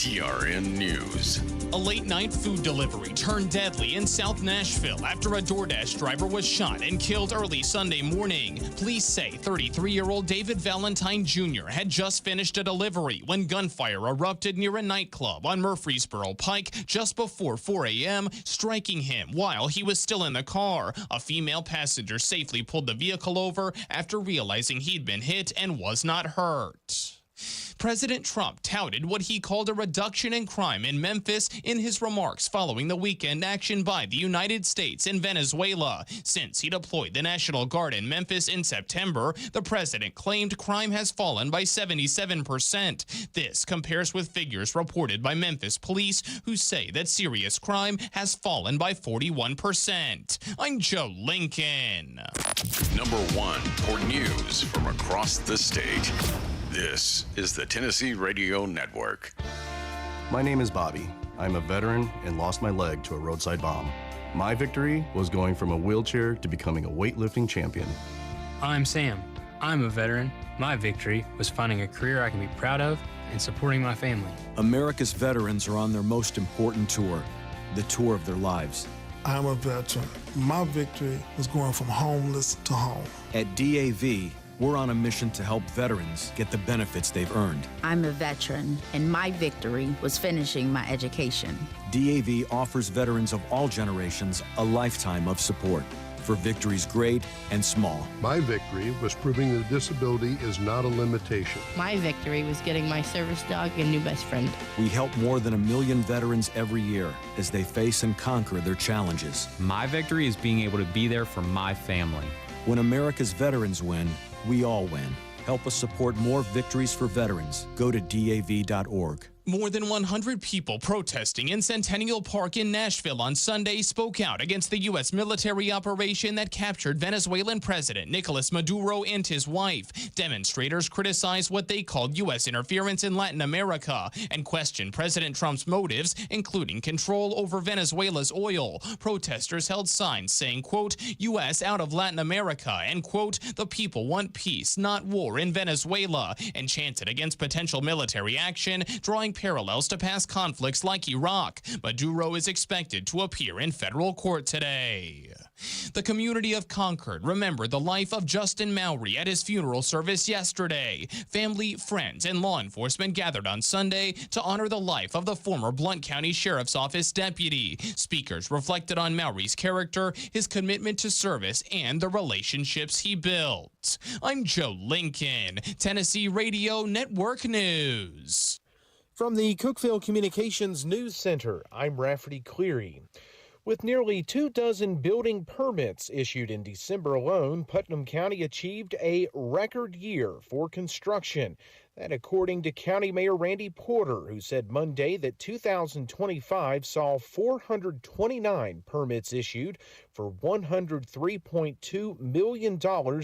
TRN News. A late-night food delivery turned deadly in South Nashville after a DoorDash driver was shot and killed early Sunday morning. Police say 33-year-old David Valentine Jr. had just finished a delivery when gunfire erupted near a nightclub on Murfreesboro Pike just before 4 a.m., striking him while he was still in the car. A female passenger safely pulled the vehicle over after realizing he'd been hit and was not hurt. President Trump touted what he called a reduction in crime in Memphis in his remarks following the weekend action by the United States in Venezuela. Since he deployed the National Guard in Memphis in September, the president claimed crime has fallen by 77%. This compares with figures reported by Memphis police, who say that serious crime has fallen by 41%. I'm Joe Lincoln. Number 1 for news from across the state. This is the Tennessee Radio Network. My name is Bobby. I'm a veteran and lost my leg to a roadside bomb. My victory was going from a wheelchair to becoming a weightlifting champion. I'm Sam. I'm a veteran. My victory was finding a career I can be proud of and supporting my family. America's veterans are on their most important tour, the tour of their lives. I'm a veteran. My victory was going from homeless to home. At DAV, we're on a mission to help veterans get the benefits they've earned. I'm a veteran, and my victory was finishing my education. DAV offers veterans of all generations a lifetime of support for victories great and small. My victory was proving that disability is not a limitation. My victory was getting my service dog a new best friend. We help more than 1 million veterans every year as they face and conquer their challenges. My victory is being able to be there for my family. When America's veterans win, we all win. Help us support more victories for veterans. Go to DAV.org. More than 100 people protesting in Centennial Park in Nashville on Sunday spoke out against the U.S. military operation that captured Venezuelan President Nicolas Maduro and his wife. Demonstrators criticized what they called U.S. interference in Latin America and questioned President Trump's motives, including control over Venezuela's oil. Protesters held signs saying, quote, U.S. out of Latin America, and, quote, the people want peace, not war in Venezuela, and chanted against potential military action, drawing parallels to past conflicts like Iraq. Maduro is expected to appear in federal court today. The community of Concord remembered the life of Justin Mowry at his funeral service yesterday. Family, friends, and law enforcement gathered on Sunday to honor the life of the former Blount County Sheriff's Office deputy. Speakers reflected on Mowry's character, his commitment to service, and the relationships he built. I'm Joe Lincoln, Tennessee Radio Network News. From the Cookeville Communications News Center, I'm Rafferty Cleary. With nearly 24 building permits issued in December alone, Putnam County achieved a record year for construction. That according to County Mayor Randy Porter, who said Monday that 2025 saw 429 permits issued for $103.2 million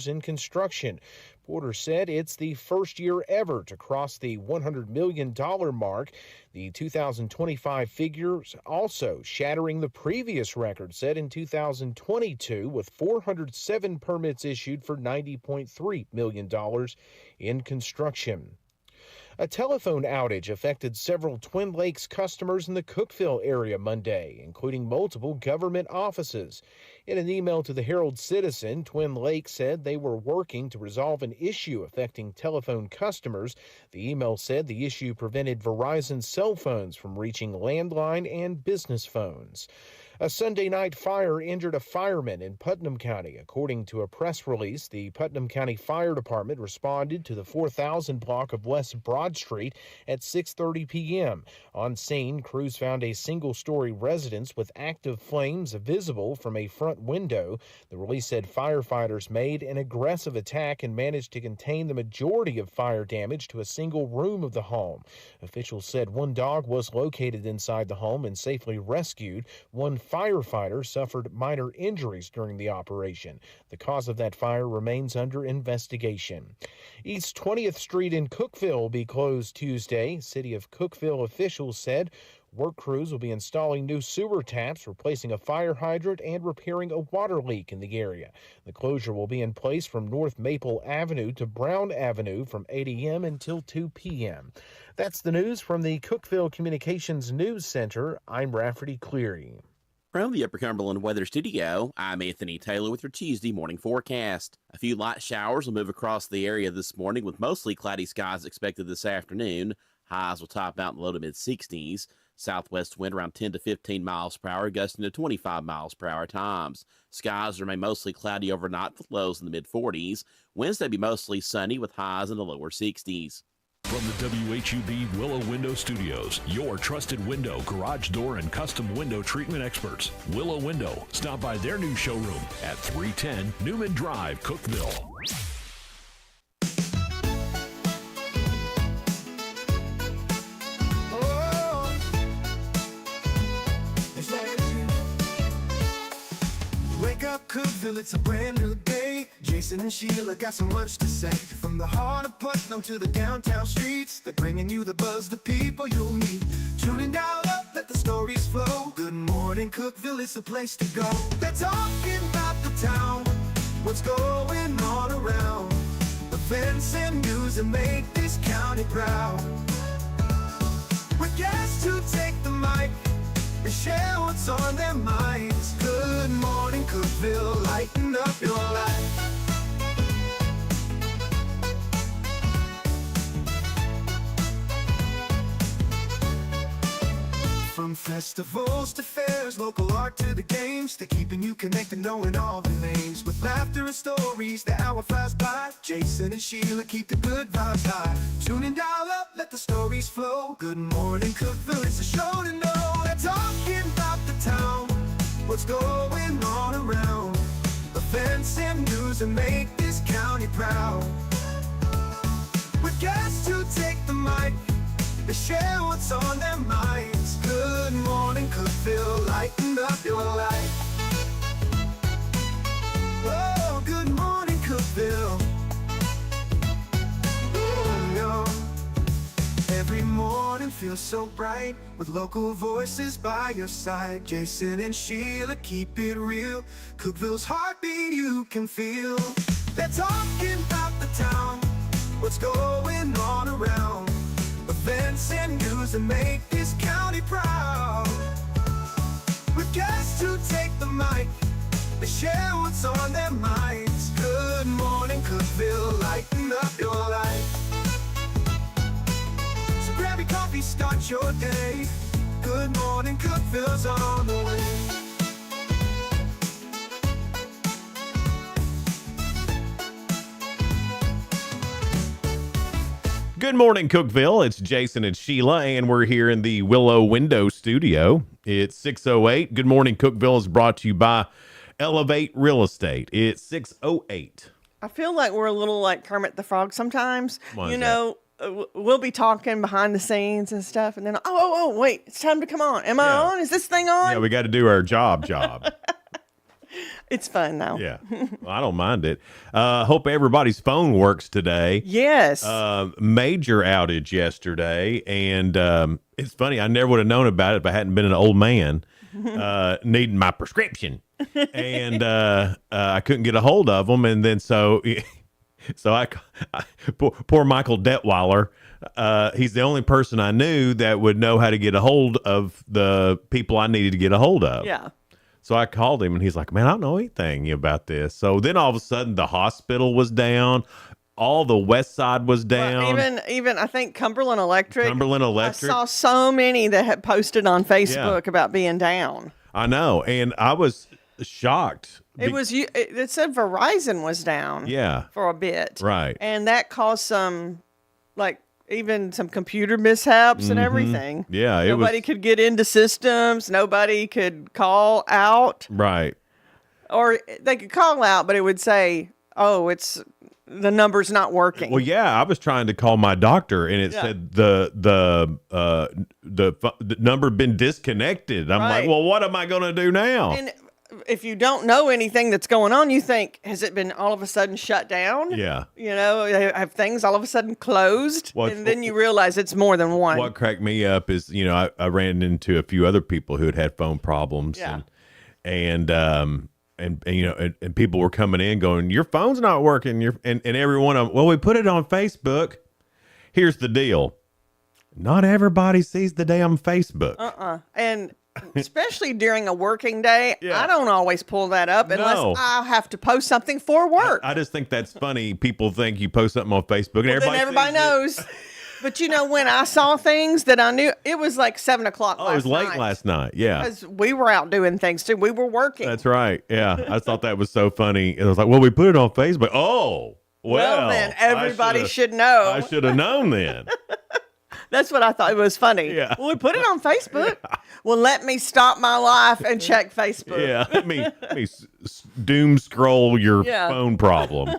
in construction. Porter said it's the first year ever to cross the $100 million mark. The 2025 figures also shattering the previous record set in 2022 with 407 permits issued for $90.3 million in construction. A telephone outage affected several Twin Lakes customers in the Cookeville area Monday, including multiple government offices. In an email to the Herald-Citizen, Twin Lakes said they were working to resolve an issue affecting telephone customers. The email said the issue prevented Verizon cell phones from reaching landline and business phones. A Sunday night fire injured a fireman in Putnam County. According to a press release, the Putnam County Fire Department responded to the 4000 block of West Broad Street at 6:30 p.m. On scene, crews found a single-story residence with active flames visible from a front window. The release said firefighters made an aggressive attack and managed to contain the majority of fire damage to a single room of the home. Officials said one dog was located inside the home and safely rescued. One firefighter suffered minor injuries during the operation. The cause of that fire remains under investigation. East 20th Street in Cookeville will be closed Tuesday. City of Cookeville officials said Work crews will be installing new sewer taps, replacing a fire hydrant, and repairing a water leak in the area. The closure will be in place from North Maple Avenue to Brown Avenue from 8 a.m. until 2 p.m. That's the news from the Cookeville Communications News Center. I'm Rafferty Cleary. From the Upper Cumberland Weather Studio, I'm Anthony Taylor with your Tuesday morning forecast. A few light showers will move across the area this morning with mostly cloudy skies expected this afternoon. Highs will top out in the low to mid-60s. Southwest wind around 10 to 15 miles per hour, gusting to 25 miles per hour times. Skies remain mostly cloudy overnight with lows in the mid-40s. Wednesday be mostly sunny with highs in the lower 60s. From the WHUB Willow Window Studios, your trusted window, garage door, and custom window treatment experts. Willow Window. Stop by their new showroom at 310 Newman Drive, Cookeville. Wake up, Cookeville, it's a brand new day. Jason and Sheila got so much to say. From the heart of Putnam to the downtown streets, they're bringing you the buzz, the people you'll meet. Tuning dial up, let the stories flow. Good morning, Cookeville, it's a place to go. They're talking about the town, what's going on around. Events and news that make this county proud. With guests who take the mic, they share what's on their minds. Good morning, Cookeville, lighten up your life. From festivals to fairs, local art to the games, they're keeping you connected, knowing all the names. With laughter and stories, the hour flies by. Jason and Sheila keep the good vibes high. Tune in, dial up, let the stories flow. Good morning, Cookeville, it's a show to know. They're talking about the town, what's going on around. Events and news that make this county proud. With guests who take the mic, they share what's on their minds. Good morning, Cookeville, lighten up your life. Oh, good morning, Cookeville. Oh, yo. Every morning feels so bright with local voices by your side. Jason and Sheila keep it real. Cookeville's heartbeat you can feel. They're talking about the town, what's going on around. Events and news that make this county proud. With guests who take the mic, they share what's on their minds. Good morning, Cookeville, lighten up your life. So grab your coffee, start your day. Good morning, Cookeville's on the way. Good morning, Cookeville. It's Jason and Sheila, and we're here in the Willow Window Studio. It's 6:08. Good morning, Cookeville is brought to you by Elevate Real Estate. It's 6:08. I feel like we're a little like Kermit the Frog sometimes. We'll be talking behind the scenes and stuff, and then, wait, it's time to come on. Am I on? Is this thing on? Yeah, we got to do our job. It's fun now. Yeah, well, I don't mind it. Hope everybody's phone works today. Yes. Major outage yesterday, and it's funny, I never would have known about it if I hadn't been an old man needing my prescription, and I couldn't get a hold of them, and then so I poor Michael Detweiler. He's the only person I knew that would know how to get a hold of the people I needed to get a hold of. Yeah. So I called him, and he's like, man, I don't know anything about this. So then all of a sudden, the hospital was down. All the west side was down. Well, even I think Cumberland Electric. I saw so many that had posted on Facebook about being down. I know, and I was shocked. It said Verizon was down. Yeah. For a bit. Right. And that caused some, even some computer mishaps and everything. Yeah. Nobody could get into systems. Nobody could call out. Right. Or they could call out, but it would say, the number's not working. Well, yeah, I was trying to call my doctor, and it said the number been disconnected. I'm like, well, what am I going to do now? And if you don't know anything that's going on, you think, has it been all of a sudden shut down? Yeah. You know, have things all of a sudden closed? And then you realize it's more than one. What cracked me up is, I ran into a few other people who had phone problems. Yeah. And people were coming in going, your phone's not working. And every one of them, well, we put it on Facebook. Here's the deal. Not everybody sees the damn Facebook. And especially during a working day, I don't always pull that up unless I have to post something for work. I just think that's funny. People think you post something on Facebook and everybody knows. But when I saw things that I knew, it was like 7 o'clock. Oh, it was late last night. Yeah. Because we were out doing things too. We were working. That's right. Yeah. I thought that was so funny. It was like, well, we put it on Facebook. Oh, well then everybody should know. I should have known then. That's what I thought. It was funny. Yeah. Well, we put it on Facebook. Yeah. Well, let me stop my life and check Facebook. Yeah. Let me doom scroll your phone problem.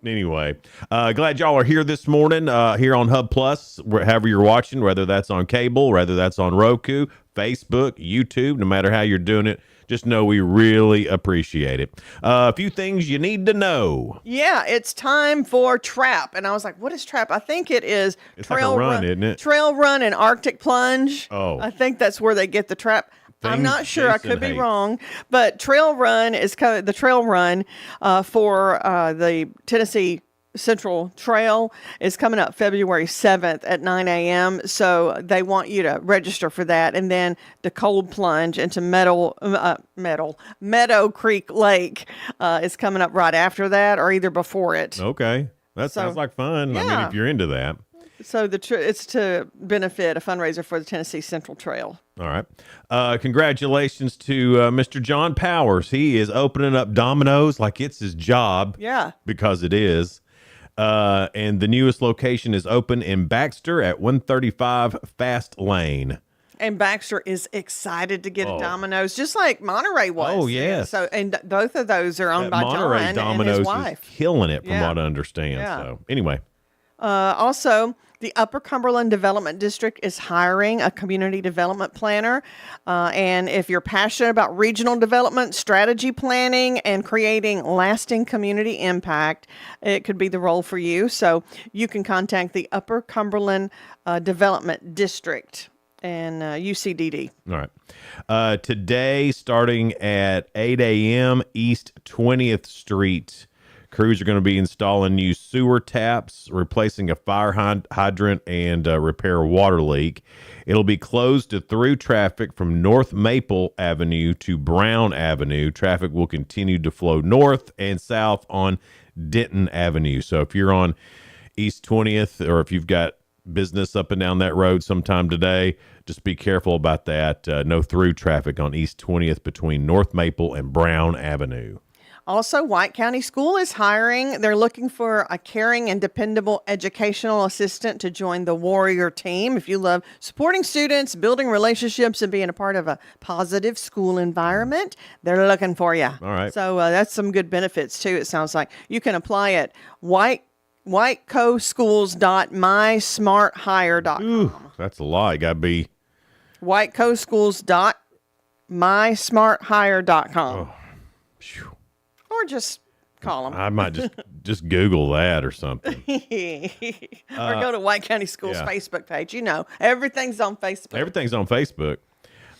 Anyway, glad y'all are here this morning here on Hub Plus, however you're watching, whether that's on cable, whether that's on Roku, Facebook, YouTube, no matter how you're doing it. Just know we really appreciate it. A few things you need to know. Yeah, it's time for Trap. And I was like, what is Trap? I think it's trail like a run, isn't it? Trail run and Arctic plunge. Oh. I think that's where they get the Trap. I'm not sure. I could be wrong. But Trail Run is kind of the trail run for the Tennessee Central Trail is coming up February 7th at 9 a.m. So they want you to register for that. And then the cold plunge into Meadow Creek Lake is coming up right after that or either before it. Okay. That sounds like fun. Yeah. I mean, if you're into that. So it's to benefit a fundraiser for the Tennessee Central Trail. All right. Congratulations to Mr. John Powers. He is opening up Domino's like it's his job. Yeah. Because it is. And the newest location is open in Baxter at 135 Fast Lane. And Baxter is excited to get a Domino's, just like Monterey was. Oh, yes. So, and both of those are owned by Monterey John Domino's and his wife. Is killing it from what I understand. Yeah. So anyway. Also, the Upper Cumberland Development District is hiring a community development planner. And if you're passionate about regional development, strategy planning, and creating lasting community impact, it could be the role for you. So you can contact the Upper Cumberland Development District and UCDD. All right. Today, starting at 8 a.m., East 20th Street. Crews are going to be installing new sewer taps, replacing a fire hydrant, and repair a water leak. It'll be closed to through traffic from North Maple Avenue to Brown Avenue. Traffic will continue to flow north and south on Denton Avenue. So if you're on East 20th or if you've got business up and down that road sometime today, just be careful about that. No through traffic on East 20th between North Maple and Brown Avenue. Also, White County School is hiring. They're looking for a caring and dependable educational assistant to join the Warrior team. If you love supporting students, building relationships, and being a part of a positive school environment, they're looking for you. All right. So that's some good benefits, too, it sounds like. You can apply at whitecoschools.mysmarthire.com. Ooh, that's a lot. You got to be whitecoschools.mysmarthire.com. Oh, or just call them. I might just Google that or something. Or go to White County Schools Facebook page. You know, everything's on Facebook. Everything's on Facebook.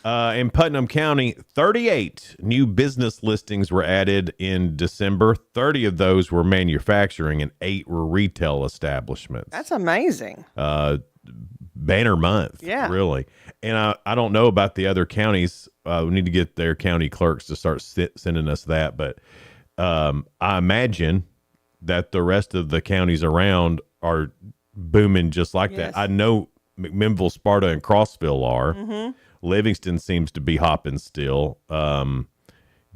In Putnam County, 38 new business listings were added in December. 30 of those were manufacturing and 8 were retail establishments. That's amazing. Banner month, really. And I don't know about the other counties. We need to get their county clerks to start sending us that. But I imagine that the rest of the counties around are booming just like that. I know McMinnville, Sparta, and Crossville are. Mm-hmm. Livingston seems to be hopping still.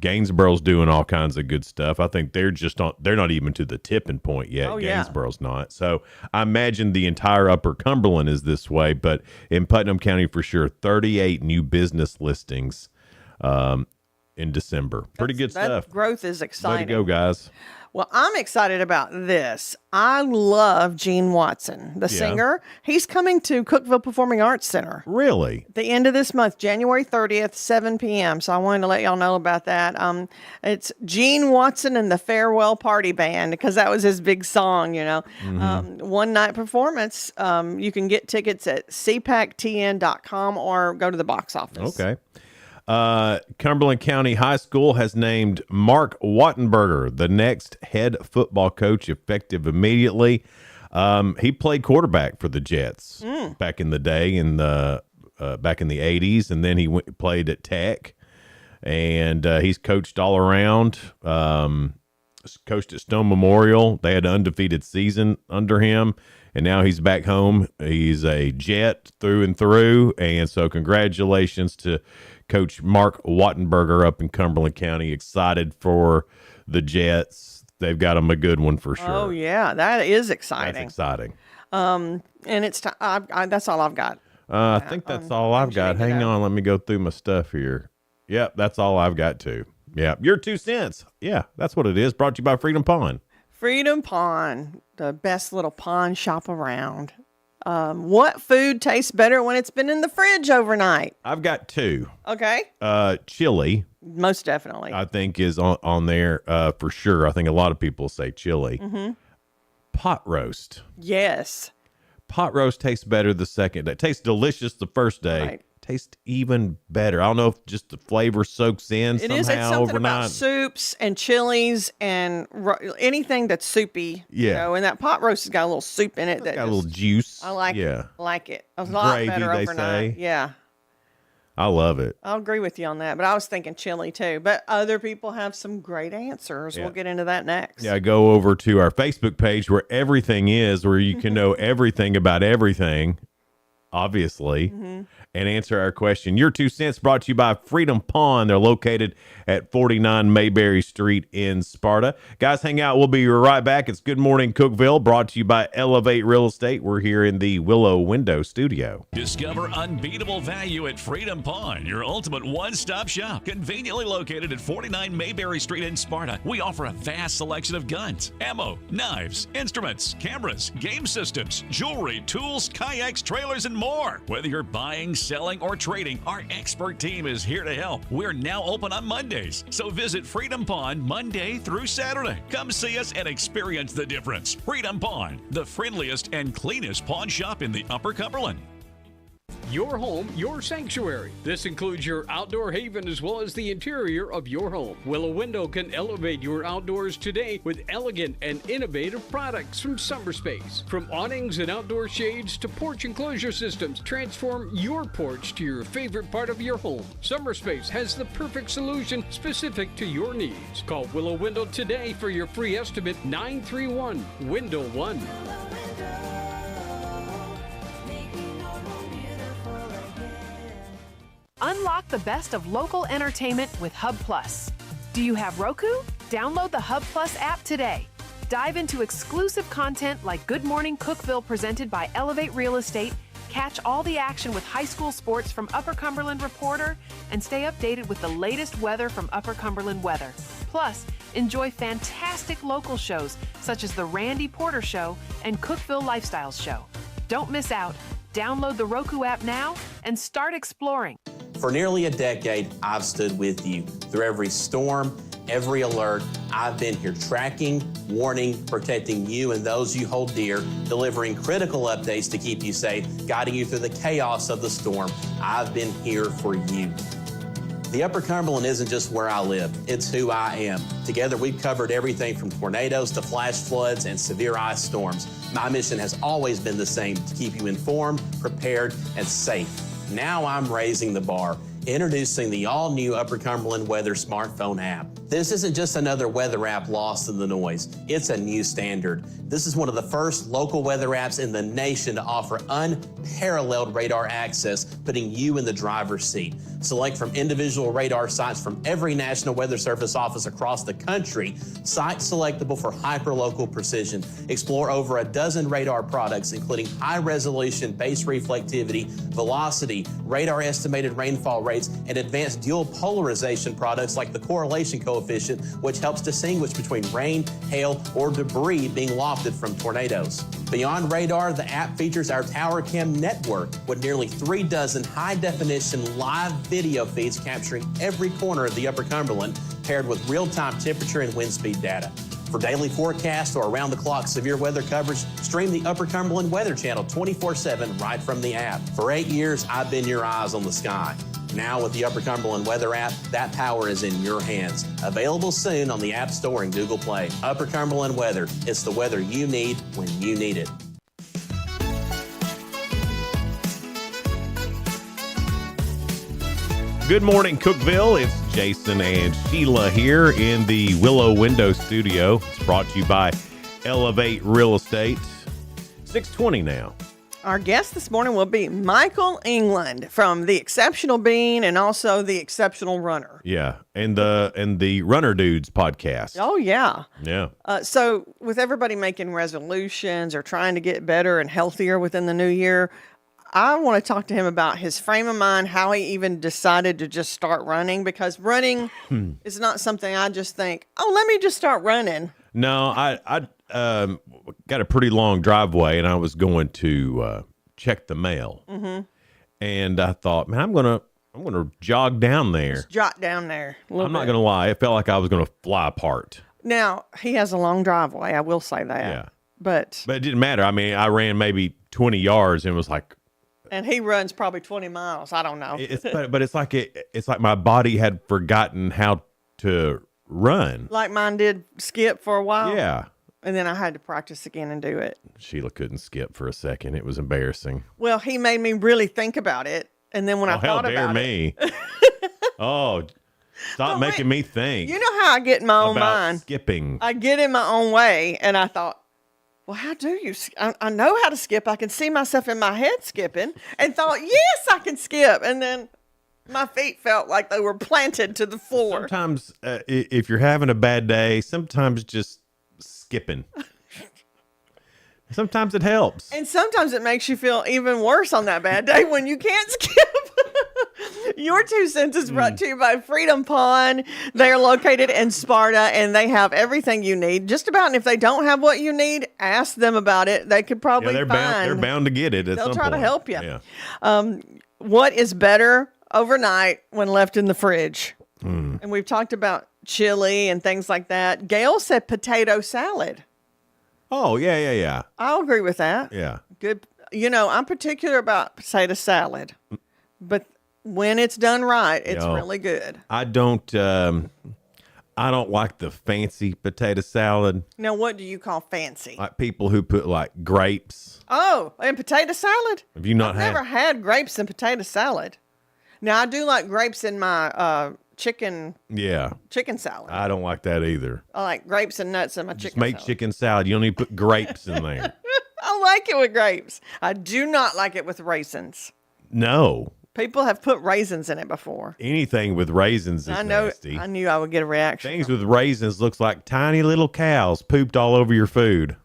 Gainsboro's doing all kinds of good stuff. I think they're not even to the tipping point yet. Gainsboro's not. So I imagine the entire Upper Cumberland is this way, but in Putnam County for sure, 38 new business listings in December. Pretty good stuff. That growth is exciting. Way to go, guys. Well, I'm excited about this. I love Gene Watson, the singer. He's coming to Cookeville Performing Arts Center. Really? At the end of this month, January 30th, 7 p.m. So I wanted to let y'all know about that. It's Gene Watson and the Farewell Party Band, because that was his big song, you know. One night performance. You can get tickets at cpactn.com or go to the box office. Okay. Cumberland County High School has named Mark Wattenberger the next head football coach, effective immediately. He played quarterback for the Jets back in the day, back in the 80s, and then he played at Tech, and he's coached all around. Coached at Stone Memorial. They had an undefeated season under him, and now he's back home. He's a Jet through and through, and so congratulations to Coach Mark Wattenberger up in Cumberland County. Excited for the Jets. They've got them a good one for sure. Oh, yeah. That is exciting. That's exciting. And it's that's all I've got. I think that's all I've got. Hang on. Let me go through my stuff here. Yep, that's all I've got too. Yeah, your 2 cents. Yeah, that's what it is. Brought to you by Freedom Pond. Freedom Pond, the best little pawn shop around. What food tastes better when it's been in the fridge overnight? I've got 2. Okay. Chili. Most definitely. I think is on there for sure. I think a lot of people say chili. Mm-hmm. Pot roast. Yes. Pot roast tastes better the second day. It tastes delicious the first day. Right. Tastes even better. I don't know if just the flavor soaks in It is. somehow It's something overnight. about soups and chilies and anything that's soupy. Yeah. You know, and that pot roast has got a little soup in it. It's got a little juice. I like yeah. it. I like it. A lot Gravy, better they overnight. say. Yeah. I love it. I'll agree with you on that, but I was thinking chili too. But other people have some great answers. Yeah. We'll get into that next. Yeah, go over to our Facebook page where everything is, where you can know everything about everything, obviously, and answer our question. Your 2 cents brought to you by Freedom Pond. They're located at 49 Mayberry Street in Sparta. Guys, hang out. We'll be right back. It's Good Morning Cookeville, brought to you by Elevate Real Estate. We're here in the Willow Window Studio. Discover unbeatable value at Freedom Pond, your ultimate one-stop shop. Conveniently located at 49 Mayberry Street in Sparta, we offer a vast selection of guns, ammo, knives, instruments, cameras, game systems, jewelry, tools, kayaks, trailers, and more. Whether you're buying, selling, or trading, our expert team is here to help. We're now open on Mondays, so visit Freedom Pond Monday through Saturday. Come see us and experience the difference. Freedom Pond, the friendliest and cleanest pawn shop in the Upper Cumberland. Your home, your sanctuary. This includes your outdoor haven as well as the interior of your home. Willow Window can elevate your outdoors today with elegant and innovative products from SummerSpace. From awnings and outdoor shades to porch enclosure systems, transform your porch to your favorite part of your home. SummerSpace has the perfect solution specific to your needs. Call Willow Window today for your free estimate, 931-WINDOW-1. Unlock the best of local entertainment with Hub Plus. Do you have Roku? Download the Hub Plus app today. Dive into exclusive content like Good Morning Cookeville presented by Elevate Real Estate, catch all the action with high school sports from Upper Cumberland Reporter, and stay updated with the latest weather from Upper Cumberland Weather. Plus, enjoy fantastic local shows such as The Randy Porter Show and Cookeville Lifestyles Show. Don't miss out. Download the Roku app now and start exploring. For nearly a decade, I've stood with you. Through every storm, every alert, I've been here tracking, warning, protecting you and those you hold dear, delivering critical updates to keep you safe, guiding you through the chaos of the storm. I've been here for you. The Upper Cumberland isn't just where I live, it's who I am. Together, we've covered everything from tornadoes to flash floods and severe ice storms. My mission has always been the same, to keep you informed, prepared, and safe. Now I'm raising the bar, introducing the all-new Upper Cumberland Weather smartphone app. This isn't just another weather app lost in the noise. It's a new standard. This is one of the first local weather apps in the nation to offer unparalleled radar access, putting you in the driver's seat. Select from individual radar sites from every National Weather Service office across the country, sites selectable for hyperlocal precision. Explore over a dozen radar products, including high-resolution base reflectivity, velocity, radar estimated rainfall rates, and advanced dual polarization products like the correlation coefficient coefficient, which helps distinguish between rain, hail, or debris being lofted from tornadoes. Beyond radar, the app features our Tower Cam network with nearly 3 dozen high-definition live video feeds capturing every corner of the Upper Cumberland, paired with real-time temperature and wind speed data. For daily forecasts or around-the-clock severe weather coverage, stream the Upper Cumberland Weather Channel 24/7 right from the app. For 8 years, I've been your eyes on the sky. Now with the Upper Cumberland Weather app, that power is in your hands. Available soon on the App Store and Google Play. Upper Cumberland Weather. It's the weather you need when you need it. Good morning, Cookeville. It's Jason and Sheila here in the Willow Window Studio. It's brought to you by Elevate Real Estate. 6:20 now. Our guest this morning will be Michael England from The Exceptional Bean and also The Exceptional Runner. Yeah, and the Runner Dudes podcast. Oh, yeah. Yeah. So with everybody making resolutions or trying to get better and healthier within the new year, I want to talk to him about his frame of mind, how he even decided to just start running, because running is not something I just think, oh, let me just start running. No, I got a pretty long driveway, and I was going to check the mail, and I thought, man, I'm gonna jog down there. Just jot down there. I'm not gonna lie, it felt like I was gonna fly apart. Now he has a long driveway. I will say that. Yeah, but it didn't matter. I mean, I ran maybe 20 yards, and it was like. And he runs probably 20 miles. I don't know. But it's like my body had forgotten how to run. Like mine did skip for a while. Yeah. And then I had to practice again and do it. Sheila couldn't skip for a second. It was embarrassing. Well, he made me really think about it. And then when I thought about it. How dare me. Oh, stop making me think. You know how I get in my own mind. Skipping. I get in my own way. And I thought, well, how do you? I know how to skip. I can see myself in my head skipping, and thought, yes, I can skip. And then my feet felt like they were planted to the floor. Sometimes, if you're having a bad day, sometimes just skipping. Sometimes it helps. And sometimes it makes you feel even worse on that bad day when you can't skip. Your 2 cents is brought to you by Freedom Pond. They're located in Sparta, and they have everything you need. Just about, and if they don't have what you need, ask them about it. They could probably they're bound to get it at some point. They'll try to help you. Yeah. What is better overnight when left in the fridge? And we've talked about chili and things like that. Gail said potato salad. Oh, yeah. I'll agree with that. Yeah. Good. You know, I'm particular about potato salad, but when it's done right, it's really good. I don't like the fancy potato salad. Now, what do you call fancy? Like people who put like grapes. Oh, and potato salad? Have you not never had grapes in potato salad. Now, I do like grapes in my chicken salad. I don't like that either. I like grapes and nuts in my Just chicken make salad. chicken salad. You don't need to put grapes in there. I like it with grapes. I do not like it with raisins. No. People have put raisins in it before. Anything with raisins is nasty. I knew I would get a reaction. Things with raisins looks like tiny little cows pooped all over your food.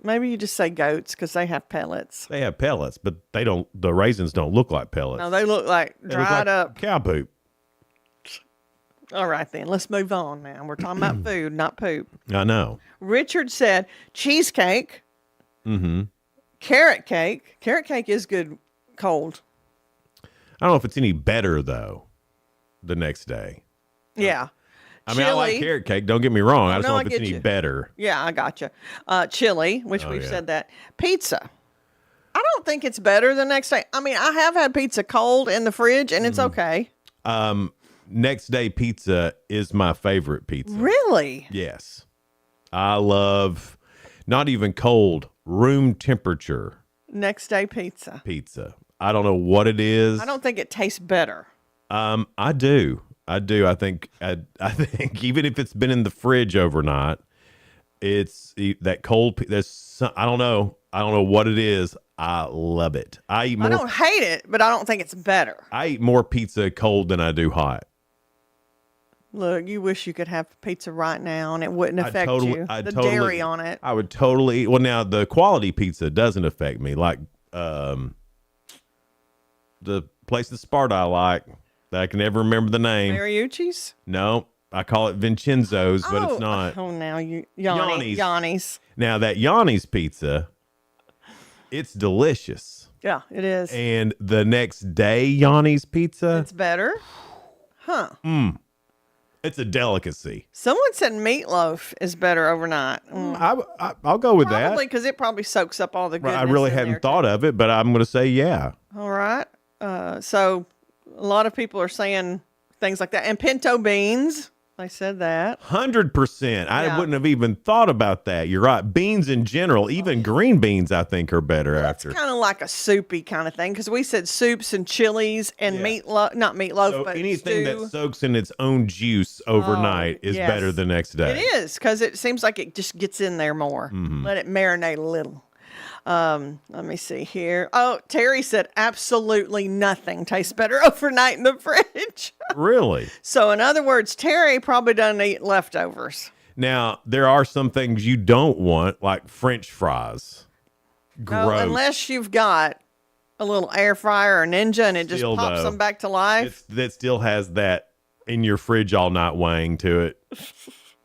Maybe you just say goats because they have pellets. They have pellets, but they don't. The raisins don't look like pellets. No, they look like dried up cow poop. All right, then. Let's move on now. We're talking about food, not poop. I know. Richard said cheesecake, carrot cake. Carrot cake is good cold. I don't know if it's any better, though, the next day. Yeah. I mean, I like carrot cake. Don't get me wrong. I just don't know if it's any better. Yeah, I got you. Chili, which we've said that. Pizza. I don't think it's better the next day. I mean, I have had pizza cold in the fridge, and it's okay. Next day pizza is my favorite pizza. Really? Yes. I love not even cold, room temperature. Next day pizza. I don't know what it is. I don't think it tastes better. I do. I think even if it's been in the fridge overnight, it's that cold. I don't know what it is. I love it. I don't hate it, but I don't think it's better. I eat more pizza cold than I do hot. Look, you wish you could have pizza right now and it wouldn't affect you. The dairy on it. I would totally. Well, now the quality pizza doesn't affect me. Like the place in Sparta I like that I can never remember the name. Mariucci's? No, I call it Vincenzo's, but it's not. Oh, now Yanni's. Yanni's. Now that Yanni's pizza, it's delicious. Yeah, it is. And the next day, Yanni's pizza, It's better? Huh. it's a delicacy. Someone said meatloaf is better overnight. I'll go with that. Probably because it probably soaks up all the goodness. I really in hadn't there, thought of it, but I'm going to say yeah. All right. So a lot of people are saying things like that. And pinto beans. I said that. 100%. I Yeah. wouldn't have even thought about that. You're right. Beans in general, even green beans, I think are better after. It's kind of like a soupy kind of thing because we said soups and chilies and meatloaf, not meatloaf, So but anything stew. that soaks in its own juice overnight is yes. better the next day. It is because it seems like it just gets in there more. Let it marinate a little. Let me see here. Oh, Terry said absolutely nothing tastes better overnight in the fridge. Really? So in other words, Terry probably doesn't eat leftovers. Now, there are some things you don't want, like French fries. Gross. No, unless you've got a little air fryer or Ninja and it Still, just pops though, them back to life. that still has that in your fridge all night weighing to it.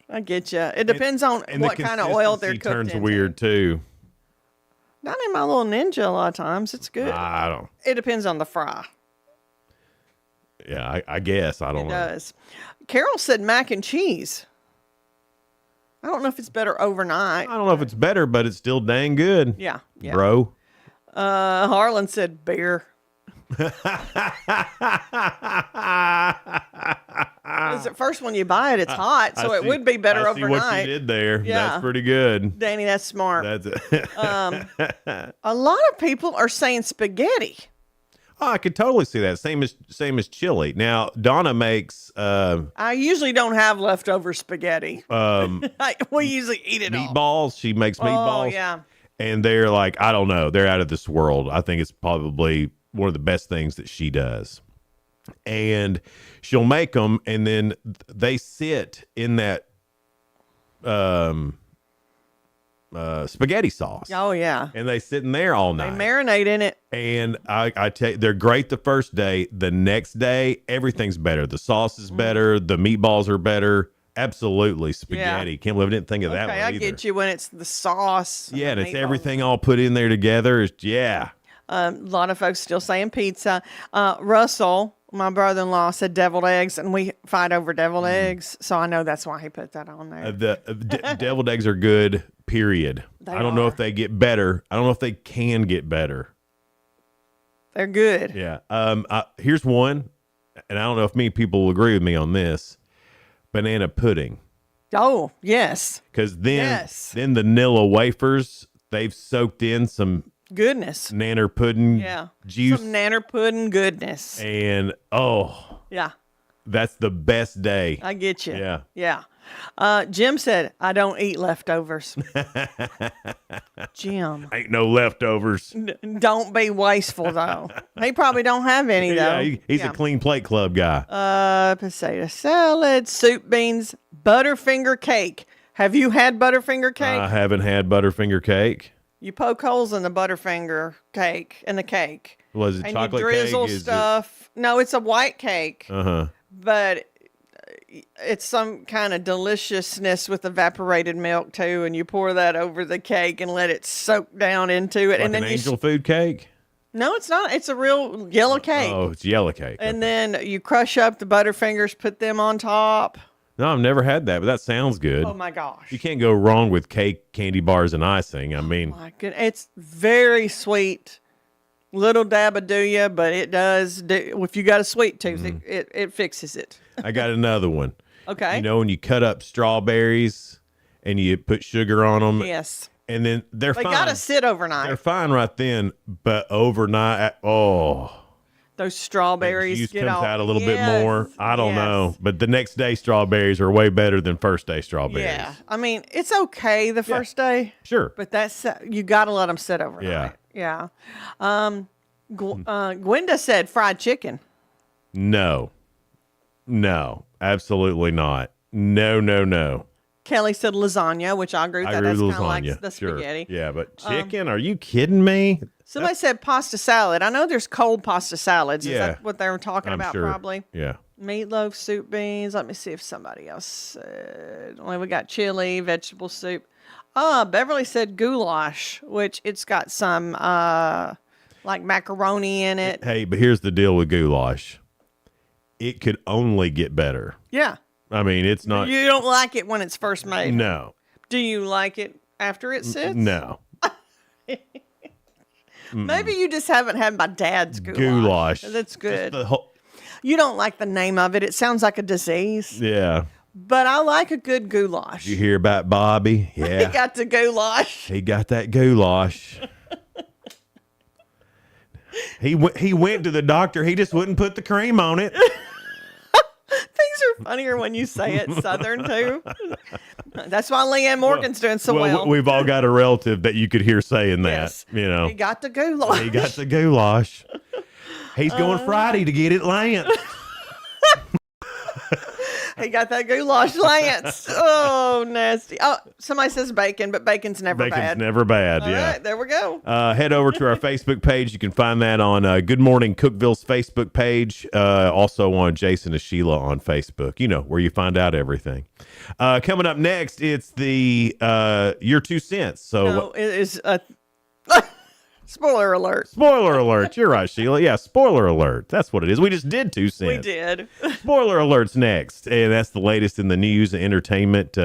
I get you. It depends on And what the kind of oil they're consistency cooked turns in. weird too. Not in my little Ninja a lot of times. It's good. I don't. It depends on the fry. Yeah, I guess. I don't It know. does. Carol said mac and cheese. I don't know if it's better overnight. I don't know if it's better, but it's still dang good. Yeah. Bro. Harlan said beer. Because at first when you buy it, it's hot, so it would be better I see overnight. what you did there. Yeah. That's pretty good. Danny, that's smart. That's it. A lot of people are saying spaghetti. Oh, I could totally see that. Same as chili. Now Donna makes I usually don't have leftover spaghetti. We usually eat it all. meatballs. She makes meatballs. Oh, yeah. And they're like, I don't know, they're out of this world. I think it's probably one of the best things that she does. And she'll make them, and then they sit in that spaghetti sauce. Oh, yeah. And they sit in there all They night. marinate in it. And I tell you, they're great the first day. The next day, everything's better. The sauce is better. The meatballs are better. Absolutely. Spaghetti. Can't believe I didn't think of that one Okay, I either. get you when it's the sauce. Yeah, and it's meatballs. everything all put in there together. Yeah. A lot of folks still saying pizza. Russell, my brother-in-law, said deviled eggs, and we fight over deviled eggs, so I know that's why he put that on there. Deviled eggs are good, period. I don't know if they get better. I don't know if they can get better. They're good. Yeah. Here's one, and I don't know if many people will agree with me on this. Banana pudding. Oh, yes. Because then the Nilla wafers, they've soaked in some goodness nanner pudding juice. Some nanner pudding goodness. And yeah, that's the best day. I get you. Yeah. Yeah. Jim said, I don't eat leftovers. Jim. Ain't no leftovers. Don't be wasteful, though. He probably don't have any, though. Yeah, he's a clean plate club guy. Potato salad, soup beans, Butterfinger cake. Have you had Butterfinger cake? I haven't had Butterfinger cake. You poke holes in the Butterfinger cake, in the cake. Was it and chocolate you drizzle cake? stuff. No, it's a white cake. Uh-huh. But it's some kind of deliciousness with evaporated milk too, and you pour that over the cake and let it soak down into it. Like and then an angel food cake? No, it's not. It's a real yellow cake. Oh, it's yellow cake. And then you crush up the Butterfingers, put them on top. No, I've never had that, but that sounds good. Oh my gosh. You can't go wrong with cake, candy bars, and icing. I mean, My goodness. It's very sweet. Little dab of do ya, but it does. If you got a sweet tooth, it fixes it. I got another one. Okay. You know, when you cut up strawberries and you put sugar on them. Yes. And then they're They fine. got to sit overnight. They're fine right then, but overnight, Those strawberries juice get comes all, out a little bit more. I don't know, but the next day strawberries are way better than first day strawberries. Yeah, I mean it's okay the first day. Sure, but that's you got to let them sit overnight. Yeah. Gwenda said fried chicken. No, absolutely not. No. Kelly said lasagna, which I agree with. I That's agree kind with of like lasagna. the Sure. spaghetti. Yeah, but chicken? Are you kidding me? Somebody said pasta salad. I know there's cold pasta salads. Is Yeah. that what they were talking I'm about? sure. Probably. Yeah. Meatloaf, soup, beans. Let me see if somebody else said. Well, we got chili, vegetable soup. Beverly said goulash, which it's got some like macaroni in it. Hey, but here's the deal with goulash. It could only get better. Yeah. I mean, it's not. You don't like it when it's first made. No. Do you like it after it sits? No. Maybe you just haven't had my dad's Goulash. That's good. Just the whole, You don't like the name of it. It sounds like a disease. yeah. But I like a good goulash. You hear about Bobby? He Yeah. got the goulash. He got that goulash. He went to the doctor. He just wouldn't put the cream on it. Things are funnier when you say it Southern, too. That's why Leanne Morgan's doing so well. We've all got a relative that you could hear saying that. Yes. You know, He got the goulash. he got the goulash. He's going Friday to get it Lance. He got that goulash, Lance. Oh, nasty. Oh, somebody says bacon, but bacon's never Bacon's bad. never bad. All yeah. right, there we go. Head over to our Facebook page. You can find that on Good Morning Cookville's Facebook page. Also on Jason and Sheila on Facebook. You know, where you find out everything. Coming up next, it's the Your 2 Cents. So No, it is a spoiler alert. Spoiler alert. You're right, Sheila. Yeah, spoiler alert. That's what it is. We just did 2 cents. We did. Spoiler alert's next. And that's the latest in the news, entertainment,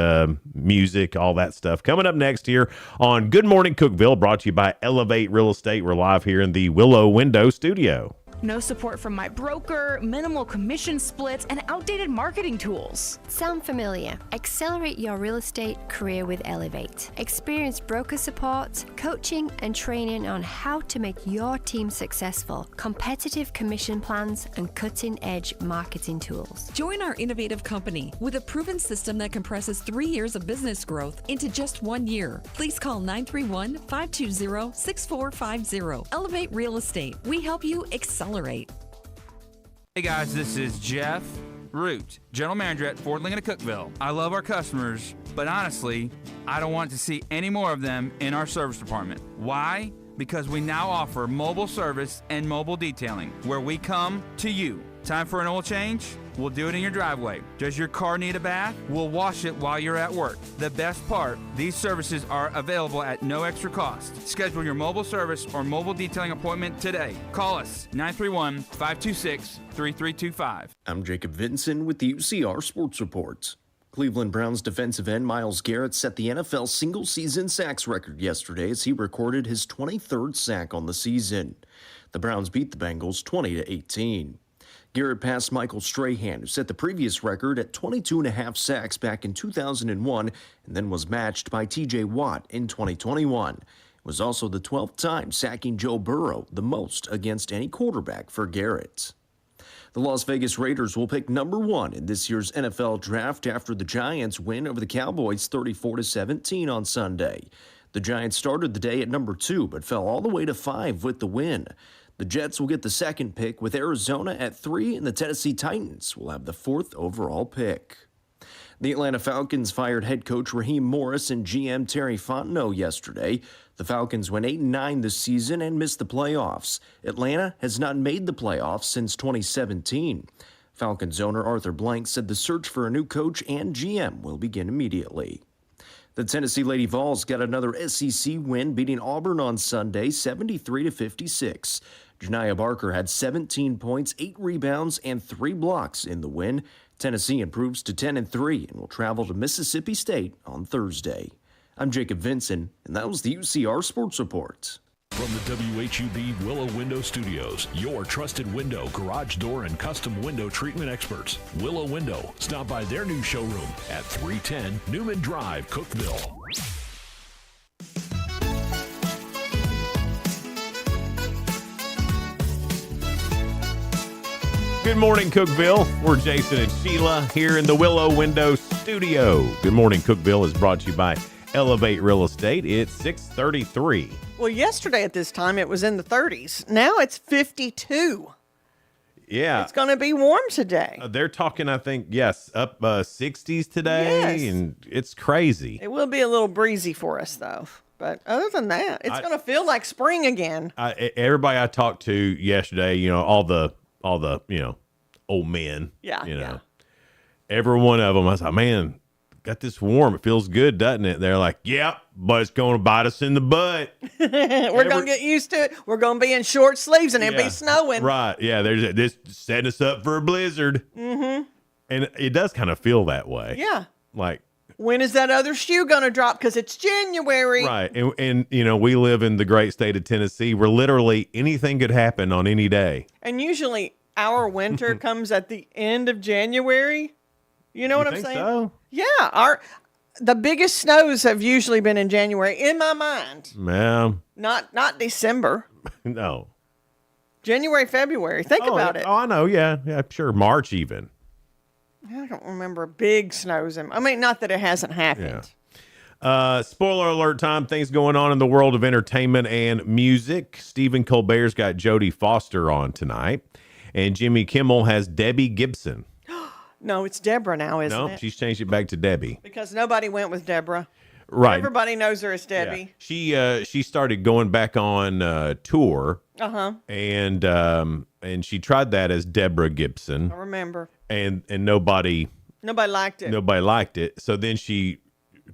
music, all that stuff. Coming up next here on Good Morning Cookville, brought to you by Elevate Real Estate. We're live here in the Willow Window Studio. No support from my broker, minimal commission splits, and outdated marketing tools. Sound familiar? Accelerate your real estate career with Elevate. Experience broker support, coaching, and training on how to make your team successful, competitive commission plans, and cutting-edge marketing tools. Join our innovative company with a proven system that compresses 3 years of business growth into just 1 year. Please call 931-520-6450. Elevate Real Estate. We help you accelerate. Hey guys, this is Jeff Root, General Manager at Ford Lincoln of Cookeville. I love our customers, but honestly, I don't want to see any more of them in our service department. Why? Because we now offer mobile service and mobile detailing, where we come to you. Time for an oil change? We'll do it in your driveway. Does your car need a bath? We'll wash it while you're at work. The best part, these services are available at no extra cost. Schedule your mobile service or mobile detailing appointment today. Call us 931-526-3325. I'm Jacob Vinson with the UCR Sports Report. Cleveland Browns defensive end Myles Garrett set the NFL single-season sacks record yesterday as he recorded his 23rd sack on the season. The Browns beat the Bengals 20-18. Garrett passed Michael Strahan, who set the previous record at 22.5 sacks back in 2001 and then was matched by TJ Watt in 2021. It was also the 12th time sacking Joe Burrow, the most against any quarterback for Garrett. The Las Vegas Raiders will pick number 1 in this year's NFL draft after the Giants win over the Cowboys 34-17 on Sunday. The Giants started the day at number 2 but fell all the way to 5 with the win. The Jets will get the second pick with Arizona at 3, and the Tennessee Titans will have the 4th overall pick. The Atlanta Falcons fired head coach Raheem Morris and GM Terry Fontenot yesterday. The Falcons went 8-9 this season and missed the playoffs. Atlanta has not made the playoffs since 2017. Falcons owner Arthur Blank said the search for a new coach and GM will begin immediately. The Tennessee Lady Vols got another SEC win, beating Auburn on Sunday 73-56. Janiah Barker had 17 points, 8 rebounds, and 3 blocks in the win. Tennessee improves to 10-3 and will travel to Mississippi State on Thursday. I'm Jacob Vinson, and that was the UCR Sports Report. From the WHUB Willow Window Studios, your trusted window, garage door, and custom window treatment experts. Willow Window. Stop by their new showroom at 310 Newman Drive, Cookeville. Good morning, Cookeville. We're Jason and Sheila here in the Willow Window Studio. Good morning, Cookeville is brought to you by Elevate Real Estate. It's 6:33. Well, yesterday at this time, it was in the 30s. Now it's 52. Yeah. It's going to be warm today. They're talking, I think, yes, up 60s today, Yes. and it's crazy. It will be a little breezy for us, though. But other than that, it's going to feel like spring again. Everybody I talked to yesterday, all the old men. Yeah, You know, yeah. every one of them. I was like, man, got this warm. It feels good, doesn't it? They're like, yep, but it's going to bite us in the butt. We're going to get used to it. We're going to be in short sleeves and it'll be snowing. Right. Yeah. There's this setting us up for a blizzard. Mm-hmm. And it does kind of feel that way. Yeah. Like, when is that other shoe going to drop? Because it's January. right. And, you know, we live in the great state of Tennessee where literally anything could happen on any day. And usually our winter comes at the end of January. You know what I'm think saying? so? Yeah. The biggest snows have usually been in January in my mind. Man. Not December. No. January, February. Think about it. Oh, I know. Yeah. Yeah. Sure. March even. I don't remember big snows. Not that it hasn't happened. Yeah. Spoiler alert time. Things going on in the world of entertainment and music. Stephen Colbert's got Jodie Foster on tonight. And Jimmy Kimmel has Debbie Gibson. No, it's Deborah now, isn't it? She's changed it back to Debbie. Because nobody went with Deborah. Right. Everybody knows her as Debbie. Yeah. She started going back on tour. Uh-huh. And she tried that as Deborah Gibson. I remember. And nobody liked it. Nobody liked it. So then she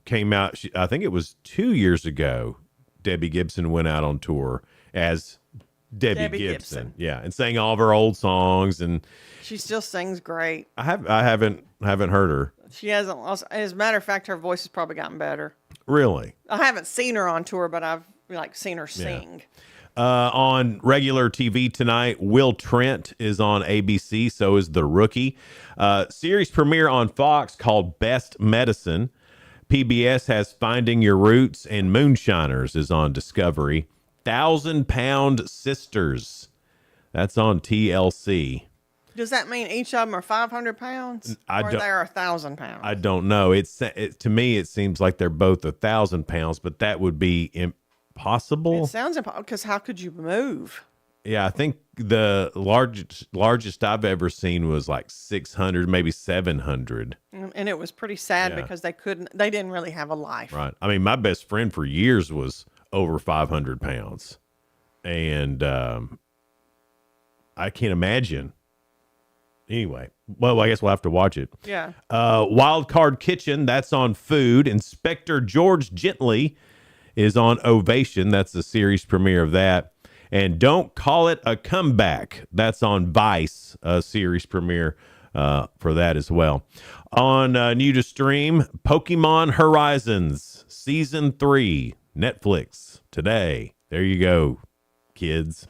came out. I think it was 2 years ago. Debbie Gibson went out on tour as Debbie Gibson. Yeah, and sang all of her old songs. And she still sings great. I haven't heard her. She hasn't lost. As a matter of fact, her voice has probably gotten better. Really? I haven't seen her on tour, but I've seen her sing. On regular TV tonight, Will Trent is on ABC. So is The Rookie. Series premiere on Fox called Best Medicine. PBS has Finding Your Roots, and Moonshiners is on Discovery. 1,000-Pound Sisters. That's on TLC. Does that mean each of them are 500 pounds? Or they're 1,000 pounds? I don't know. To me, it seems like they're both 1,000 pounds, but that would be impossible. It sounds impossible because how could you move? Yeah, I think the largest I've ever seen was like 600, maybe 700. And it was pretty sad because they didn't really have a life. Right. I mean, my best friend for years was over 500 pounds. And I can't imagine. Anyway, well, I guess we'll have to watch it. Yeah. Wild Card Kitchen, that's on Food. Inspector George Gently is on Ovation. That's the series premiere of that. And Don't Call It a Comeback. That's on Vice, a series premiere for that as well. On new to stream, Pokemon Horizons Season 3, Netflix today. There you go, kids.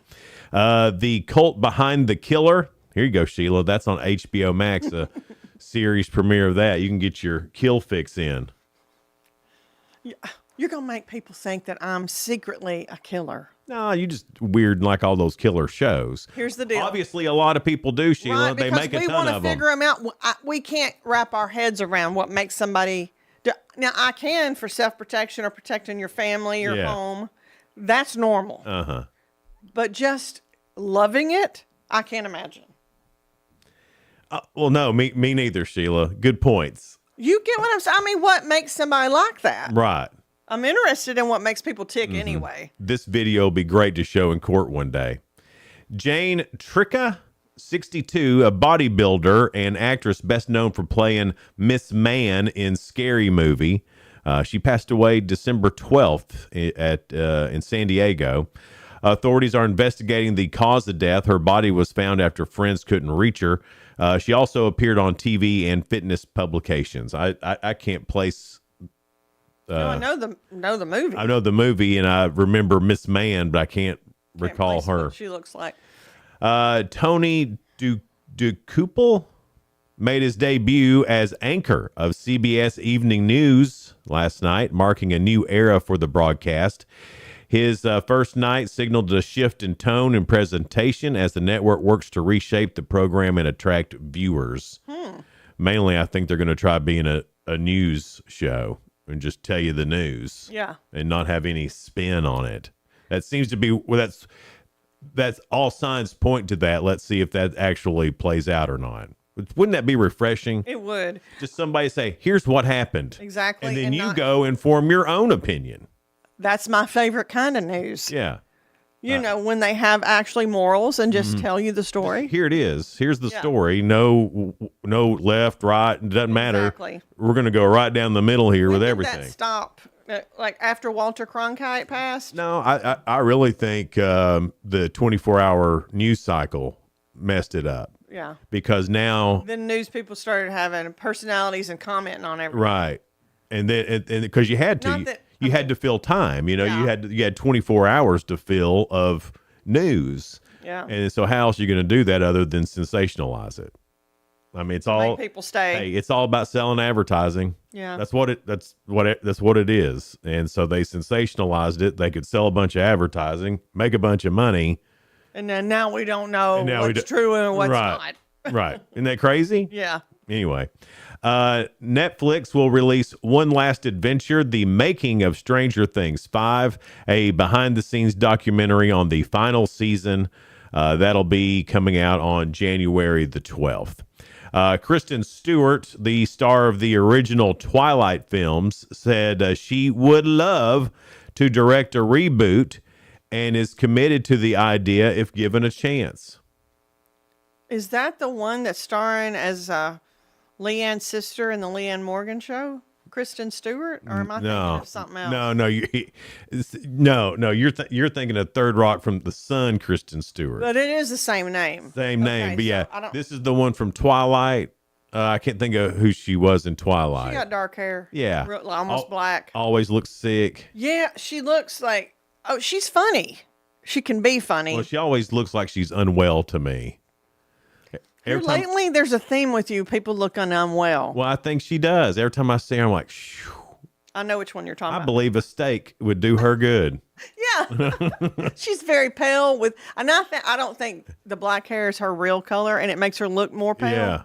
The Cult Behind the Killer. Here you go, Sheila. That's on HBO Max, a series premiere of that. You can get your kill fix in. You're going to make people think that I'm secretly a killer. No, you just weird like all those killer shows. Here's the deal. Obviously, a lot of people do, Sheila. Right, they make a ton of them. we want to figure them out. We can't wrap our heads around what makes somebody... Now, I can for self-protection or protecting your family or home. That's normal. Uh-huh. But just loving it, I can't imagine. Well, no, me neither, Sheila. Good points. You get what I'm saying? I mean, what makes somebody like that? Right. I'm interested in what makes people tick anyway. This video will be great to show in court one day. Jane Tricca, 62, a bodybuilder and actress best known for playing Miss Man in Scary Movie. She passed away December 12th in San Diego. Authorities are investigating the cause of death. Her body was found after friends couldn't reach her. She also appeared on TV and fitness publications. I can't place... I know the movie. I know the movie, and I remember Miss Man, but I can't recall her. What she looks like. Tony DeCouple made his debut as anchor of CBS Evening News last night, marking a new era for the broadcast. His first night signaled a shift in tone and presentation as the network works to reshape the program and attract viewers. Mainly, I think they're going to try being a news show and just tell you the news. Yeah. And not have any spin on it. That seems to be, well, that's all signs point to that. Let's see if that actually plays out or not. Wouldn't that be refreshing? It would. Just somebody say, here's what happened. Exactly. And then you go and form your own opinion. That's my favorite kind of news. Yeah. You know, when they have actually morals and just tell you the story. Here it is. Here's the story. No left, right. It doesn't matter. Exactly. We're going to go right down the middle here with Did everything. that stop? Like after Walter Cronkite passed? No, I really think the 24-hour news cycle messed it up. Yeah. Because now. Then news people started having personalities and commenting on everything. Right. And then, and because you had to. You had to fill time, you know, Yeah. you had 24 hours to fill of news. Yeah. And so how else are you going to do that other than sensationalize it? I mean, it's all Make people stay. Hey, it's all about selling advertising. Yeah. That's what it is. And so they sensationalized it. They could sell a bunch of advertising, make a bunch of money. And then now we don't know And now we what's do- true and what's Right. not. Right. Isn't that crazy? Yeah. Anyway, Netflix will release One Last Adventure, the making of Stranger Things 5, a behind-the-scenes documentary on the final season. That'll be coming out on January the 12th. Kristen Stewart, the star of the original Twilight films, said she would love to direct a reboot and is committed to the idea if given a chance. Is that the one that's starring as Leanne's sister in the Leanne Morgan show? Kristen Stewart? Or am I thinking of something else? No. You're thinking of Third Rock from the Sun, Kristen Stewart. But it is the same name. Same name, but so yeah, I don't- this is the one from Twilight. I can't think of who she was in Twilight. She got dark hair. Yeah. Almost black. Always looks sick. Yeah, she looks like, she's funny. She can be funny. Well, she always looks like she's unwell to me. Lately, there's a theme with you. People look unwell. Well, I think she does. Every time I see her, I'm like, phew. I know which one you're talking I about. believe a steak would do her good. Yeah. She's very pale and I don't think the black hair is her real color and it makes her look more pale. Yeah.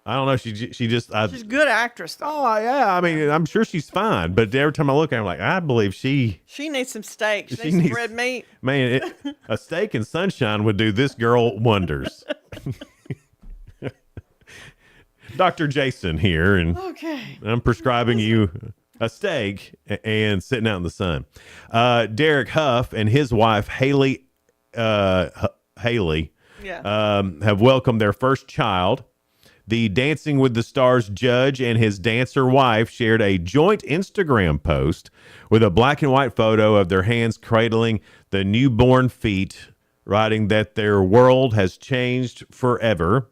I don't know. She just. She's a good actress, though. Oh, yeah. I mean, I'm sure she's fine. But every time I look at her, I'm like, I believe she needs some steak. She She needs needs- some red meat. Man, a steak and sunshine would do this girl wonders. Dr. Jason here, and Okay. I'm prescribing you a steak and sitting out in the sun. Derek Huff and his wife, Haley, have welcomed their first child. The Dancing with the Stars judge and his dancer wife shared a joint Instagram post with a black and white photo of their hands cradling the newborn feet, writing that their world has changed forever.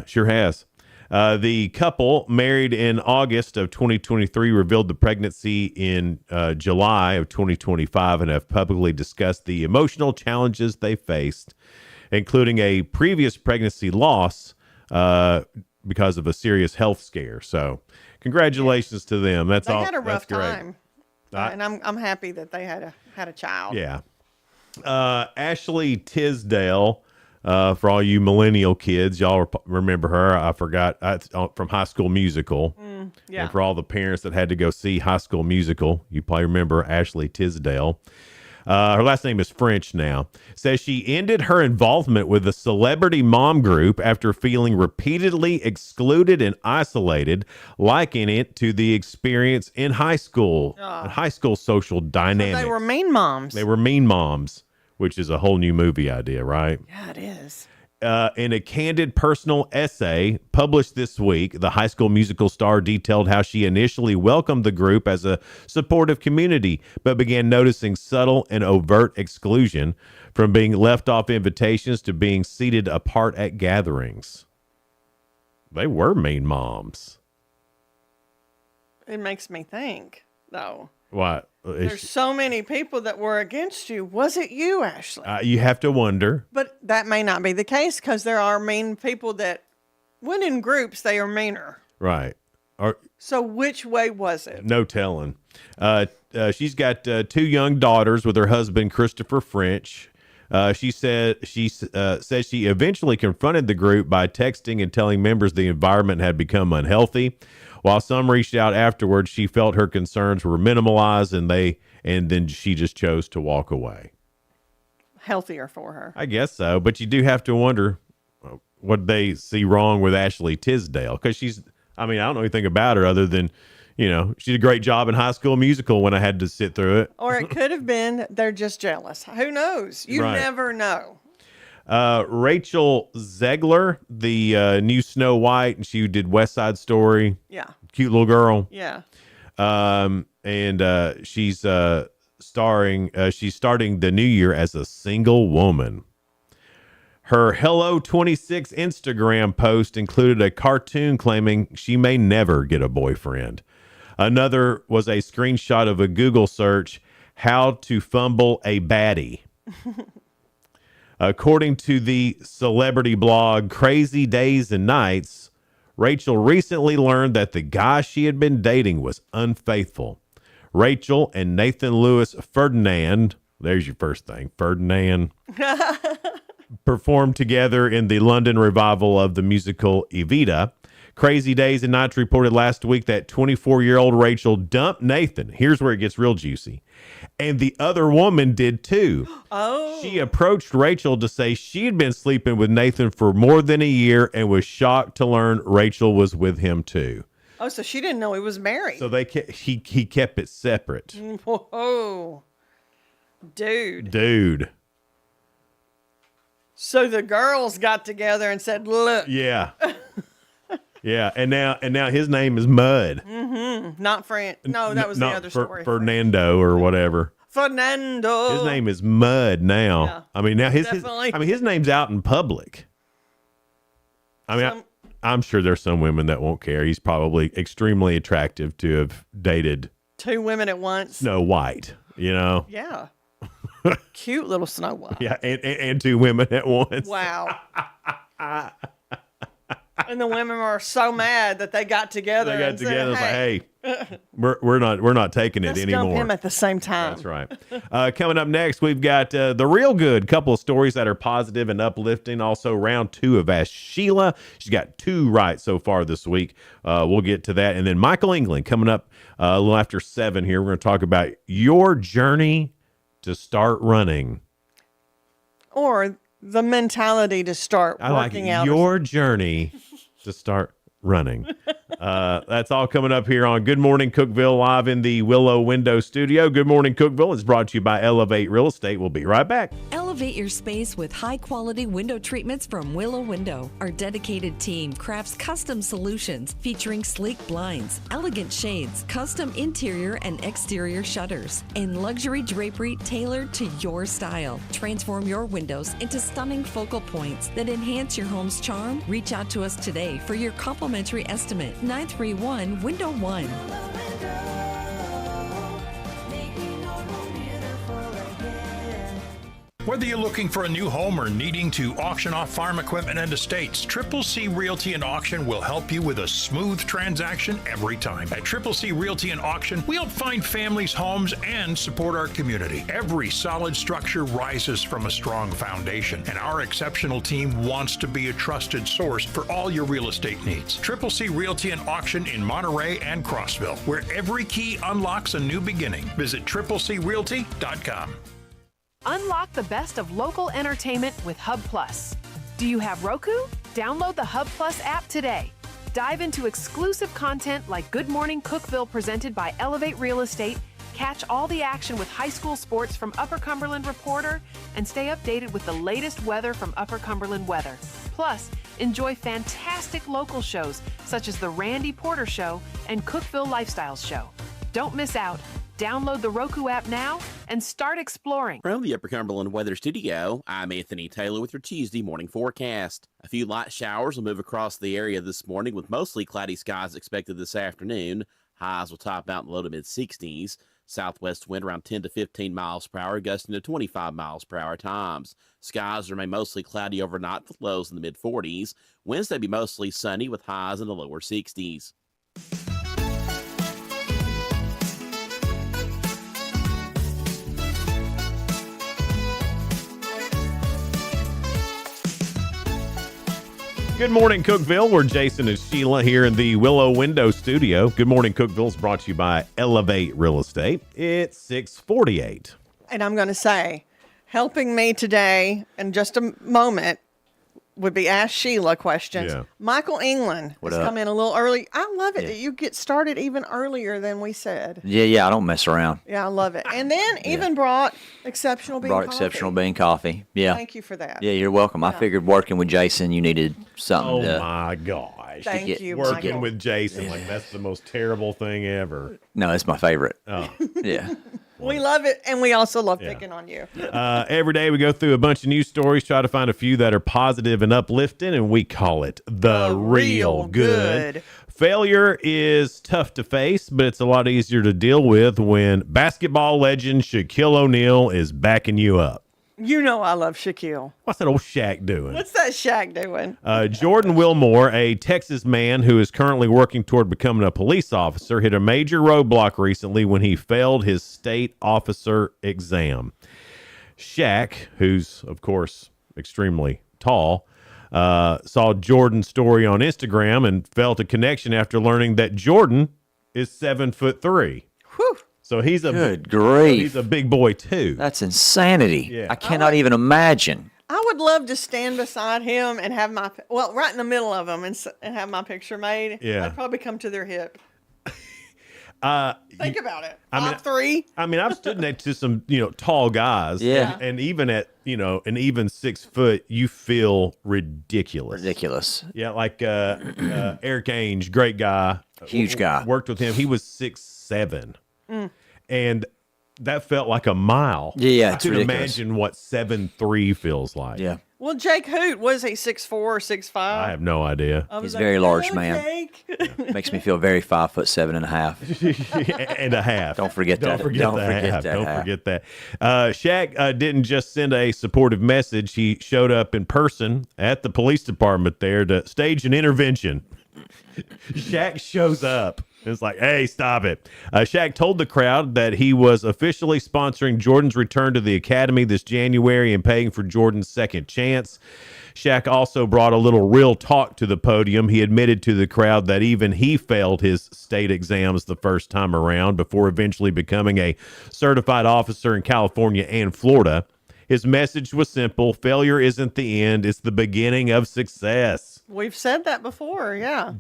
Sure has. The couple, married in August of 2023, revealed the pregnancy in July of 2025 and have publicly discussed the emotional challenges they faced, including a previous pregnancy loss because of a serious health scare. So congratulations to them. That's They all. had a rough that's great. time. And I'm happy that they had a child. Yeah. Ashley Tisdale, for all you millennial kids, y'all remember her. I forgot from High School Musical. Yeah. And for all the parents that had to go see High School Musical, you probably remember Ashley Tisdale. Her last name is French now. Says she ended her involvement with the celebrity mom group after feeling repeatedly excluded and isolated, likening it to the experience in high school, high school social dynamics. They were mean moms. They were mean moms, which is a whole new movie idea, right? Yeah, it is. In a candid personal essay published this week, the High School Musical star detailed how she initially welcomed the group as a supportive community, but began noticing subtle and overt exclusion, from being left off invitations to being seated apart at gatherings. They were mean moms. It makes me think, though. What? There's so many people that were against you. Was it you, Ashley? You have to wonder. But that may not be the case because there are mean people that, when in groups, they are meaner. Right. So which way was it? No telling. She's got 2 young daughters with her husband, Christopher French. She says she eventually confronted the group by texting and telling members the environment had become unhealthy. While some reached out afterwards, she felt her concerns were minimalized, and then she just chose to walk away. Healthier for her. I guess so, but you do have to wonder what they see wrong with Ashley Tisdale, because I don't know anything about her other than, she did a great job in High School Musical when I had to sit through it. Or it could have been they're just jealous. Who knows? You Right. never know. Rachel Zegler, the new Snow White, and she did West Side Story. Yeah. Cute little girl. Yeah. And she's she's starting the new year as a single woman. Her Hello 26 Instagram post included a cartoon claiming she may never get a boyfriend. Another was a screenshot of a Google search, how to fumble a baddie. According to the celebrity blog Crazy Days and Nights, Rachel recently learned that the guy she had been dating was unfaithful. Rachel and Nathan Lewis Ferdinand, there's your first thing, Ferdinand, performed together in the London revival of the musical Evita. Crazy Days and Nights reported last week that 24-year-old Rachel dumped Nathan. Here's where it gets real juicy. And the other woman did too. Oh. She approached Rachel to say she'd been sleeping with Nathan for more than a year and was shocked to learn Rachel was with him too. Oh, so she didn't know he was married. So he kept it separate. Whoa. Dude. Dude. So the girls got together and said, look. Yeah. Yeah. And now his name is Mud. Mm-hmm. Not Fran. No, that was the other story. Fernando or whatever. Fernando. His name is Mud now. Yeah. I mean, now his Definitely. his name's out in public. I mean, I'm sure there's some women that won't care. He's probably extremely attractive to have dated 2 women at once. Snow White, Yeah. Cute little Snow White. Yeah, and 2 women at once. Wow. And the women were so mad that they got together. They got and together. Said, Like, hey, we're not taking it let's anymore. dump him at the same time. That's right. Coming up next, we've got the real good couple of stories that are positive and uplifting. Also, round 2 of Ask Sheila. She's got 2 right so far this week. We'll get to that. And then Michael England coming up a little after 7 here. We're going to talk about your journey to start running. Or the mentality to start working out. Your journey to start running. That's all coming up here on Good Morning Cookeville, live in the Willow Window Studio. Good Morning Cookeville is brought to you by Elevate Real Estate. We'll be right back. Elevate your space with high-quality window treatments from Willow Window. Our dedicated team crafts custom solutions featuring sleek blinds, elegant shades, custom interior and exterior shutters, and luxury drapery tailored to your style. Transform your windows into stunning focal points that enhance your home's charm. Reach out to us today for your complimentary estimate. 931-WINDOW-1. Whether you're looking for a new home or needing to auction off farm equipment and estates, Triple C Realty and Auction will help you with a smooth transaction every time. At Triple C Realty and Auction, we help find families, homes, and support our community. Every solid structure rises from a strong foundation, and our exceptional team wants to be a trusted source for all your real estate needs. Triple C Realty and Auction in Monterey and Crossville, where every key unlocks a new beginning. Visit TripleCRealty.com. Unlock the best of local entertainment with Hub Plus. Do you have Roku? Download the Hub Plus app today. Dive into exclusive content like Good Morning Cookeville presented by Elevate Real Estate, catch all the action with high school sports from Upper Cumberland Reporter, and stay updated with the latest weather from Upper Cumberland Weather. Plus, enjoy fantastic local shows such as The Randy Porter Show and Cookeville Lifestyles Show. Don't miss out. Download the Roku app now and start exploring. From the Upper Cumberland Weather Studio, I'm Anthony Taylor with your Tuesday morning forecast. A few light showers will move across the area this morning with mostly cloudy skies expected this afternoon. Highs will top out in the low to mid-60s. Southwest wind around 10 to 15 miles per hour, gusting to 25 miles per hour times. Skies remain mostly cloudy overnight with lows in the mid-40s. Wednesday be mostly sunny with highs in the lower 60s. Good morning, Cookeville. We're Jason and Sheila here in the Willow Window Studio. Good morning, Cookeville is brought to you by Elevate Real Estate. It's 6:48. And I'm going to say, helping me today in just a moment would be Ask Sheila questions. Yeah. Michael England What has up? come in a little early. I love it Yeah. that you get started even earlier than we said. Yeah, I don't mess around. Yeah, I love it. And then even brought exceptional bean Brought coffee. exceptional bean coffee. Yeah. Thank you for that. Yeah, you're welcome. I figured working with Jason, you needed something. Oh to, my gosh! Thank you, Working Michael. with Jason, like that's the most terrible thing ever. No, it's my favorite. Oh, Yeah. We love it, and we also love picking on you. every day we go through a bunch of news stories, try to find a few that are positive and uplifting, and we call it the real good. Failure is tough to face, but it's a lot easier to deal with when basketball legend Shaquille O'Neal is backing you up. You know I love Shaquille. What's that old Shaq doing? What's that Shaq doing? Jordan Wilmore, a Texas man who is currently working toward becoming a police officer, hit a major roadblock recently when he failed his state officer exam. Shaq, who's, of course, extremely tall, saw Jordan's story on Instagram and felt a connection after learning that Jordan is 7'3". Whew. So he's a Good grief. He's a big boy too. That's insanity. Yeah. I cannot even imagine. I would love to stand beside him and have right in the middle of them and have my picture made. Yeah. I'd probably come to their hip. Think about it. I mean, 5'3". I mean, I've stood next to some, tall guys. Yeah. And even at, an even 6 foot, you feel ridiculous. Ridiculous. Yeah. Like Eric Ainge, great guy. Huge guy. Worked with him. He was 6'7". And that felt like a mile. Yeah, I it's can ridiculous. imagine what 7'3" feels like. Yeah. Well, Jake Hoot, was he 6'4" or 6'5"? I have no idea. I was He's a like, very large "Oh, man." Jake." Makes me feel very 5'7.5". And a half. Don't forget that. Don't forget that. Don't half. forget that. Shaq didn't just send a supportive message. He showed up in person at the police department there to stage an intervention. Shaq shows up. It's like, hey, stop it. Shaq told the crowd that he was officially sponsoring Jordan's return to the academy this January and paying for Jordan's second chance. Shaq also brought a little real talk to the podium. He admitted to the crowd that even he failed his state exams the first time around before eventually becoming a certified officer in California and Florida. His message was simple. Failure isn't the end. It's the beginning of success. We've said that before, yeah.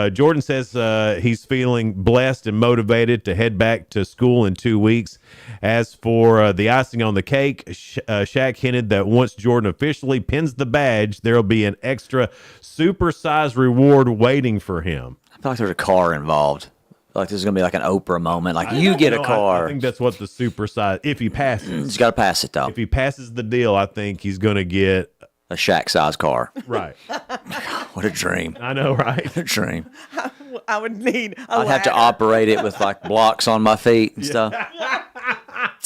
Jordan says he's feeling blessed and motivated to head back to school in 2 weeks. As for the icing on the cake, Shaq hinted that once Jordan officially pins the badge, there'll be an extra supersized reward waiting for him. I feel like there's a car involved. I feel like this is going to be like an Oprah moment. Like, you get a car. I think that's what the supersized, if he passes. He's got to pass it, though. If he passes the deal, I think he's going to get a Shaq-sized car. Right. What a dream. I know, right? What a dream. I would need a I'd have to ladder. operate it with like blocks on my feet and stuff.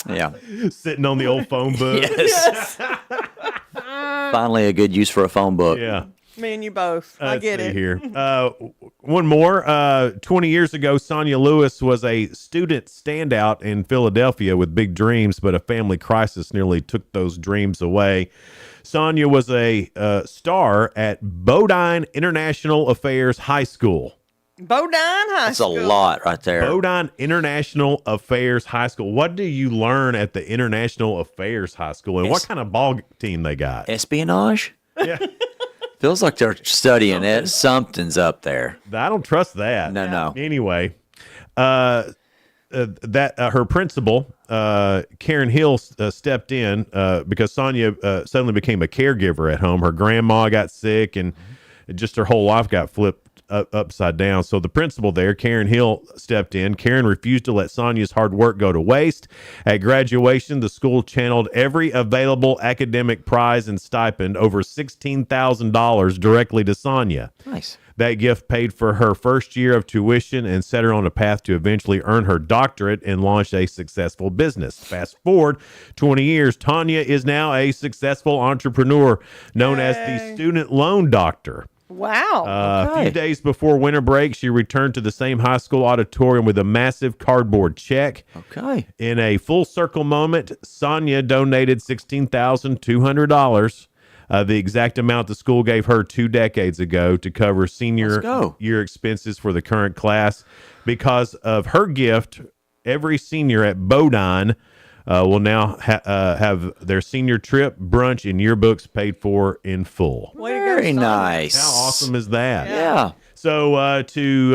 Yeah. Sitting on the old phone book. Yes. Finally, a good use for a phone book. Yeah. Me and you both. I get see it. Here. One more. 20 years ago, Sonia Lewis was a student standout in Philadelphia with big dreams, but a family crisis nearly took those dreams away. Sonia was a star at Bodine International Affairs High School. Bodine High That's School. a lot right there. Bodine International Affairs High School. What do you learn at the International Affairs High School, and what kind of ball team they got? Espionage? Yeah. Feels like they're studying it. Something's up there. I don't trust that. No. Anyway, her principal, Karen Hill, stepped in because Sonia suddenly became a caregiver at home. Her grandma got sick, and just her whole life got flipped upside down. So the principal there, Karen Hill, stepped in. Karen refused to let Sonia's hard work go to waste. At graduation, the school channeled every available academic prize and stipend, over $16,000, directly to Sonia. Nice. That gift paid for her first year of tuition and set her on a path to eventually earn her doctorate and launch a successful business. Fast forward 20 years, Tanya is now a successful entrepreneur known as the student loan doctor. Wow. A few days before winter break, she returned to the same high school auditorium with a massive cardboard check. Okay. In a full circle moment, Sonia donated $16,200. The exact amount the school gave her 2 decades ago to cover senior year expenses for the current class. Because of her gift, every senior at Bodine will now have their senior trip, brunch, and yearbooks paid for in full. Very nice. How awesome is that? Yeah. So to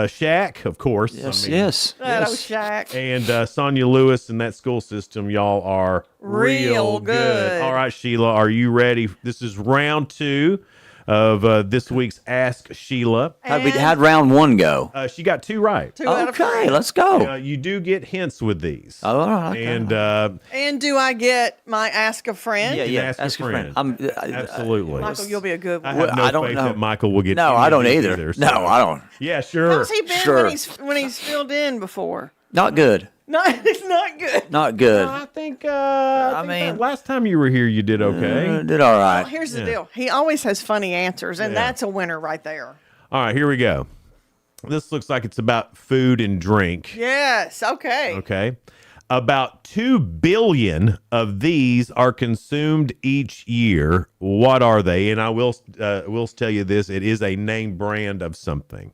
Shaq, of course. Yes, That old Shaq. And Sonia Lewis and that school system, y'all are real good. All right, Sheila, are you ready? This is round 2 of this week's Ask Sheila. How'd round 1 go? She got 2 right. 2 out of 3. Okay, let's go. You do get hints with these. Oh, all right. Okay. And do I get my Ask a Friend? Yeah. Ask a friend. Absolutely. Michael, you'll be a good I one. have no I don't faith know. that Michael will get. No, any I of don't these either. so- No, I don't. Yeah, sure. How's he been Sure. when he's filled in before? Not good. No, it's not good. Not good. I think that last time you were here, you did okay. Did all right. Well, here's the deal. He always has funny answers, and Yeah. that's a winner right there. All right, here we go. This looks like it's about food and drink. Yes. Okay. Okay. About 2 billion of these are consumed each year. What are they? And I will tell you this: it is a name brand of something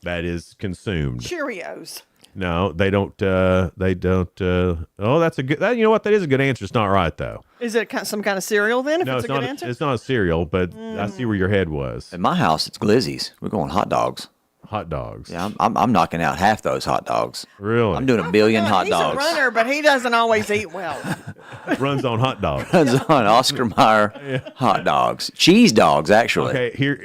that is consumed. Cheerios. No, they don't. They don't. Oh, that's a good. You know what? That is a good answer. It's not right though. Is it some kind of cereal then? If No, it's a good not. answer. It's not a cereal, but I see where your head was. In my house, it's Glizzy's. We're going hot dogs. Hot dogs. Yeah, I'm knocking out half those hot dogs. Really? I'm doing a billion hot He's dogs. a runner, but he doesn't always eat well. Runs on hot dogs. Runs on Oscar Mayer hot dogs. Cheese dogs, actually. Okay, here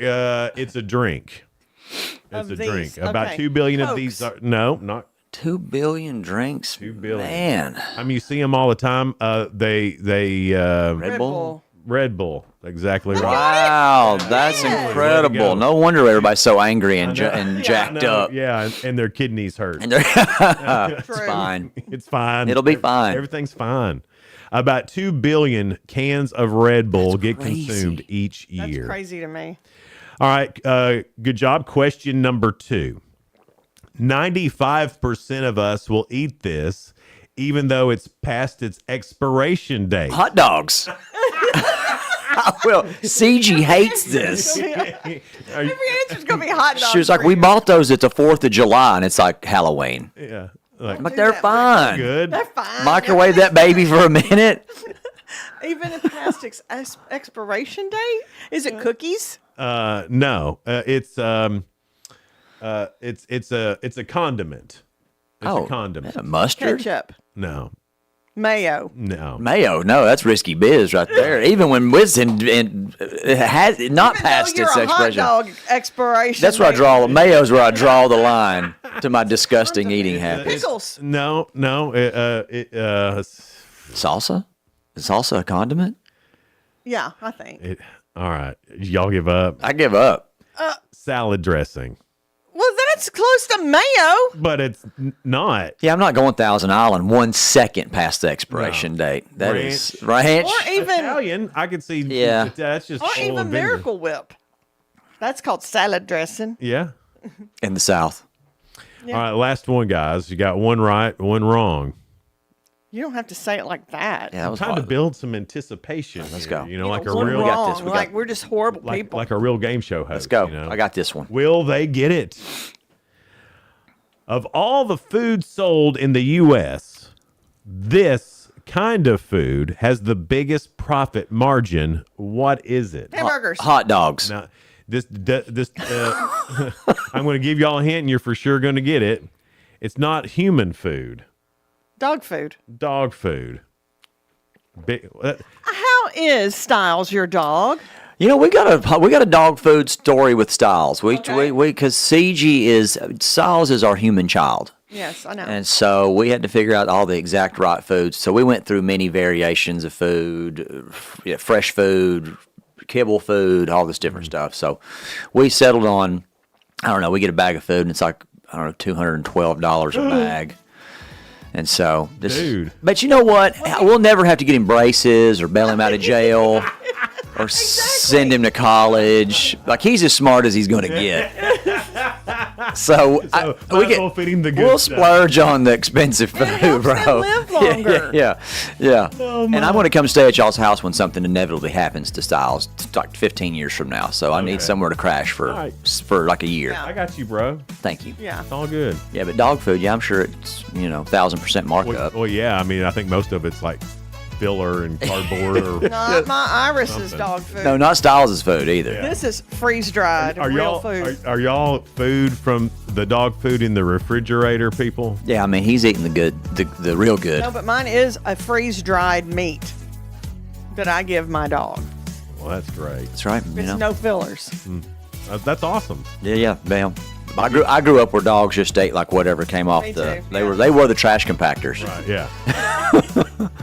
it's a drink. It's Of a these, drink. About okay. 2 billion of Cokes. these are not 2 billion drinks. 2 billion. Man. I mean, you see them all the time. They Red Bull. Red Bull. Exactly right. Wow, that's Way to go. incredible. No wonder everybody's so angry and jacked up. Yeah, and their kidneys hurt. And it's fine. It's fine. It'll be fine. Everything's fine. About 2 billion cans of Red Bull get consumed each year. That's crazy to me. All right, good job. Question number 2. 95% of us will eat this, even though it's past its expiration date. Hot dogs. Well, CG hates this. Every answer's gonna be hot dogs. She was like, for we you. bought those at the 4th of July, and it's like Halloween. Yeah. Like, But they're fine. good. They're fine. Microwave that baby for a minute. Even if past expiration date? Is it cookies? No, it's a condiment. It's a condiment. Mustard? Ketchup. No. Mayo. No. Mayo? No, that's risky biz right there. Even when Winston has not past You're its a expiration. hot dog expiration. That's where I date. draw. Mayo's where I draw the line to my disgusting eating habits. Pickles. No. Salsa? Is salsa a condiment? Yeah, I think. All right. Y'all give up. I give up. Salad dressing. Well, that's close to mayo. But it's not. Yeah, I'm not going Thousand Island 1 second past the expiration date. That is ranch. Or even Italian, I could see. Yeah. That's just or oil even and vinegar. Miracle Whip. That's called salad dressing. Yeah. In the South. Yeah. All right. Last one, guys. You got one right, one wrong. You don't have to say it like that. Yeah, that was Trying to hard. build some anticipation. Let's here, go. You know, like a One real, wrong. Like we're just horrible people. like a real game show host. Let's go. You know? I got this one. Will they get it? Of all the food sold in the U.S., this kind of food has the biggest profit margin. What is it? Hamburgers. Hot dogs. Now, I'm going to give y'all a hint, and you're for sure going to get it. It's not human food. Dog food. Dog food. How is Styles your dog? You know, we got a dog food story with Styles. Because Styles is our human child. Yes, I know. And so we had to figure out all the exact right foods. So we went through many variations of food, fresh food, kibble food, all this different stuff. So we settled on, I don't know, we get a bag of food and it's like, I don't know, $212 a bag. And so, Dude. But you know what? We'll never have to get him braces or bail him out of jail or send him to college. Like, he's as smart as he's going to get. So, might as well feed him the good we'll stuff. splurge on the expensive food, bro. them live longer. Yeah. And I want to come stay at y'all's house when something inevitably happens to Styles, like 15 years from now. So I need somewhere to crash for like a year. I got you, bro. Thank you. Yeah. It's all good. Yeah, but dog food, I'm sure it's 1,000% markup. Well, yeah. I mean, I think most of it's like filler and cardboard or Not my Iris's something. dog food. No, not Styles' food either. This is freeze dried Are real y'all food. are y'all food from the dog food in the refrigerator, people? Yeah, I mean, he's eating the good, the real good. No, but mine is a freeze dried meat that I give my dog. Well, that's great. That's right. It's no fillers. That's awesome. Yeah, bam. I grew up where dogs just ate like whatever came off Me the. too, They were the trash compactors. Right. Yeah.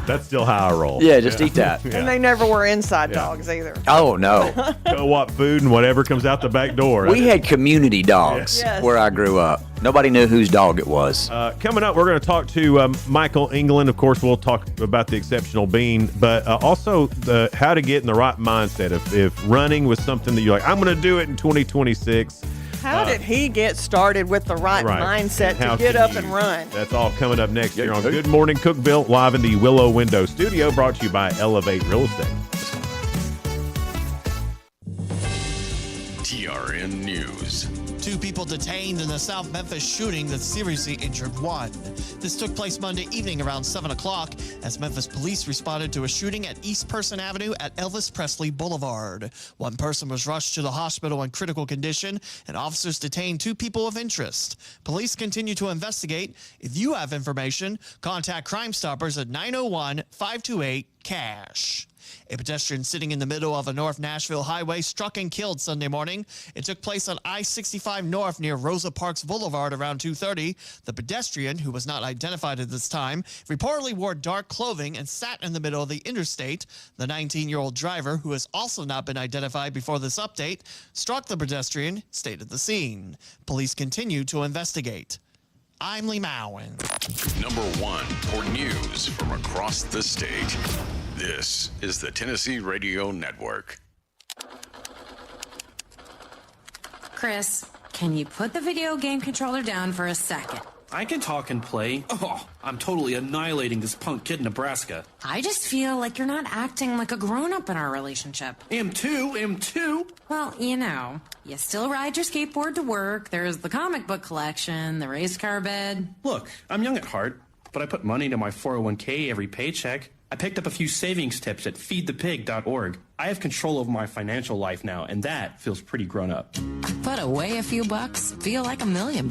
That's still how I roll. Yeah, just eat that. And they never were inside dogs either. Oh no. Co-op food and whatever comes out the back door. We had community dogs Yes. where I grew up. Nobody knew whose dog it was. Coming up, we're going to talk to Michael England. Of course, we'll talk about the exceptional bean, but also how to get in the right mindset. If running was something that you're like, I'm going to do it in 2026. How did he get started with the right mindset How to get can up you? and run? That's all coming up next here on Good Morning Cookeville, live in the Willow Window Studio, brought to you by Elevate Real Estate. TRN News. 2 people detained in the South Memphis shooting that seriously injured 1. This took place Monday evening around 7 o'clock as Memphis police responded to a shooting at East Person Avenue at Elvis Presley Boulevard. 1 person was rushed to the hospital in critical condition, and officers detained 2 people of interest. Police continue to investigate. If you have information, contact Crime Stoppers at 901-528-CASH. A pedestrian sitting in the middle of a North Nashville highway struck and killed Sunday morning. It took place on I-65 North near Rosa Parks Boulevard around 2:30. The pedestrian, who was not identified at this time, reportedly wore dark clothing and sat in the middle of the interstate. The 19-year-old driver, who has also not been identified before this update, struck the pedestrian, stayed at the scene. Police continue to investigate. I'm Lee Mowen. Number 1 for news from across the state. This is the Tennessee Radio Network. Chris, can you put the video game controller down for a second? I can talk and play. Oh, I'm totally annihilating this punk kid in Nebraska. I just feel like you're not acting like a grown-up in our relationship. Am too. Well, you still ride your skateboard to work. There's the comic book collection, the race car bed. Look, I'm young at heart, but I put money into my 401k every paycheck. I picked up a few savings tips at feedthepig.org. I have control over my financial life now, and that feels pretty grown up. Put away a few bucks, feel like $1 million.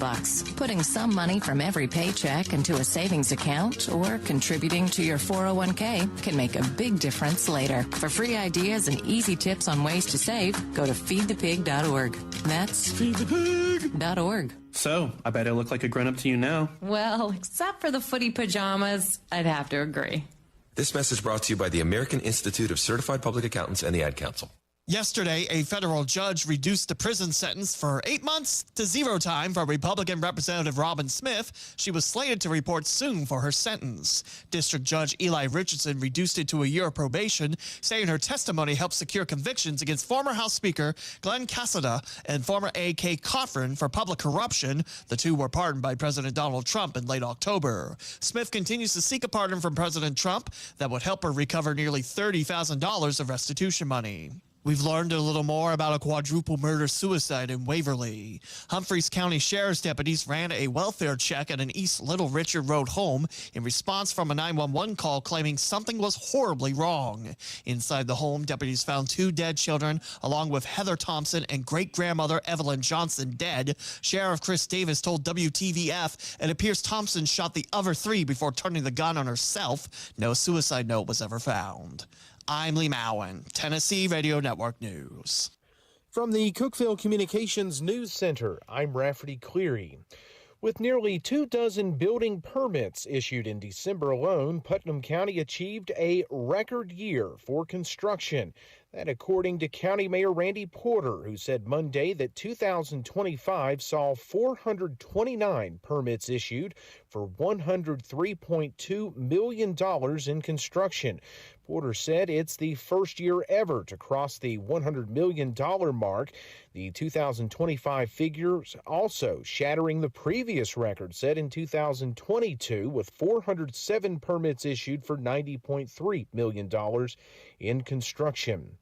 Putting some money from every paycheck into a savings account or contributing to your 401k can make a big difference later. For free ideas and easy tips on ways to save, go to feedthepig.org. That's feedthepig.org. So, I bet I look like a grown up to you now. Well, except for the footy pajamas, I'd have to agree. This message brought to you by the American Institute of Certified Public Accountants and the Ad Council. Yesterday, a federal judge reduced the prison sentence for 8 months to 0 time for Republican Representative Robin Smith. She was slated to report soon for her sentence. District Judge Eli Richardson reduced it to a year of probation, saying her testimony helped secure convictions against former House Speaker Glenn Cassada and former A.K. Coffrin for public corruption. The 2 were pardoned by President Donald Trump in late October. Smith continues to seek a pardon from President Trump that would help her recover nearly $30,000 of restitution money. We've learned a little more about a quadruple murder-suicide in Waverly. Humphreys County Sheriff's deputies ran a welfare check at an East Little Richard Road home in response from a 911 call claiming something was horribly wrong. Inside the home, deputies found 2 dead children, along with Heather Thompson and great-grandmother Evelyn Johnson dead. Sheriff Chris Davis told WTVF it appears Thompson shot the other 3 before turning the gun on herself. No suicide note was ever found. I'm Lee Mowen, Tennessee Radio Network News. From the Cookeville Communications News Center, I'm Rafferty Cleary. With nearly 24 building permits issued in December alone, Putnam County achieved a record year for construction. That according to County Mayor Randy Porter, who said Monday that 2025 saw 429 permits issued for $103.2 million in construction. Porter said it's the first year ever to cross the $100 million mark. The 2025 figures also shattering the previous record set in 2022 with 407 permits issued for $90.3 million in construction.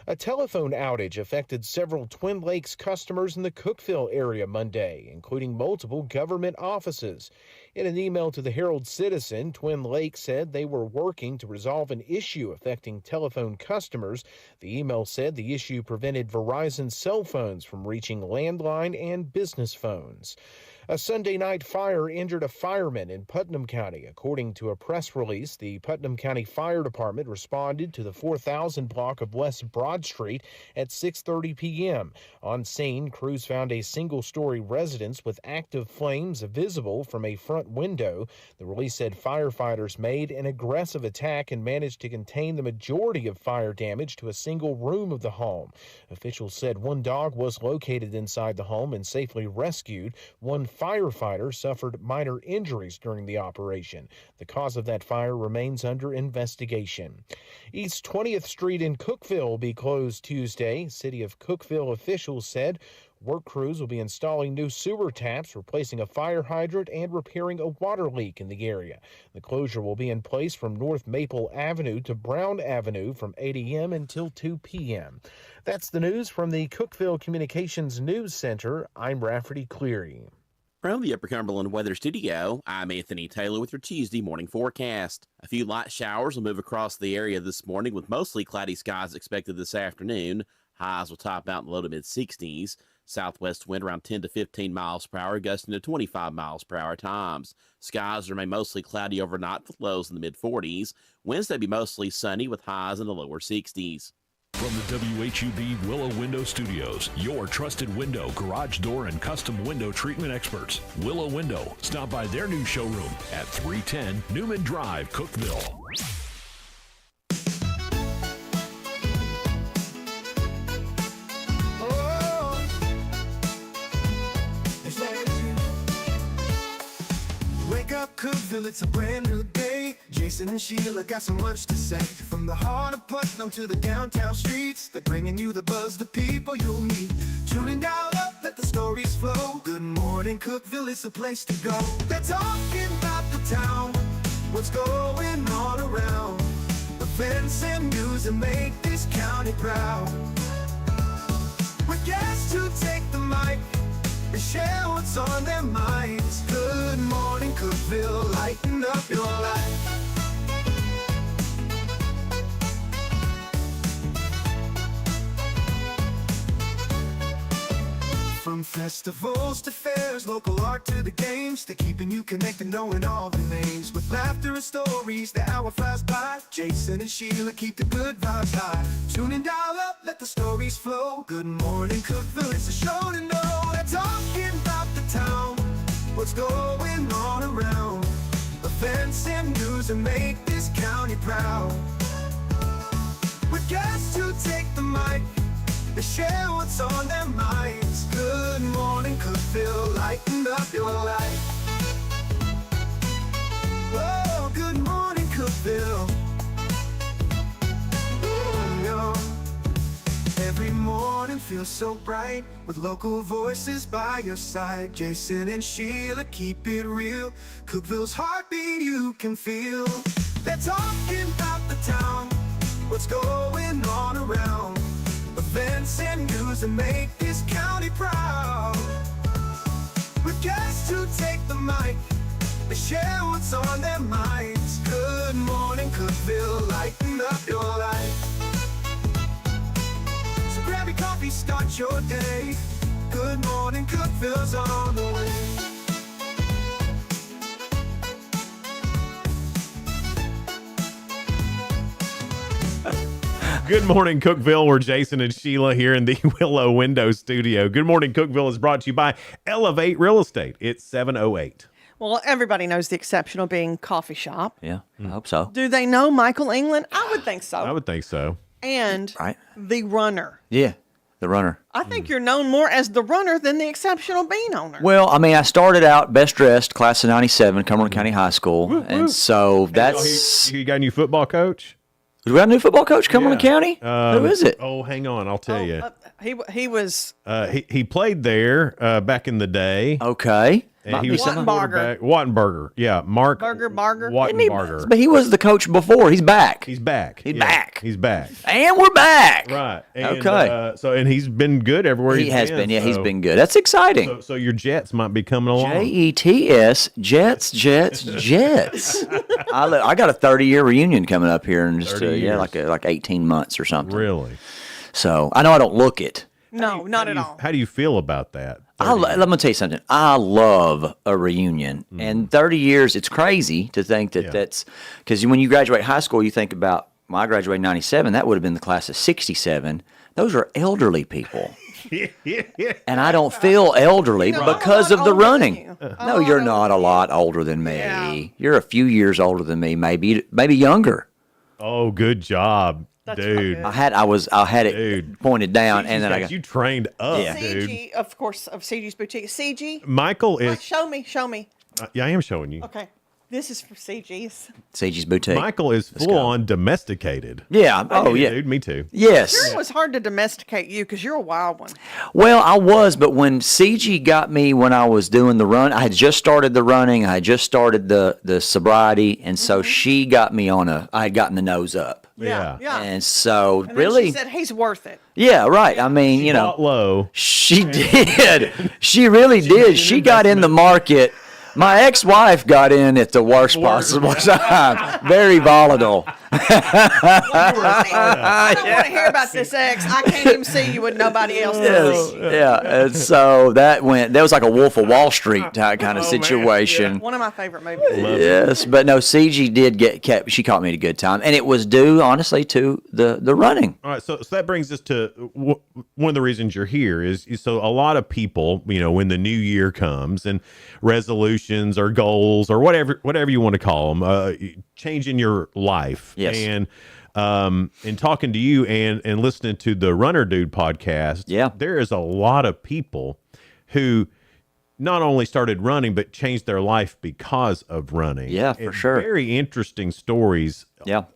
A telephone outage affected several Twin Lakes customers in the Cookeville area Monday, including multiple government offices. In an email to the Herald-Citizen, Twin Lakes said they were working to resolve an issue affecting telephone customers. The email said the issue prevented Verizon cell phones from reaching landline and business phones. A Sunday night fire injured a fireman in Putnam County. According to a press release, the Putnam County Fire Department responded to the 4000 block of West Broad Street at 6:30 p.m. On scene, crews found a single-story residence with active flames visible from a front window. The release said firefighters made an aggressive attack and managed to contain the majority of fire damage to a single room of the home. Officials said one dog was located inside the home and safely rescued. One firefighter suffered minor injuries during the operation. The cause of that fire remains under investigation. East 20th Street in Cookeville will be closed Tuesday. City of Cookeville officials said work crews will be installing new sewer taps, replacing a fire hydrant, and repairing a water leak in the area. The closure will be in place from North Maple Avenue to Brown Avenue from 8 a.m. until 2 p.m. That's the news from the Cookeville Communications News Center. I'm Rafferty Cleary. From the Upper Cumberland Weather Studio, I'm Anthony Taylor with your Tuesday morning forecast. A few light showers will move across the area this morning with mostly cloudy skies expected this afternoon. Highs will top out in the low to mid-60s. Southwest wind around 10 to 15 miles per hour, gusting to 25 miles per hour times. Skies remain mostly cloudy overnight with lows in the mid-40s. Wednesday be mostly sunny with highs in the lower 60s. From the WHUB Willow Window Studios, your trusted window, garage door, and custom window treatment experts. Willow Window. Stop by their new showroom at 310 Newman Drive, Cookeville. Wake up, Cookeville, it's a brand new day. Jason and Sheila got so much to say. From the heart of Putnam to the downtown streets, they're bringing you the buzz, the people you'll meet. Tuning dial up, let the stories flow. Good morning, Cookeville, it's the place to go. They're talking about the town, what's going on around. Events and news that make this county proud. With guests who take the mic, they share what's on their minds. Good morning, Cookeville, lighten up your life. From festivals to fairs, local art to the games, they're keeping you connected, knowing all the names. With laughter and stories, the hour flies by. Jason and Sheila keep the good vibes high. Tune in, dial up, let the stories flow. Good morning, Cookeville, it's a show to know. They're talking about the town, what's going on around. Events and news that make this county proud. With guests who take the mic, they share what's on their minds. Good morning, Cookeville, lighten up your life. Oh, good morning, Cookeville. Every morning feels so bright with local voices by your side. Jason and Sheila keep it real. Cookeville's heartbeat you can feel. They're talking about the town, what's going on around. Events and news that make this county proud. With guests who take the mic, they share what's on their minds. Good morning, Cookeville, lighten up your life. So grab your coffee, start your day. Good morning, Cookeville's on the way. Good morning, Cookeville. We're Jason and Sheila here in the Willow Window Studio. Good morning, Cookeville is brought to you by Elevate Real Estate. It's 708. Well, everybody knows the exceptional being coffee shop. Yeah, I hope so. Do they know Michael England? I would think so. I would think so. and Right. the runner. Yeah, the runner. I think you're known more as the runner than the exceptional bean owner. Well, I mean, I started out best dressed, class of '97, Cumberland County High School, and so that's. You got a new football coach? We got a new football coach, Cumberland County. Who is it? Oh, hang on, I'll tell you. He was. He played there back in the day. Okay. And he was quarterback. Wattenberger. Yeah, Mark Barger. Wattenberger. But he was the coach before. He's back. He's back. He's back. He's back. And we're back. Right. And, Okay. And he's been good everywhere He he's has been. been. Yeah, he's been good. That's exciting. So your Jets might be coming along. Jets, Jets. I got a 30-year reunion coming up here in just 30 years. like 18 months or something. Really? So I know I don't look it. No, not at all. How do you feel about that? Let me tell you something. I love a reunion, and 30 years. It's crazy to think that that's because when you graduate high school, you think about. Well, I graduated in '97. That would have been the class of '67. Those are elderly people. And I don't feel elderly because of the running. No, you're not a lot older than me. Yeah. You're a few years older than me, maybe younger. Oh, good job, dude. I had it pointed down, and then I got you trained up, dude. CG, of course, of CG's boutique. CG. Michael is. Mike, show me. Yeah, I am showing you. Okay. This is for CG's. CG's boutique. Michael is full on domesticated. Yeah. Oh, yeah. Dude, me too. Yes. Sure, it was hard to domesticate you because you're a wild one. Well, I was, but when CG got me when I was doing the run, I had just started the running. I had just started the sobriety, and so she got me I had gotten the nose up. Yeah. And so And really, she said he's worth it. yeah, right. I mean, She bought low. she did. She really did. She got in the market. My ex-wife got in at the worst possible time. Very volatile. I don't want to hear about this ex. I can't even see you with nobody else. Yes, yeah. And so that was like a Wolf of Wall Street type kind of situation. One of my favorite movies. Yes, but no, CG did she caught me at a good time, and it was due, honestly, to the running. All right, so that brings us to one of the reasons you're here is so a lot of people, when the new year comes and resolutions or goals or whatever you want to call them, changing your life. Yes. And in talking to you and listening to the Runner Dude podcast, there is a lot of people who not only started running but changed their life because of running. Yeah, for sure. Very interesting stories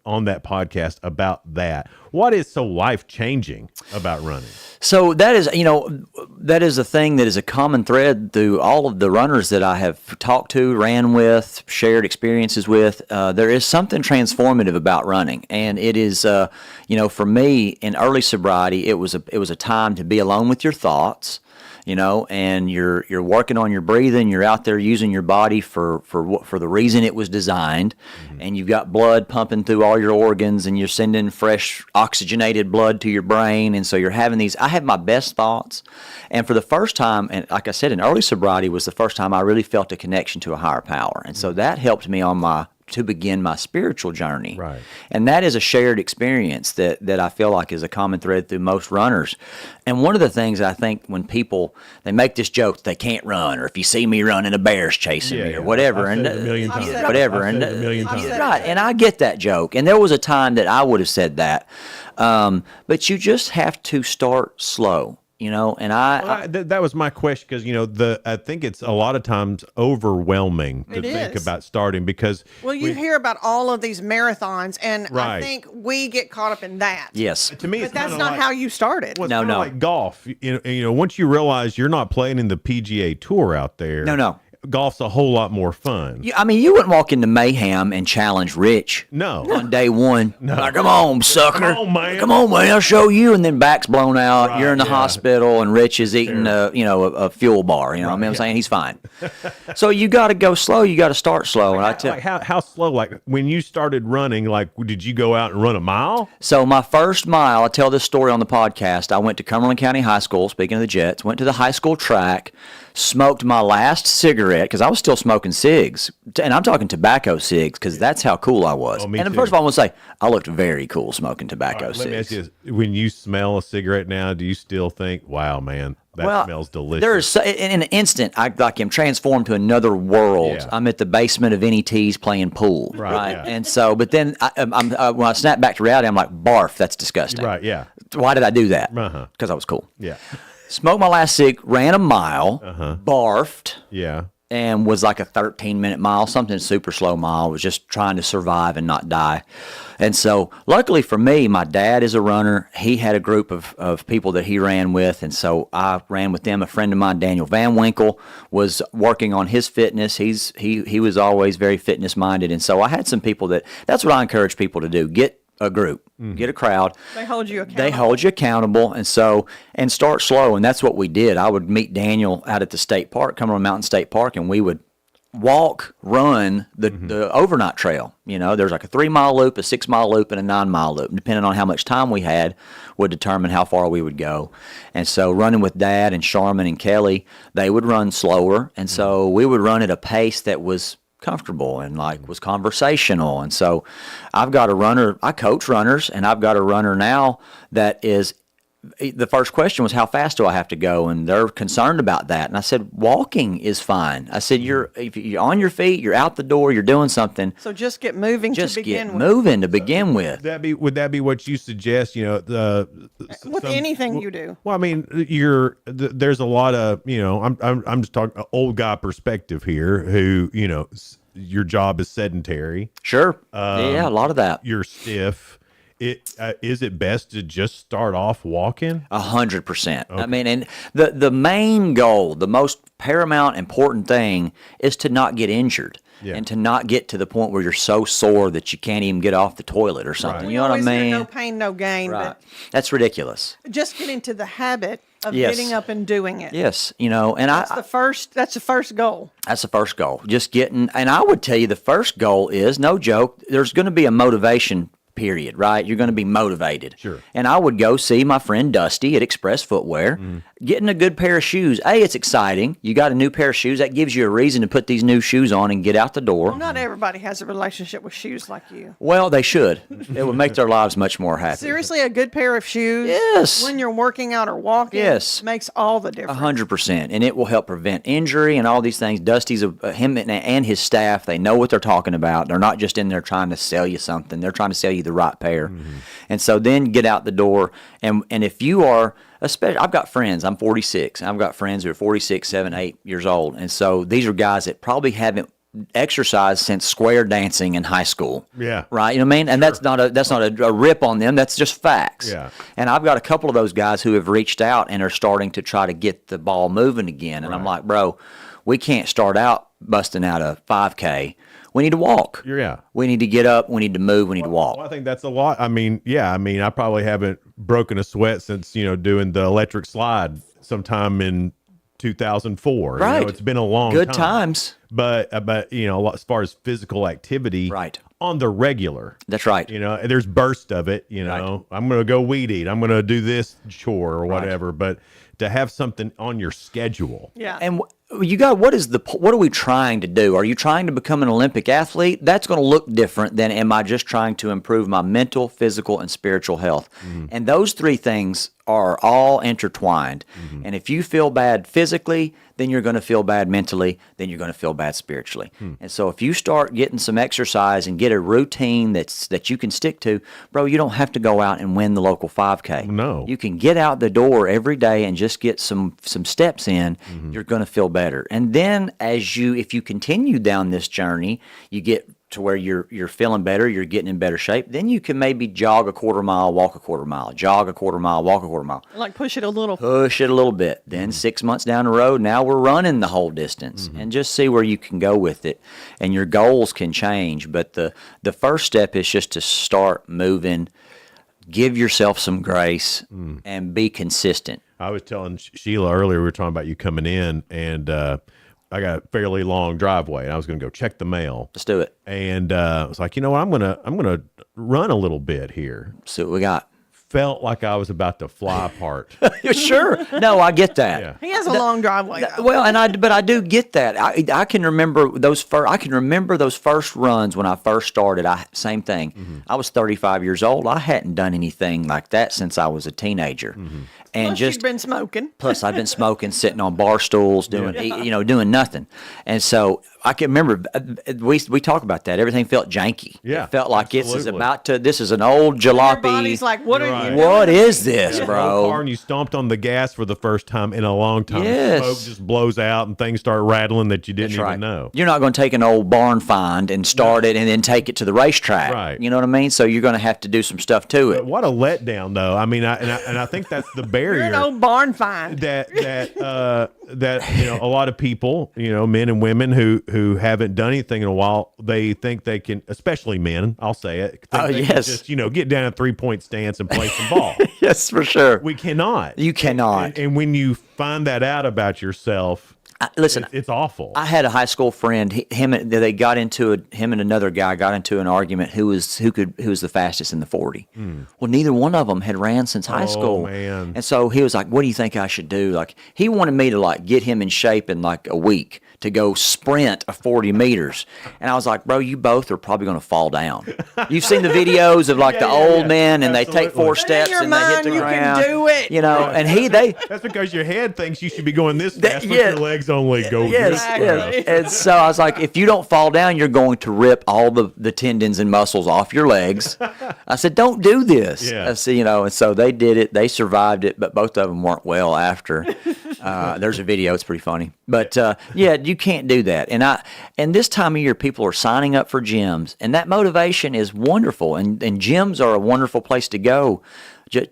on that podcast about that. What is so life-changing about running? So that is a thing that is a common thread through all of the runners that I have talked to, ran with, shared experiences with. There is something transformative about running, and it is, for me in early sobriety, it was a time to be alone with your thoughts. And you're working on your breathing. You're out there using your body for the reason it was designed, and you've got blood pumping through all your organs, and you're sending fresh oxygenated blood to your brain, and so you're having these. I have my best thoughts, and for the first time, and like I said, in early sobriety was the first time I really felt a connection to a higher power, and so that helped me to begin my spiritual journey. Right. And that is a shared experience that I feel like is a common thread through most runners. And one of the things I think when people, they make this joke that they can't run, or if you see me running, a bear's chasing me, or whatever. I've said it a million times. Whatever. I've said it a million times. Right. And I get that joke. And there was a time that I would have said that. But you just have to start slow. And that was my question because I think it's a lot of times overwhelming to think about starting because you hear about all of these marathons, and Right. I think we get caught up in that. Yes, to me, but it's that's kinda not like- how you started. Well, it's kinda like golf. Once you realize you're not playing in the PGA Tour out there. No. Golf's a whole lot more fun. You wouldn't walk into Mayhem and challenge Rich. No. On day one. No. Like, come on, sucker. Come on, man. Come on, man. I'll show you. And then back's blown out. Right, You're in the yeah. hospital, and Rich is eating a fuel bar. You know what I mean? I'm saying he's fine. So you got to go slow. You got to start slow. And How slow? Like when you started running, like did you go out and run a mile? So my first mile, I tell this story on the podcast. I went to Cumberland County High School, speaking of the Jets, went to the high school track, smoked my last cigarette because I was still smoking cigs, and I'm talking tobacco cigs because that's how cool I was. Oh, me and too. first of all, I want to say I looked very cool smoking tobacco All right, let me ask cigs. you this. When you smell a cigarette now, do you still think, wow, man, That smells delicious. There's in an instant, I am transformed to another world. Yeah. I'm at the basement of NET's playing pool, right? yeah. And so, but then when I snap back to reality, I'm like, barf, that's disgusting. Right, yeah. Why did I do that? Uh-huh. Because I was cool. Yeah. Smoked my last cig, ran a mile, barfed, Yeah. and was like a 13-minute mile, something super slow mile. Was just trying to survive and not die. And so, luckily for me, my dad is a runner. He had a group of people that he ran with, and so I ran with them. A friend of mine, Daniel Van Winkle, was working on his fitness. He was always very fitness minded, and so I had some people that's what I encourage people to do. Get a group, get a crowd. They hold you accountable. They hold you accountable, and start slow, and that's what we did. I would meet Daniel out at the state park, Cumberland Mountain State Park, and we would run the overnight trail. There's like a 3-mile loop, a 6-mile loop, and a 9-mile loop. Depending on how much time we had would determine how far we would go. And so running with Dad and Sharman and Kelly, they would run slower, and so we would run at a pace that was comfortable and was conversational. And so I've got a runner, I coach runners, and I've got a runner now that is, the first question was, how fast do I have to go? And they're concerned about that. And I said, walking is fine. I said, if you're on your feet, you're out the door, you're doing something. So just get moving to begin with. Moving to begin with. Would that be what you suggest? With anything you do. Well, I mean, there's a lot of, I'm just talking old guy perspective here who, your job is sedentary. Sure. Yeah, a lot of that. You're stiff. Is it best to just start off walking? 100%. Okay. I mean, and the main goal, the most paramount important thing is to not get injured. Yeah. And to not get to the point where you're so sore that you can't even get off the toilet or something. Right. You know what I mean? No pain, no gain. Right. But that's ridiculous. Just get into the habit of getting up and doing it. Yes, and that's the first goal. That's the first goal. Just getting, and I would tell you the first goal is, no joke, there's going to be a motivation period, right? You're going to be motivated. Sure. And I would go see my friend Dusty at Express Footwear, getting a good pair of shoes. It's exciting. You got a new pair of shoes. That gives you a reason to put these new shoes on and get out the door. Well, not everybody has a relationship with shoes like you. Well, they should. It would make their lives much more happy. Seriously, a good pair of shoes. Yes. When you're working out or walking. Yes. Makes all the difference. 100%. And it will help prevent injury and all these things. Dusty's, him and his staff, they know what they're talking about. They're not just in there trying to sell you something. They're trying to sell you the right pair. And so then get out the door. And if you are, especially, I've got friends, I'm 46. I've got friends who are 46, 7, 8 years old. And so these are guys that probably haven't exercised since square dancing in high school. Yeah. Right. You know what I mean? And that's not a rip on them. That's just facts. Yeah. And I've got a couple of those guys who have reached out and are starting to try to get the ball moving again. And I'm like, bro, we can't start out busting out a 5K. We need to walk. Yeah. We need to get up. We need to move. We need to walk. Well, I think that's a lot. I mean, I probably haven't broken a sweat since, doing the electric slide sometime in 2004. Right. It's been a long Good time. times. But as far as physical activity. Right. On the regular. That's right. There's bursts of it, Right. I'm going to go weed eat. I'm going to do this chore or whatever. Right. But to have something on your schedule. Yeah. And what are we trying to do? Are you trying to become an Olympic athlete? That's going to look different than am I just trying to improve my mental, physical, and spiritual health? And those three things are all intertwined. And if you feel bad physically, then you're going to feel bad mentally, then you're going to feel bad spiritually. And so if you start getting some exercise and get a routine that you can stick to, bro, you don't have to go out and win the local 5K. No. You can get out the door every day and just get some steps in. You're going to feel better. And then if you continue down this journey, you get to where you're feeling better, you're getting in better shape, then you can maybe jog a quarter mile, walk a quarter mile, jog a quarter mile, walk a quarter mile. Like push it a little. Push it a little bit. Then 6 months down the road, now we're running the whole distance, and just see where you can go with it. And your goals can change, but the first step is just to start moving. Give yourself some grace and be consistent. I was telling Sheila earlier, we were talking about you coming in, and I got a fairly long driveway, and I was going to go check the mail. Let's do it. And I was like, you know what? I'm gonna run a little bit here. See what we got. felt like I was about to fly apart. Sure. No, I get that. Yeah. He has a long driveway. Well, but I do get that. I can remember those first runs when I first started. Same thing. Mm-hmm. I was 35 years old. I hadn't done anything like that since I was a teenager. Mm-hmm. And Plus, just you've been smoking. Plus, I've been smoking, sitting on bar stools, doing nothing. And so I can remember we talk about that. Everything felt janky. Yeah, it felt like absolutely. this is an old jalopy. Your body's like, what are you? What is this, Yeah, bro? old car and you stomped on the gas for the first time in a long time. Yes. Smoke just blows out and things start rattling that you didn't That's even right. know. You're not going to take an old barn find and start it and then take it to the racetrack. Right. You know what I mean? So you're going to have to do some stuff to it. But what a letdown, though. I mean, I think that's the barrier. You're an old barn find. that a lot of people, men and women who haven't done anything in a while, they think they can, especially men, I'll say it. Think they can just get down a 3-point stance and play some ball. Yes, for sure. We cannot. You cannot. And when you find that out about yourself, listen, it's awful. I had a high school friend. Him and another guy got into an argument who was the fastest in the 40. Well, neither one of them had ran since high school. Man. And so he was like, "What do you think I should do?" Like he wanted me to like get him in shape in like a week to go sprint a 40 meters. And I was like, "Bro, you both are probably going to fall down." You've seen the videos of like the old men and they take 4 steps and they hit the ground. You can do it. And that's because your head thinks you should be going this fast, but your legs only go yes. And so I was like, if you don't fall down, you're going to rip all the tendons and muscles off your legs. I said, don't do this. Yeah. I said, and so they did it. They survived it, but both of them weren't well after. There's a video. It's pretty funny. But you can't do that. And this time of year, people are signing up for gyms, and that motivation is wonderful. And gyms are a wonderful place to go.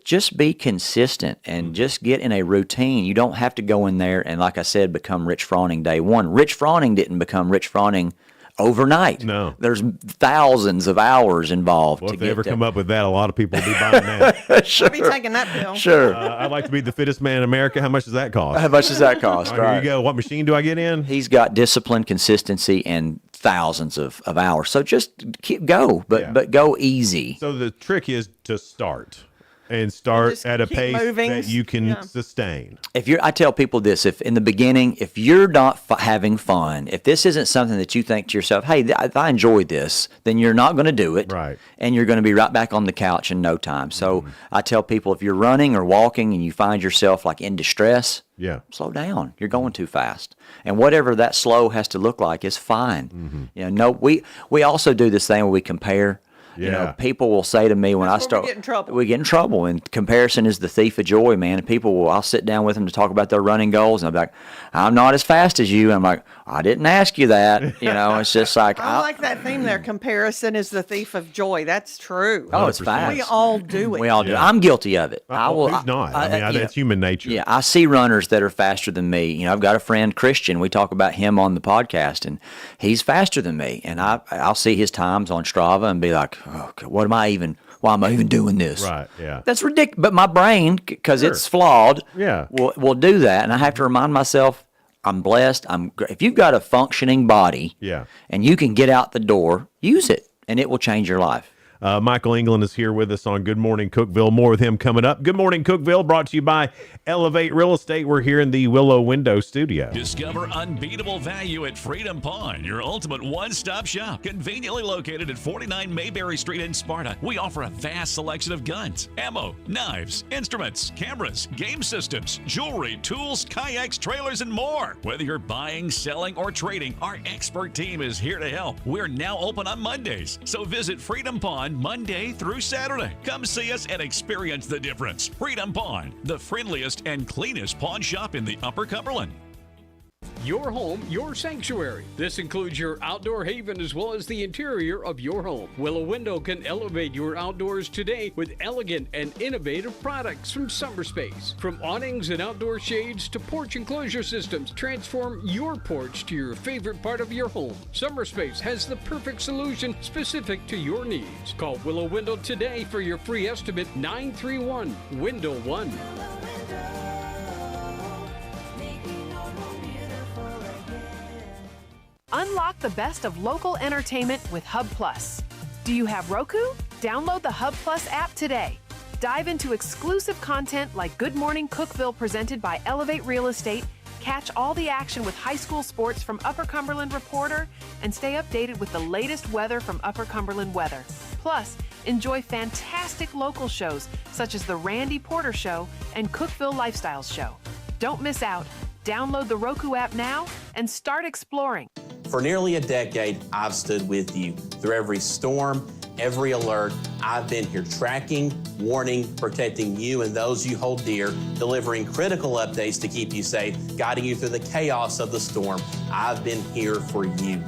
Just be consistent and just get in a routine. You don't have to go in there and, like I said, become Rich Froning day one. Rich Froning didn't become Rich Froning overnight. No. There's thousands of hours involved. Well, if they ever come up with that, a lot of people will be buying that. Sure. I'll be taking that pill. Sure. I'd like to be the fittest man in America. How much does that cost? How much does that cost? All right, here you go. What machine do I get in? He's got discipline, consistency, and thousands of hours. So just go, but go easy. So the trick is to start. And start at a pace that you can sustain. I tell people this: if in the beginning, if you're not having fun, if this isn't something that you think to yourself, "Hey, if I enjoy this," then you're not going to do it, right? And you're going to be right back on the couch in no time. So I tell people, if you're running or walking and you find yourself like in distress, slow down. You're going too fast, and whatever that slow has to look like is fine. We also do this thing where we compare. People will say to me when I start, we get in trouble, and comparison is the thief of joy, man. And I'll sit down with them to talk about their running goals, and I'm like, I'm not as fast as you. I'm like, I didn't ask you that. It's just like I like that theme there. Comparison is the thief of joy. That's true. Oh, it's facts. We all do it. We all do. I'm guilty of it. Who's not? That's human nature. Yeah, I see runners that are faster than me. I've got a friend, Christian. We talk about him on the podcast, and he's faster than me. And I'll see his times on Strava and be like, oh, why am I even doing this? Right, yeah. That's ridiculous. But my brain, because it's flawed, will do that. And I have to remind myself, I'm blessed. If you've got a functioning body and you can get out the door, use it, and it will change your life. Michael England is here with us on Good Morning Cookeville. More with him coming up. Good Morning Cookeville, brought to you by Elevate Real Estate. We're here in the Willow Window Studio. Discover unbeatable value at Freedom Pawn, your ultimate one-stop shop. Conveniently located at 49 Mayberry Street in Sparta, we offer a vast selection of guns, ammo, knives, instruments, cameras, game systems, jewelry, tools, kayaks, trailers, and more. Whether you're buying, selling, or trading, our expert team is here to help. We're now open on Mondays, so visit Freedom Pawn Monday through Saturday. Come see us and experience the difference. Freedom Pawn, the friendliest and cleanest pawn shop in the Upper Cumberland. Your home, your sanctuary. This includes your outdoor haven as well as the interior of your home. Willow Window can elevate your outdoors today with elegant and innovative products from SummerSpace. From awnings and outdoor shades to porch enclosure systems, transform your porch to your favorite part of your home. SummerSpace has the perfect solution specific to your needs. Call Willow Window today for your free estimate, 931-WINDOW-1. Unlock the best of local entertainment with Hub Plus. Do you have Roku? Download the Hub Plus app today. Dive into exclusive content like Good Morning Cookeville presented by Elevate Real Estate. Catch all the action with high school sports from Upper Cumberland Reporter and stay updated with the latest weather from Upper Cumberland Weather. Plus, enjoy fantastic local shows such as The Randy Porter Show and Cookeville Lifestyles Show. Don't miss out. Download the Roku app now and start exploring. For nearly a decade, I've stood with you through every storm, every alert. I've been here tracking, warning, protecting you and those you hold dear, delivering critical updates to keep you safe, guiding you through the chaos of the storm. I've been here for you.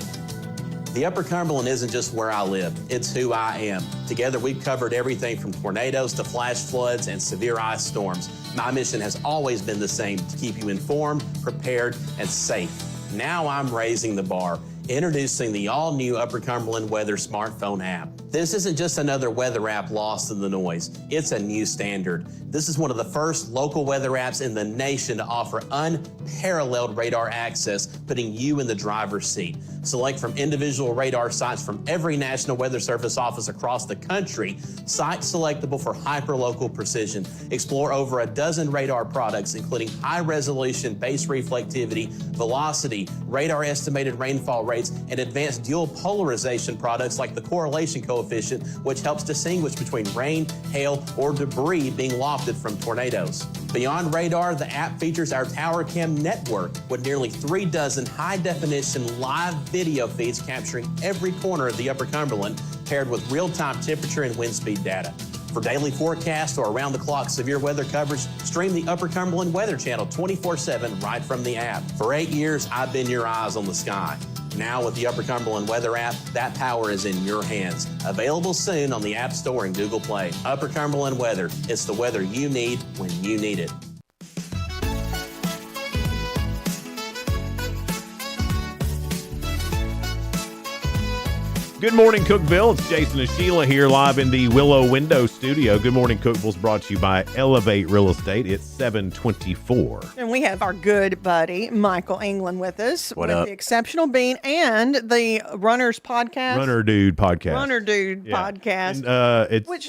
The Upper Cumberland isn't just where I live, it's who I am. Together, we've covered everything from tornadoes to flash floods and severe ice storms. My mission has always been the same, to keep you informed, prepared, and safe. Now I'm raising the bar, introducing the all-new Upper Cumberland Weather smartphone app. This isn't just another weather app lost in the noise. It's a new standard. This is one of the first local weather apps in the nation to offer unparalleled radar access, putting you in the driver's seat. Select from individual radar sites from every National Weather Service office across the country, sites selectable for hyper-local precision. Explore over a dozen radar products, including high-resolution base reflectivity, velocity, radar estimated rainfall rates, and advanced dual polarization products like the correlation coefficient, which helps distinguish between rain, hail, or debris being lofted from tornadoes. Beyond radar, the app features our Tower Cam network with nearly 3 dozen high-definition live video feeds capturing every corner of the Upper Cumberland, paired with real-time temperature and wind speed data. For daily forecasts or around-the-clock severe weather coverage, stream the Upper Cumberland Weather Channel 24/7 right from the app. For 8 years, I've been your eyes on the sky. Now with the Upper Cumberland Weather app, that power is in your hands. Available soon on the App Store and Google Play. Upper Cumberland Weather. It's the weather you need when you need it. Good morning, Cookeville. It's Jason and Sheila here live in the Willow Window Studio. Good morning, Cookeville is brought to you by Elevate Real Estate. It's 724. And we have our good buddy, Michael England, with us. What with up? The Exceptional Bean and the Runners Podcast. Runner Dude podcast. Runner Dude Yeah. Podcast.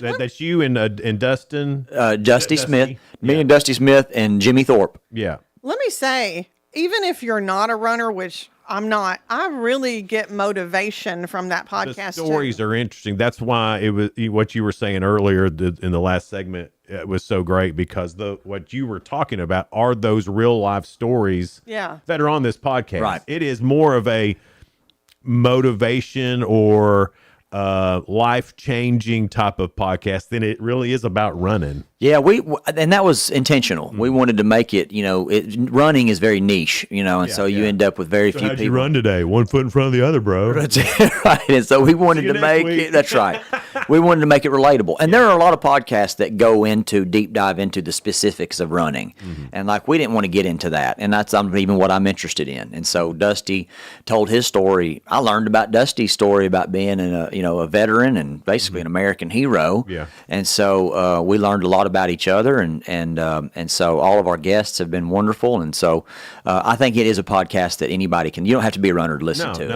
And, that's you and Dustin. Dusty Smith, me and Dusty Smith and Jimmy Thorpe. Yeah. Let me say, even if you're not a runner, which I'm not, I really get motivation from that podcast. The stories are interesting. That's why it was what you were saying earlier in the last segment. It was so great because what you were talking about are those real life stories that are on this podcast. Right. It is more of a motivation or life-changing type of podcast than it really is about running. Yeah, and that was intentional. We wanted to make it, running is very niche, and so you end up with very few How'd people. you run today? 1 foot in front of the other, bro. Right, and so we wanted to make it, that's right. We wanted to make it relatable. And there are a lot of podcasts that go into deep dive into the specifics of running. And we didn't want to get into that. And that's even what I'm interested in. And so Dusty told his story. I learned about Dusty's story about being a veteran and basically an American hero. Yeah. And so we learned a lot about each other, and so all of our guests have been wonderful, and so I think it is a podcast that anybody can. You don't have to be a runner to listen to it.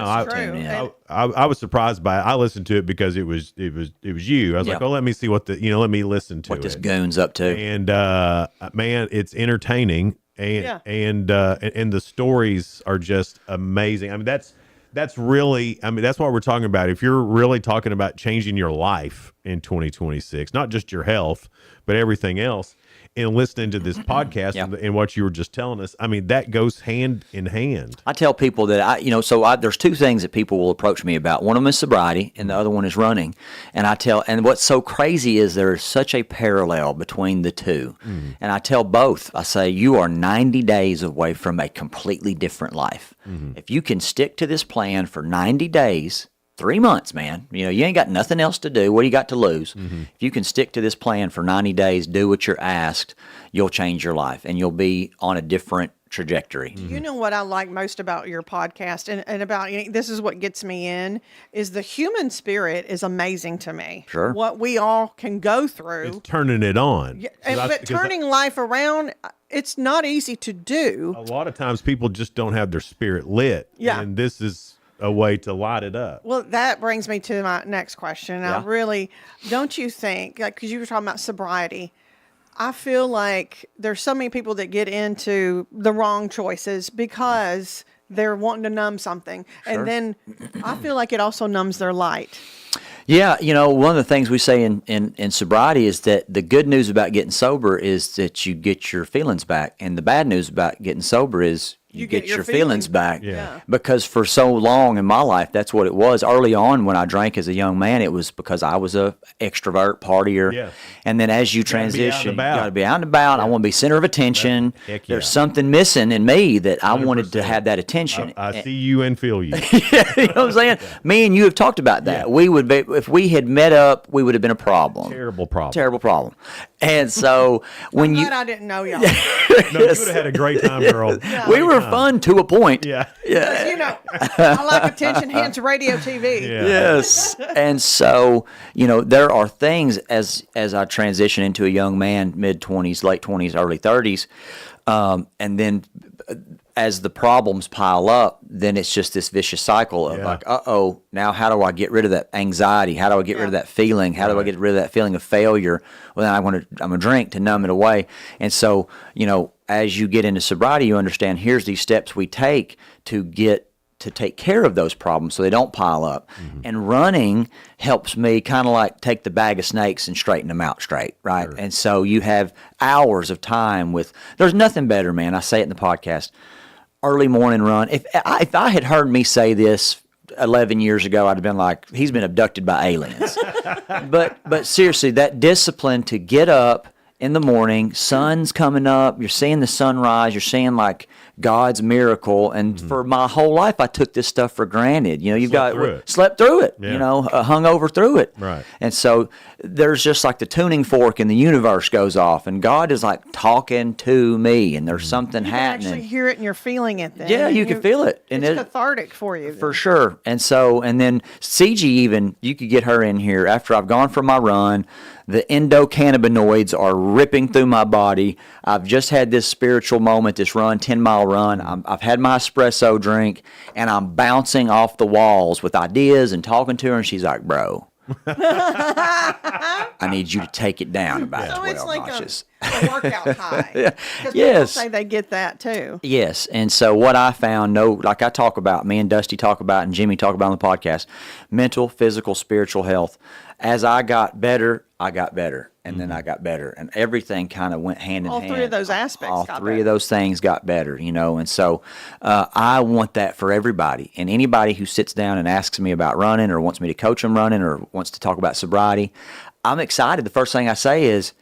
I was surprised by it. I listened to it because it was you. I was like, let me see what let me listen to what this goon's up to. And man, it's entertaining, and the stories are just amazing. I mean, that's really, that's what we're talking about. If you're really talking about changing your life in 2026, not just your health, but everything else, and listening to this podcast and what you were just telling us, that goes hand in hand. I tell people that there's 2 things that people will approach me about. One of them is sobriety, and the other one is running. And what's so crazy is there's such a parallel between the two. And I tell both, I say, you are 90 days away from a completely different life. If you can stick to this plan for 90 days, 3 months, man, you ain't got nothing else to do. What do you got to lose? If you can stick to this plan for 90 days, do what you're asked, you'll change your life and you'll be on a different trajectory. You know what I like most about your podcast and about, this is what gets me in, is the human spirit is amazing to me. Sure. What we all can go through. It's turning it on. But turning life around, it's not easy to do. A lot of times people just don't have their spirit lit. Yeah. And this is a way to light it up. Well, that brings me to my next question. Yeah. I really, don't you think, like, because you were talking about sobriety, I feel like there's so many people that get into the wrong choices because they're wanting to numb something. Sure. And then I feel like it also numbs their light. Yeah, one of the things we say in sobriety is that the good news about getting sober is that you get your feelings back, and the bad news about getting sober is you get your feelings back. Yeah. Because for so long in my life, that's what it was. Early on when I drank as a young man, it was because I was a extrovert, partier. Yeah. And then as you Gotta be out and transition, you about. got to be out and about. I want to be center of attention. Heck yeah. There's something missing in me that I wanted to 100%. have that attention. I see you and feel you. You know what I'm saying? Me and you have talked about that. We would be, if we had met up, we would have been a problem. Terrible problem. Terrible problem. And so when Glad I didn't know y'all. No, you would have had a great time, girl. we were fun to a point. Yeah. Because, I like attention, hence radio, TV. Yes. And so, there are things as I transition into a young man, mid-20s, late 20s, early 30s, and then as the problems pile up, then it's just this vicious cycle of like, uh-oh, now how do I get rid of that anxiety? How do I get rid of that feeling? How do I get rid of that feeling of failure? Well, then I'm going to drink to numb it away. And so, as you get into sobriety, you understand here's these steps we take to take care of those problems so they don't pile up. Mm-hmm. And running helps me kind of like take the bag of snakes and straighten them out straight, right? Sure. And so you have hours of time there's nothing better, man. I say it in the podcast, early morning run. If I had heard me say this 11 years ago, I'd have been like, he's been abducted by aliens. But seriously, that discipline to get up in the morning, sun's coming up, you're seeing the sunrise, you're seeing like God's miracle. And for my whole life, I took this stuff for granted. Slept through it, hung over through it. Right. And so there's just like the tuning fork in the universe goes off, and God is like talking to me, and there's something you happening. You can actually hear it and you're feeling it then. Yeah, you can feel it. And it's cathartic for you. For sure. And then CG even, you could get her in here after I've gone for my run. The endocannabinoids are ripping through my body. I've just had this spiritual moment, this 10-mile run. I've had my espresso drink, and I'm bouncing off the walls with ideas and talking to her, and she's like, bro, I need you to take it down about 12 it's like notches. A workout high. Because Yes. people say they get that too. Yes, and so what I found, like I talk about, me and Dusty talk about, and Jimmy talk about on the podcast, mental, physical, spiritual health. As I got better, and then I got better, and everything kind of went hand in hand. All three of those aspects All got three better. of those things got better, and so I want that for everybody. And anybody who sits down and asks me about running, or wants me to coach them running, or wants to talk about sobriety, I'm excited. The first thing I say is,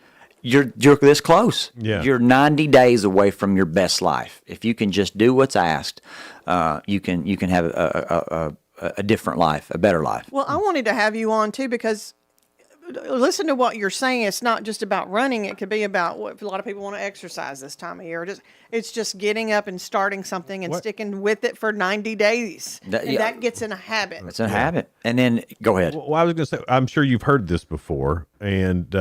you're this close. Yeah. You're 90 days away from your best life. If you can just do what's asked, you can have a different life, a better life. Well, I wanted to have you on too because listen to what you're saying. It's not just about running. It could be about what a lot of people want to exercise this time of year. It's just getting up and starting something and sticking with it for 90 days. That gets in a habit. It's a habit. And then go ahead. Well, I was going to say, I'm sure you've heard this before, and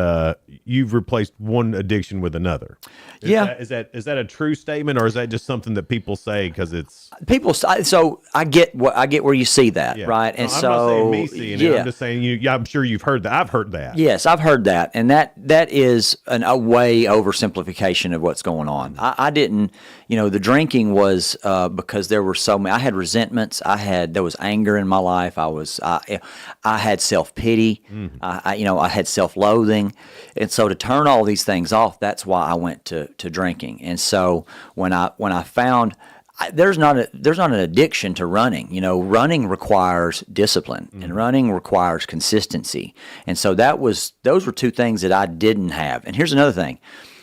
you've replaced one addiction with another. Is that a true statement, or is that just something that people say because it's people? So I get where you see that, right? And I'm not saying me seeing it. I'm just saying I'm sure you've heard that. I've heard that. Yes, I've heard that, and that is a way oversimplification of what's going on. I didn't. The drinking was because there were so many. I had resentments. There was anger in my life. I had self-pity. I had self-loathing, and so to turn all these things off, that's why I went to drinking. And so when I found there's not an addiction to running. Running requires discipline, and running requires consistency. And so those were two things that I didn't have. And here's another thing.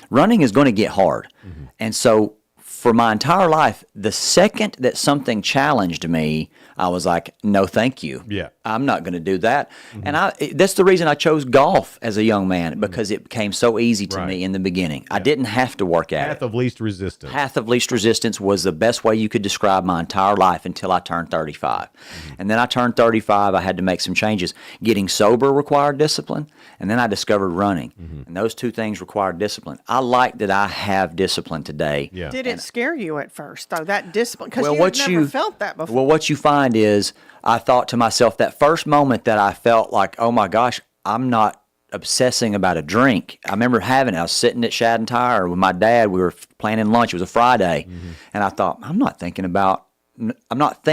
Running is going to get hard. Mm-hmm. And so for my entire life, the second that something challenged me, I was like, no, thank you. Yeah. I'm not going to do that. Mm-hmm. And that's the reason I chose golf as a young man, because it became so easy to me in the beginning. Yeah. I didn't have to work at it. Path of least resistance. Path of least resistance was the best way you could describe my entire life until I turned 35. Mm-hmm. And then I turned 35, I had to make some changes. Getting sober required discipline, and then I discovered running. Mm-hmm. And those two things required discipline. I like that I have discipline today. Yeah. Did it scare you at first, though, that discipline, because Well, you've never felt that before. Well, what you find is, I thought to myself, that first moment that I felt like, oh my gosh, I'm not obsessing about a drink. I remember I was sitting at Shad and Tire with my dad. We were planning lunch. It was a Friday. And I thought, I'm not thinking about not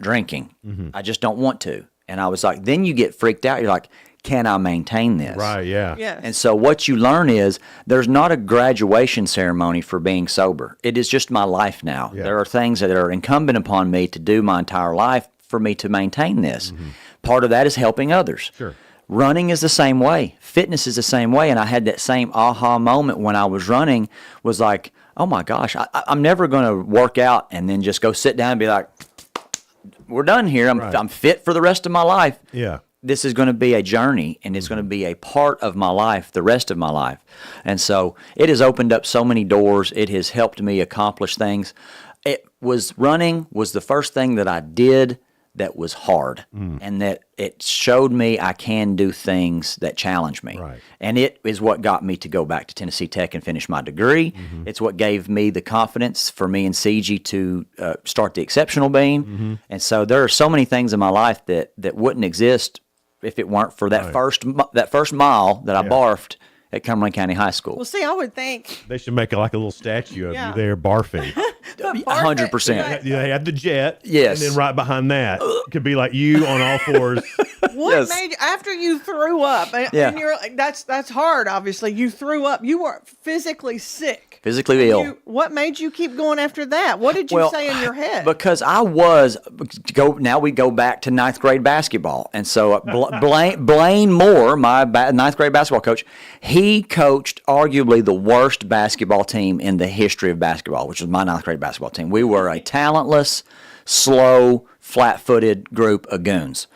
drinking. I just don't want to. And I was like, then you get freaked out. You're like, can I maintain this? Right, yeah. Yes. And so what you learn is there's not a graduation ceremony for being sober. It is just my life now. Yeah. There are things that are incumbent upon me to do my entire life for me to maintain this. Part of that is helping others. Sure. Running is the same way. Fitness is the same way. And I had that same aha moment when I was running, was like, oh my gosh, I'm never going to work out and then just go sit down and be like, we're done here. I'm fit for the rest of my life. Yeah. This is going to be a journey, and it's going to be a part of my life, the rest of my life. And so it has opened up so many doors. It has helped me accomplish things. Running was the first thing that I did that was hard, and that it showed me I can do things that challenge me. Right. And it is what got me to go back to Tennessee Tech and finish my degree. It's what gave me the confidence for me and CG to start the Exceptional Bean. And so there are so many things in my life that wouldn't exist if it weren't for that first mile that I barfed at Cumberland County High School. Well, see, I would think They should make like a little statue of you there barfing. 100%. They had the jet. Yes. And then right behind that could be like you on all fours. what made after you threw up, and Yeah. you're that's hard. Obviously, you threw up. You were physically sick. Physically ill. What made you keep going after that? What did you say in your head? Because now we go back to ninth grade basketball. And so Blaine Moore, my ninth grade basketball coach, he coached arguably the worst basketball team in the history of basketball, which was my ninth grade basketball team. We were a talentless, slow, flat-footed group of goons.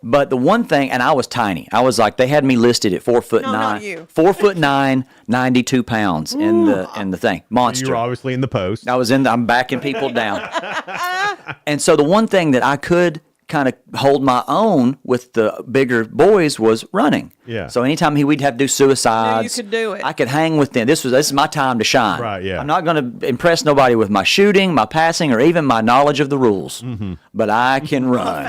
But the one thing, and I was tiny. I was like, they had me listed at 4'9", not you. 4'9", 92 pounds in the thing. Monster. You were obviously in the post. I'm backing people down. And so the one thing that I could kind of hold my own with the bigger boys was running. Yeah. So anytime we'd have to do suicides, you could do it. I could hang with them. This is my time to shine. Right, yeah. I'm not going to impress nobody with my shooting, my passing, or even my knowledge of the rules. But I can run.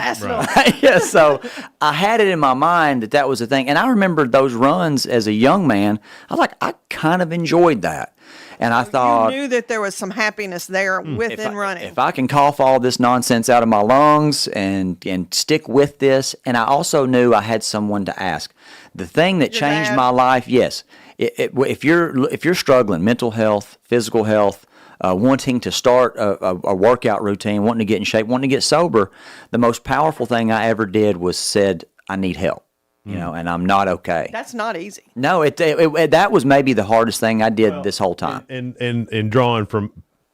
Yeah, so I had it in my mind that was the thing. And I remembered those runs as a young man. I was like, I kind of enjoyed that. And I thought, you knew that there was some happiness there within running. if I can cough all this nonsense out of my lungs and stick with this, and I also knew I had someone to ask. The thing that changed my life, yes, if you're struggling, mental health, physical health, wanting to start a workout routine, wanting to get in shape, wanting to get sober, the most powerful thing I ever did was said, I need help. And I'm not okay. That's not easy. No, that was maybe the hardest thing I did this whole time. And drawing from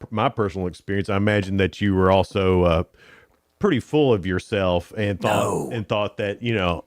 my personal experience, I imagine that you were also pretty full of yourself and thought that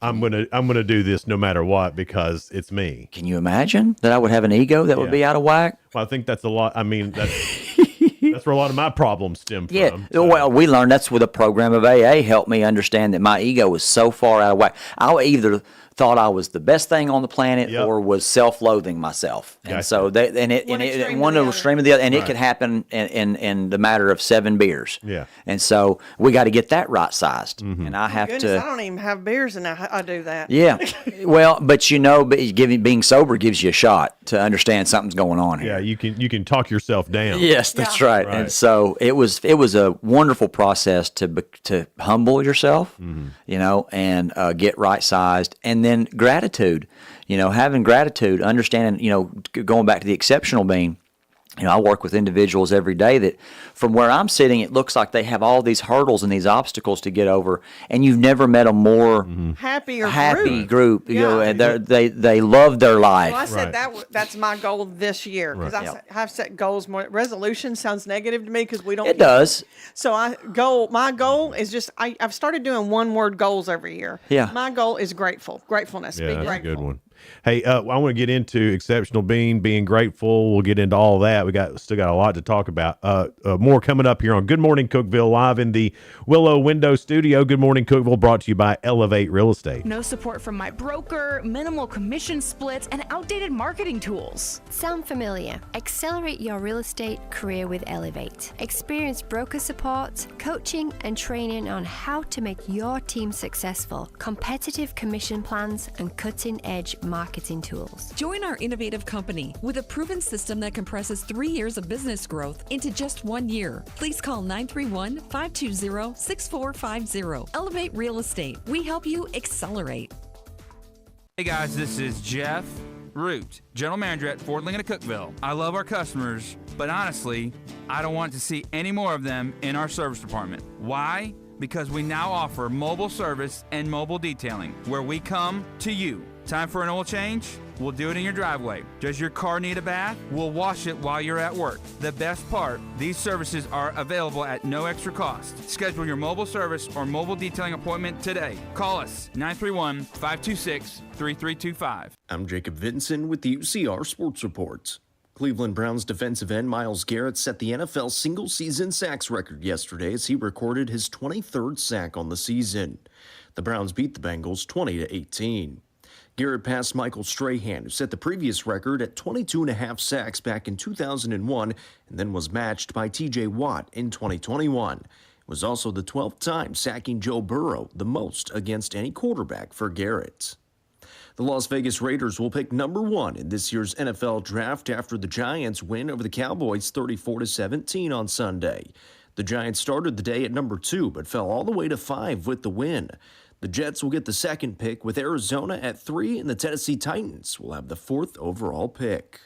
I'm gonna do this no matter what because it's me. Can you imagine that I would have an ego that would be out of whack? Well, I think that's a lot. I mean, that's where a lot of my problems stem from. Yeah, well, we learned that's where the program of AA helped me understand that my ego was so far out of whack. I either thought I was the best thing on the planet or was self-loathing myself. And so one extreme of the other, and it could happen in the matter of 7 beers. Yeah. And so we got to get that right sized. And I have Goodness, I don't even have beers, and I do that. Yeah. Well, but being sober gives you a shot to understand something's going on here. Yeah, you can talk yourself down. Yes, that's right. And so it was a wonderful process to humble yourself, and get right sized, and then gratitude, having gratitude, understanding, going back to the Exceptional Bean. I work with individuals every day that from where I'm sitting, it looks like they have all these hurdles and these obstacles to get over, and you've never met a more happy group. And they love their life. Well, I said that's my goal this year because I've set goals more. Resolution sounds negative to me because we don't. It does. So my goal is just I've started doing one word goals every year. Yeah. My goal is gratefulness. Yeah, Be that's grateful. a good one. Hey, I want to get into exceptional being grateful. We'll get into all that. Still got a lot to talk about. More coming up here on Good Morning Cookeville, live in the Willow Window Studio. Good Morning Cookeville, brought to you by Elevate Real Estate. No support from my broker, minimal commission splits, and outdated marketing tools. Sound familiar? Accelerate your real estate career with Elevate. Experience broker support, coaching, and training on how to make your team successful, competitive commission plans, and cutting-edge marketing tools. Join our innovative company with a proven system that compresses 3 years of business growth into just 1 year. Please call 931-520-6450. Elevate Real Estate. We help you accelerate. Hey guys, this is Jeff Root, General Manager at Ford Lincoln of Cookeville. I love our customers, but honestly, I don't want to see any more of them in our service department. Why? Because we now offer mobile service and mobile detailing, where we come to you. Time for an oil change? We'll do it in your driveway. Does your car need a bath? We'll wash it while you're at work. The best part, these services are available at no extra cost. Schedule your mobile service or mobile detailing appointment today. Call us 931-526-3325. I'm Jacob Vinson with the UCR Sports Report. Cleveland Browns defensive end Myles Garrett set the NFL single-season sacks record yesterday as he recorded his 23rd sack on the season. The Browns beat the Bengals 20-18. Garrett passed Michael Strahan, who set the previous record at 22.5 sacks back in 2001 and then was matched by T.J. Watt in 2021. It was also the 12th time sacking Joe Burrow, the most against any quarterback for Garrett. The Las Vegas Raiders will pick number 1 in this year's NFL draft after the Giants win over the Cowboys 34-17 on Sunday. The Giants started the day at number 2 but fell all the way to 5 with the win. The Jets will get the second pick with Arizona at 3, and the Tennessee Titans will have the 4th overall pick.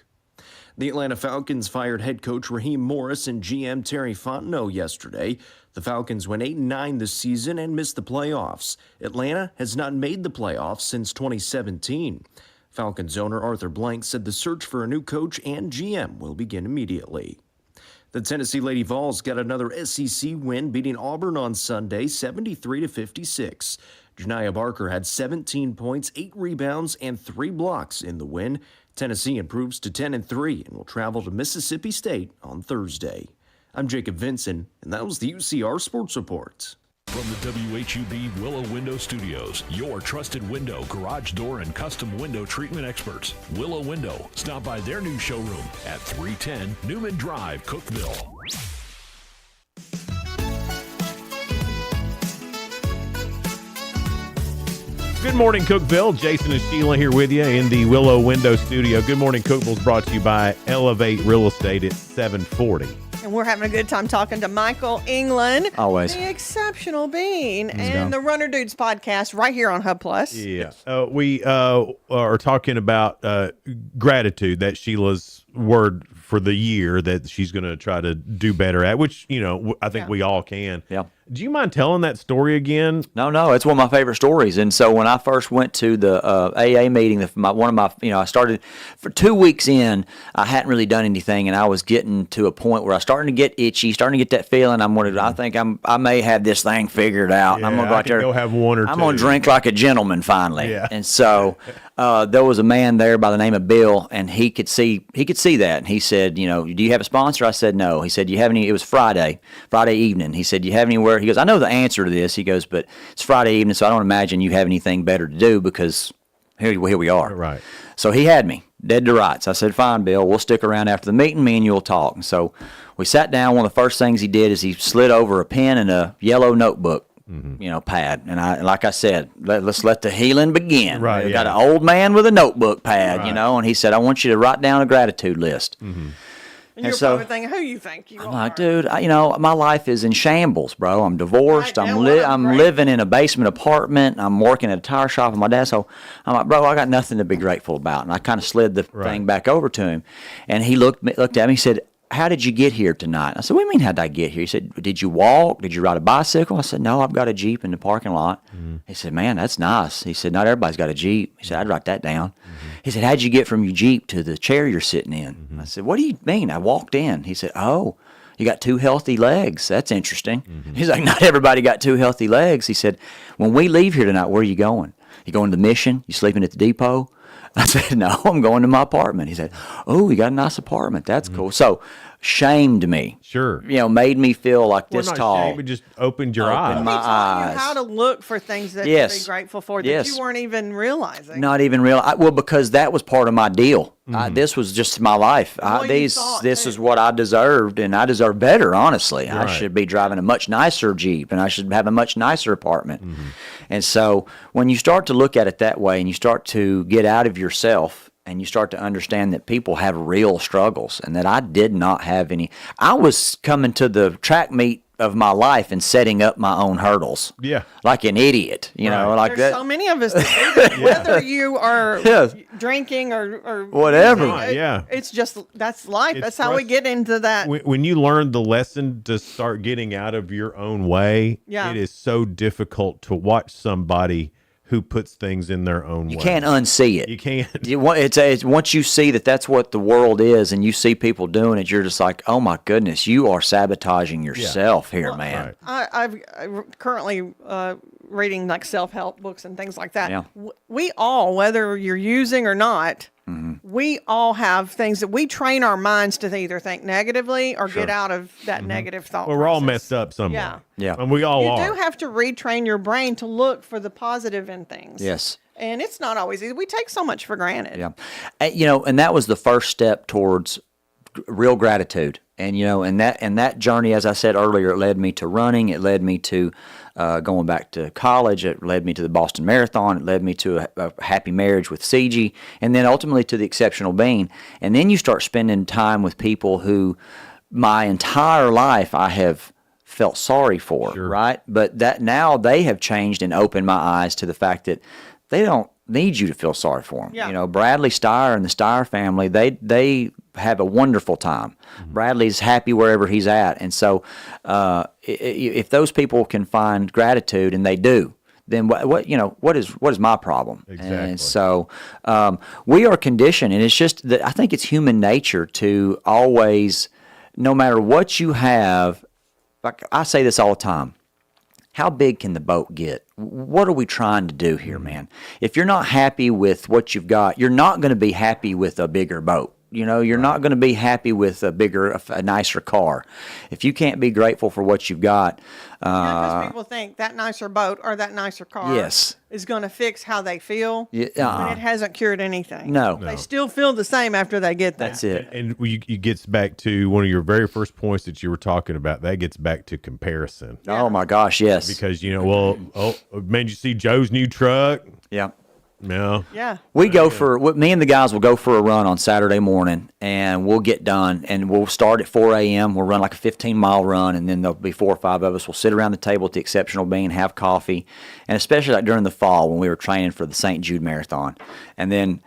The Atlanta Falcons fired head coach Raheem Morris and GM Terry Fontenot yesterday. The Falcons went 8-9 this season and missed the playoffs. Atlanta has not made the playoffs since 2017. Falcons owner Arthur Blank said the search for a new coach and GM will begin immediately. The Tennessee Lady Vols got another SEC win, beating Auburn on Sunday 73-56. Janiah Barker had 17 points, 8 rebounds, and 3 blocks in the win. Tennessee improves to 10-3 and will travel to Mississippi State on Thursday. I'm Jacob Vinson, and that was the UCR Sports Report. From the WHUB Willow Window Studios, your trusted window, garage door, and custom window treatment experts. Willow Window. Stop by their new showroom at 310 Newman Drive, Cookeville. Good morning, Cookeville. Jason and Sheila here with you in the Willow Window Studio. Good morning, Cookeville is brought to you by Elevate Real Estate at 740. And we're having a good time talking to Michael England. Always. The exceptional being. And the Runner Dudes podcast right here on Hub Plus. Yeah. We are talking about gratitude, that Sheila's word for the year that she's going to try to do better at, which, I think we all can. Yeah. Do you mind telling that story again? No, it's one of my favorite stories. And so when I first went to the AA meeting, I started for 2 weeks in, I hadn't really done anything, and I was getting to a point where I was starting to get itchy, starting to get that feeling. I think I may have this thing figured out. And I'm going to go out there. Go have one or two. I'm going to drink like a gentleman finally. Yeah. And so there was a man there by the name of Bill, and he could see that. And he said, do you have a sponsor? I said, no. He said, do you have any? It was Friday evening. He said, do you have anywhere? He goes, I know the answer to this. He goes, but it's Friday evening, so I don't imagine you have anything better to do because here we are. Right. So he had me dead to rights. I said, fine, Bill, we'll stick around after the meeting. Me and you'll talk. And so we sat down. One of the first things he did is he slid over a pen and a yellow notebook. Pad. And like I said, let's let the healing begin. Right. We got an old man with a notebook pad, and he said, I want you to write down a gratitude list. Mm-hmm. And you're probably thinking, who you think you are? I'm like, dude, my life is in shambles, bro. I'm divorced. I'm living in a basement apartment. I'm working at a tire shop with my dad. So I'm like, bro, I got nothing to be grateful about. And I kind of slid the thing back over to him. And he looked at me, he said, how did you get here tonight? I said, what do you mean, how did I get here? He said, did you walk? Did you ride a bicycle? I said, no, I've got a Jeep in the parking lot. Mm-hmm. He said, man, that's nice. He said, not everybody's got a Jeep. He said, I'd write that down. Mm-hmm. He said, how'd you get from your Jeep to the chair you're sitting in? Mm-hmm. I said, what do you mean? I walked in. He said, oh, you got 2 healthy legs. That's interesting. Mm-hmm. He's like, not everybody got 2 healthy legs. He said, when we leave here tonight, where are you going? You going to the mission? You sleeping at the depot? I said, no, I'm going to my apartment. He said, oh, you got a nice apartment. That's cool. So shamed me. Sure. Made me feel like this not tall. shame, but just opened your eyes. My He taught you eyes. how to look for things that Yes. to be grateful for that Yes. you weren't even realizing. Not even real. Well, because that was part of my deal. This was just my life. This is what I deserved, and I deserve better. Honestly, I Right. should be driving a much nicer Jeep, and I should have a much nicer apartment. And so, when you start to look at it that way, and you start to get out of yourself, and you start to understand that people have real struggles, and that I did not have any. I was coming to the track meet of my life and setting up my own hurdles. Yeah. Like an idiot, you know, like There's that. so many of us that do that, whether you are Yes. drinking or Whatever. using, Yeah. It's just, that's life. It's That's how we get into that. When you learn the lesson to start getting out of your own way, Yeah. it is so difficult to watch somebody who puts things in their own way. You can't unsee it. You can't. It's once you see that that's what the world is, and you see people doing it, you're just like, oh my goodness, you are sabotaging yourself here, man. I'm currently reading like self-help books and things like that. Yeah. We all, whether you're using or not, we all have things that we train our minds to either think negatively or get out of that negative thought. Well, we're all process. messed up somewhere. Yeah. Yeah. And we all You are. do have to retrain your brain to look for the positive in things. Yes. And it's not always easy. We take so much for granted. Yeah. And that was the first step towards real gratitude. And, and that journey, as I said earlier, it led me to running. It led me to going back to college. It led me to the Boston Marathon. It led me to a happy marriage with CG, and then ultimately to the Exceptional Bean. And then you start spending time with people who my entire life I have felt sorry for, right? But that now they have changed and opened my eyes to the fact that they don't need you to feel sorry for them. Yeah. Bradley Steyer and the Steyer family, they have a wonderful time. Bradley's happy wherever he's at. And so if those people can find gratitude, and they do, then what is my problem? Exactly. And so we are conditioned, and it's just that I think it's human nature to always, no matter what you have, like I say this all the time, how big can the boat get? What are we trying to do here, man? If you're not happy with what you've got, you're not going to be happy with a bigger boat. You're not going to be happy with a nicer car. If you can't be grateful for what you've got. Because people think that nicer boat or that nicer car Yes. is going to fix how they feel. Yeah, When it hasn't cured anything. No. They still feel the same after they get there. That's it. And it gets back to one of your very first points that you were talking about. That gets back to comparison. Oh my gosh, yes. Because man, you see Joe's new truck? Yeah. No. Yeah. Me and the guys will go for a run on Saturday morning, and we'll get done, and we'll start at 4 a.m. We'll run like a 15-mile run, and then there'll be 4 or 5 of us. We'll sit around the table at the Exceptional Bean, have coffee, and especially like during the fall when we were training for the St. Jude Marathon. And then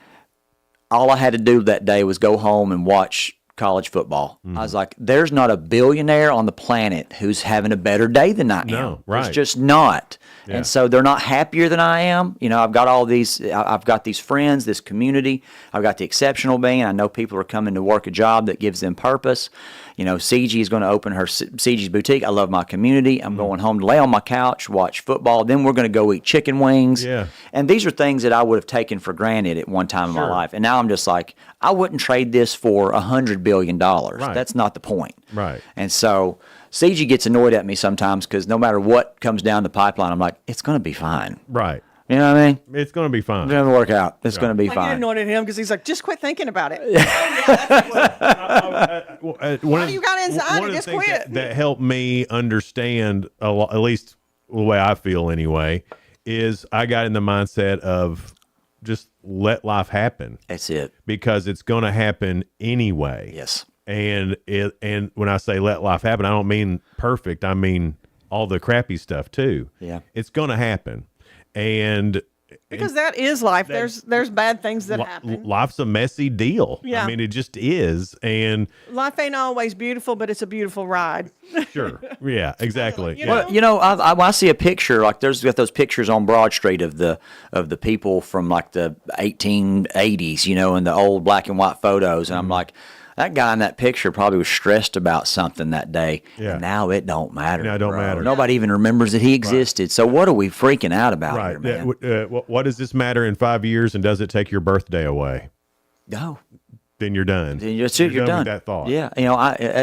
all I had to do that day was go home and watch college football. I was like, there's not a billionaire on the planet who's having a better day than I am. No, right. It's just not. Yeah. And so they're not happier than I am. I've got these friends, this community. I've got the Exceptional Bean. I know people are coming to work a job that gives them purpose. CG is going to open her CG's boutique. I love my community. I'm going home to lay on my couch, watch football. Then we're going to go eat chicken wings. Yeah. And these are things that I would have taken for granted at one time in my life. And now I'm just like, I wouldn't trade this for $100 billion. Right. That's not the point. Right. And so CG gets annoyed at me sometimes because no matter what comes down the pipeline, I'm like, it's going to be fine. Right. You know what I mean? It's going to be fine. It's going to work out. It's going to be I get fine. annoyed at him because he's like, just quit thinking about it. What do you got inside? One of the Just things quit. that helped me understand a lot, at least the way I feel anyway, is I got in the mindset of just let life happen. That's it. Because it's going to happen anyway. Yes. And when I say let life happen, I don't mean perfect. I mean all the crappy stuff too. Yeah. It's going to happen. And Because that is life. There's bad things that happen. life's a messy deal. Yeah. I mean, it just is. And Life ain't always beautiful, but it's a beautiful ride. sure. Yeah, exactly. Well, I see a picture, like there's got those pictures on Broad Street of the people from like the 1880s, and the old black and white photos. And I'm like, That guy in that picture probably was stressed about something that day. Yeah. And now it don't matter. Now it don't bro. matter. Nobody even remembers that he existed. So what are we freaking out about Right. here, man? What does this matter in 5 years, and does it take your birthday away? No. Then you're done. Then you're done. With that thought. Yeah.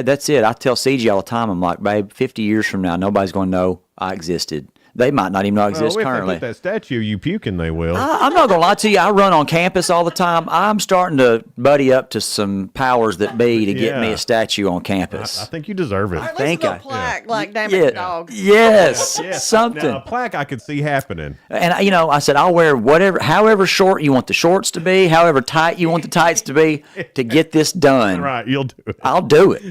That's it. I tell CG all the time, I'm like, babe, 50 years from now, nobody's going to know I existed. They might not even know I exist If currently. they put that statue, you puking, they will. I'm not going to lie to you. I run on campus all the time. I'm starting to buddy up to some powers that be to get me a statue on campus. I think you deserve it. Or at least a little plaque, like damn Yeah. it, dog. Yes, something. Now, a plaque I could see happening. And I said, I'll wear however short you want the shorts to be, however tight you want the tights to be, to get this done. Right, you'll do it. I'll do it.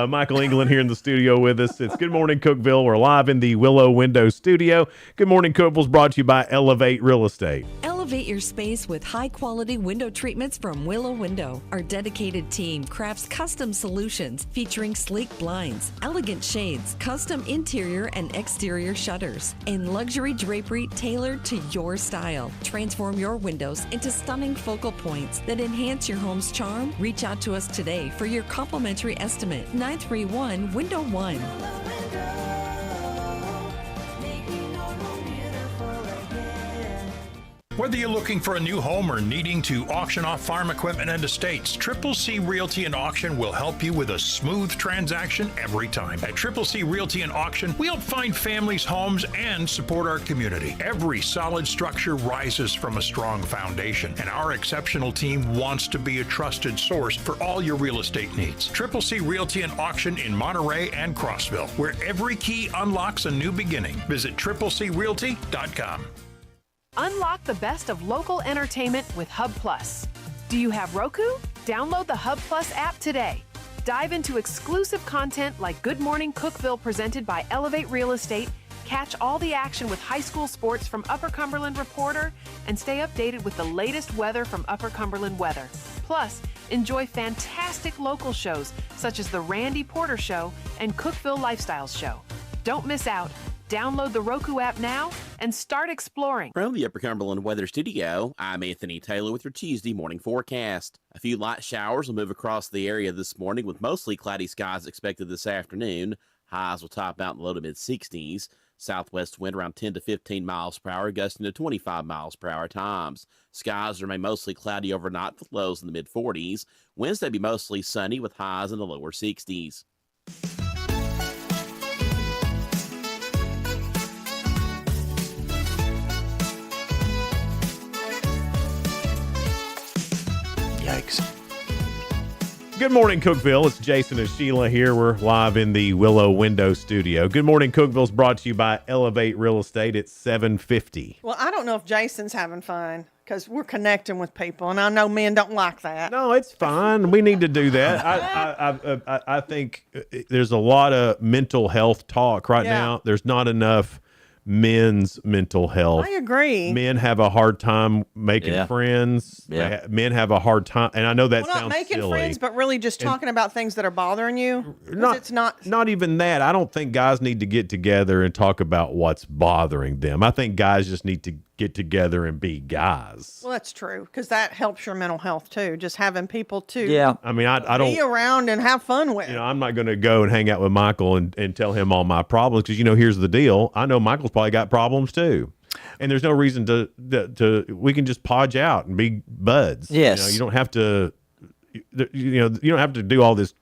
Michael England here in the studio with us. It's Good Morning Cookeville. We're live in the Willow Window studio. Good Morning Cookeville is brought to you by Elevate Real Estate. Elevate your space with high-quality window treatments from Willow Window. Our dedicated team crafts custom solutions featuring sleek blinds, elegant shades, custom interior and exterior shutters, and luxury drapery tailored to your style. Transform your windows into stunning focal points that enhance your home's charm. Reach out to us today for your complimentary estimate. 931 Window 1. Whether you're looking for a new home or needing to auction off farm equipment and estates, Triple C Realty and Auction will help you with a smooth transaction every time. At Triple C Realty and Auction, we help find families, homes, and support our community. Every solid structure rises from a strong foundation, and our exceptional team wants to be a trusted source for all your real estate needs. Triple C Realty and Auction in Monterey and Crossville, where every key unlocks a new beginning. Visit triplecrealty.com. Unlock the best of local entertainment with Hub Plus. Do you have Roku? Download the Hub Plus app today. Dive into exclusive content like Good Morning Cookeville presented by Elevate Real Estate, catch all the action with high school sports from Upper Cumberland Reporter, and stay updated with the latest weather from Upper Cumberland Weather. Plus, enjoy fantastic local shows such as The Randy Porter Show and Cookeville Lifestyles Show. Don't miss out. Download the Roku app now and start exploring. From the Upper Cumberland Weather Studio, I'm Anthony Taylor with your Tuesday morning forecast. A few light showers will move across the area this morning with mostly cloudy skies expected this afternoon. Highs will top out in the low to mid-60s. Southwest wind around 10 to 15 miles per hour, gusting to 25 miles per hour times. Skies remain mostly cloudy overnight with lows in the mid-40s. Wednesday be mostly sunny with highs in the lower 60s. Yikes. Good morning, Cookeville. It's Jason and Sheila here. We're live in the Willow Window studio. Good morning, Cookeville is brought to you by Elevate Real Estate at 750. Well, I don't know if Jason's having fun because we're connecting with people, and I know men don't like that. No, it's fine. We need to do that. I think there's a lot of mental health talk right now. There's not enough men's mental health. I agree. Men have a hard time making friends. Yeah. Men have a hard time, and I know that Well, sounds not making silly. friends, but really just talking about things that are bothering you. 'Cause it's Not even that. I don't think guys need to get together and talk about what's bothering them. I think guys just need to get together and be guys. Well, that's true because that helps your mental health too. Just having people to I mean, I don't be around and have fun with. I'm not going to go and hang out with Michael and tell him all my problems because, here's the deal. I know Michael's probably got problems too. And there's no reason to we can just podge out and be buds. Yes. You don't have to, you don't have to do all this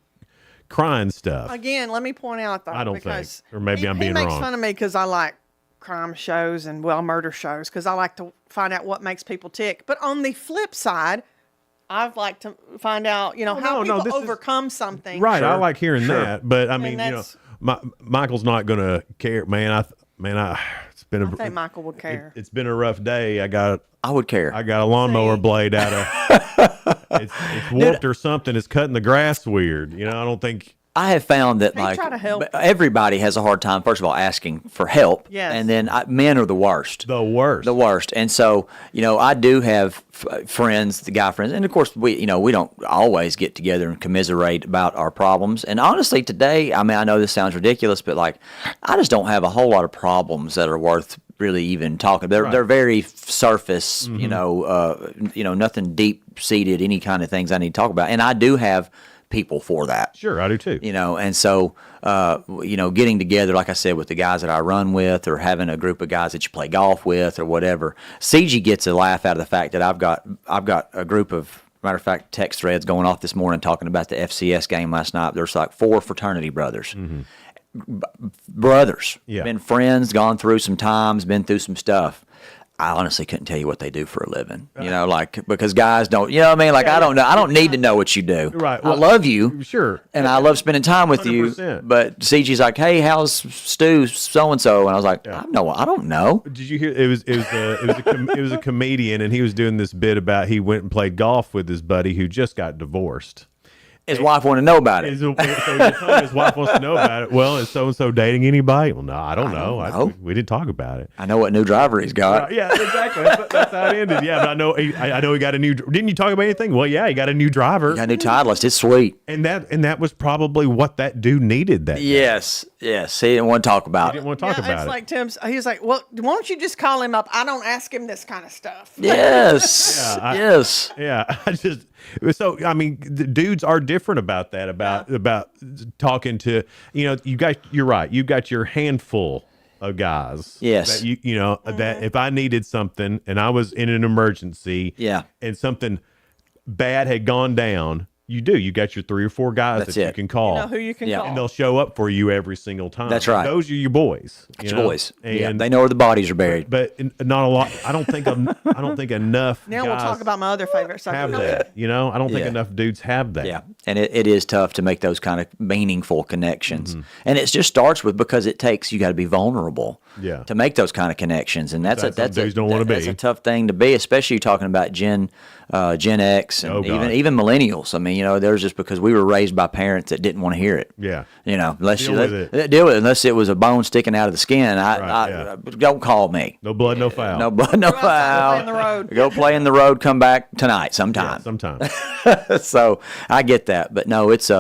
crying stuff. Again, let me point out though, I don't because think, or maybe I'm being he makes wrong. fun of me because I like crime shows and murder shows because I like to find out what makes people tick. But on the flip side, I'd like to find out, how people overcome something. Right, I like hearing Sure. that, but I mean, that's- Michael's not going to care, man. It's been I think Michael would care. It's been a rough day. I would care. I got a lawnmower blade out of it's warped or something. It's cutting the grass weird. I don't think. I have found that They try to help. everybody has a hard time, first of all, asking for help. Yes. And then men are the worst. The worst. And so, I do have friends, the guy friends. And of course, we don't always get together and commiserate about our problems. And honestly, today, I know this sounds ridiculous, but I just don't have a whole lot of problems that are worth really even talking. They're very surface, nothing deep seated, any kind of things I need to talk about. And I do have people for that. Sure, I do too. And so, getting together, like I said, with the guys that I run with, or having a group of guys that you play golf with, or whatever. CG gets a laugh out of the fact that I've got a group of, matter of fact, text threads going off this morning talking about the FCS game last night. There's like 4 fraternity brothers. Brothers, been friends, gone through some times, been through some stuff. I honestly couldn't tell you what they do for a living, because guys don't, I don't know. I don't need to know what you do. Right. Well, I love you. Sure. And I love spending time with 100%. you. But CG's like, hey, how's Stu so-and-so? And I was like, I don't know. Did you hear? It was a comedian, and he was doing this bit about he went and played golf with his buddy who just got divorced. His wife wanted to know about it. So his wife wants to know about it. Well, is so-and-so dating anybody? Well, no, I don't know. We didn't talk about it. I know what new driver he's got. Yeah, exactly. That's how it ended. Yeah, but I know he got a new. Didn't you talk about anything? Well, yeah, he got a new driver. He got a new Titleist. It's sweet. And that was probably what that dude needed. Yes. He didn't want to talk about it. He didn't want to talk about it's it. like Tim's. He's like, well, why don't you just call him up? I don't ask him this kind of stuff. Yes. Yes. Yeah. So I mean, the dudes are different about that. About talking to you're right. You got your handful of guys. Yes. That that if I needed something and I was in an emergency. Yeah. And something bad had gone down. You got your 3 or 4 guys that you can call. You know who you can call. And they'll show up for you every single time. That's right. Those are your boys. That's your boys. And they know where the bodies are buried. But not a lot. I don't think enough. Now guys we'll talk about my other favorite. have that. I don't think enough dudes have that. Yeah. And it is tough to make those kind of meaningful connections. And it just starts with, because you got to be vulnerable to make those kind of connections. And that's dudes don't want to be. That's a tough thing to be, especially talking about Gen X and even millennials. I mean, there's just because we were raised by parents that didn't want to hear it. Yeah. Unless deal with it, unless it was a bone sticking out of the skin. Don't call me. No blood, no foul. No blood, no foul. Go play in the road. Go play in the road. Come back tonight sometime. Yeah, sometime. So I get that, but no, it's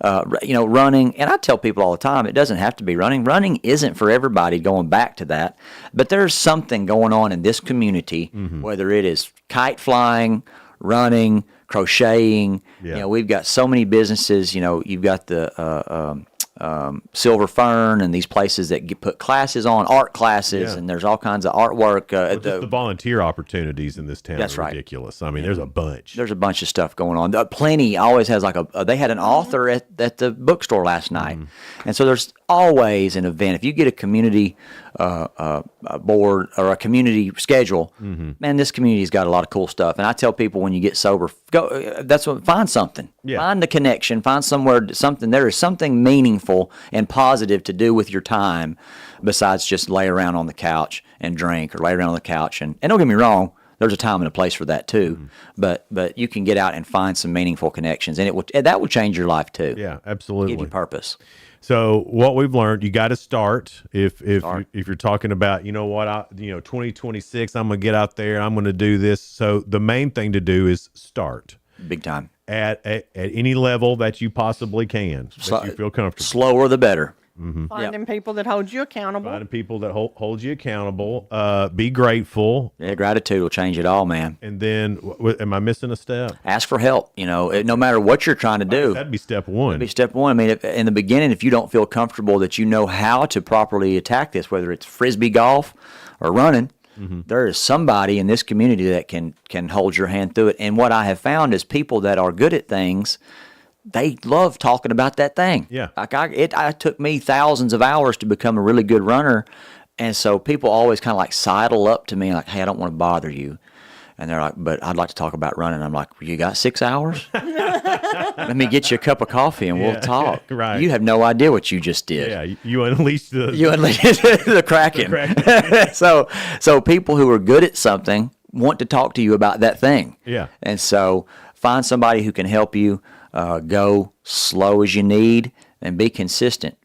running. And I tell people all the time, it doesn't have to be running. Running isn't for everybody. Going back to that, but there's something going on in this community, whether it is kite flying, running, crocheting. We've got so many businesses. You've got the Silver Fern and these places that put classes on, art classes, and there's all kinds of artwork. The volunteer opportunities in this town are ridiculous. I mean, there's a bunch. There's a bunch of stuff going on. Plenty always has they had an author at the bookstore last night. And so there's always an event. If you get a community board or a community schedule, man, this community's got a lot of cool stuff. And I tell people, when you get sober, find something. Find the connection. Find something. There is something meaningful and positive to do with your time besides just lay around on the couch and drink, or lay around on the couch. And don't get me wrong, there's a time and a place for that too. But you can get out and find some meaningful connections, and that will change your life too. Yeah, absolutely. Give you purpose. So what we've learned, you got to start. If you're talking about, 2026, I'm going to get out there and I'm going to do this. So the main thing to do is start. Big time. At any level that you possibly can, that you feel comfortable. Slower the better. Finding people that hold you accountable. Finding people that hold you accountable. Be grateful. Yeah, gratitude will change it all, man. And then, am I missing a step? Ask for help. No matter what you're trying to do. That'd be step one. I mean, in the beginning, if you don't feel comfortable that you know how to properly attack this, whether it's frisbee golf or running, there is somebody in this community that can hold your hand through it. And what I have found is people that are good at things, they love talking about that thing. Yeah. Like it took me thousands of hours to become a really good runner. And so people always kind of like sidle up to me like, hey, I don't want to bother you. And they're like, but I'd like to talk about running. I'm like, you got 6 hours? Let me get you a cup of coffee and we'll talk. Right. You have no idea what you just did. Yeah, you unleashed the Kraken. So people who are good at something want to talk to you about that thing. Yeah. And so find somebody who can help you. Go slow as you need and be consistent.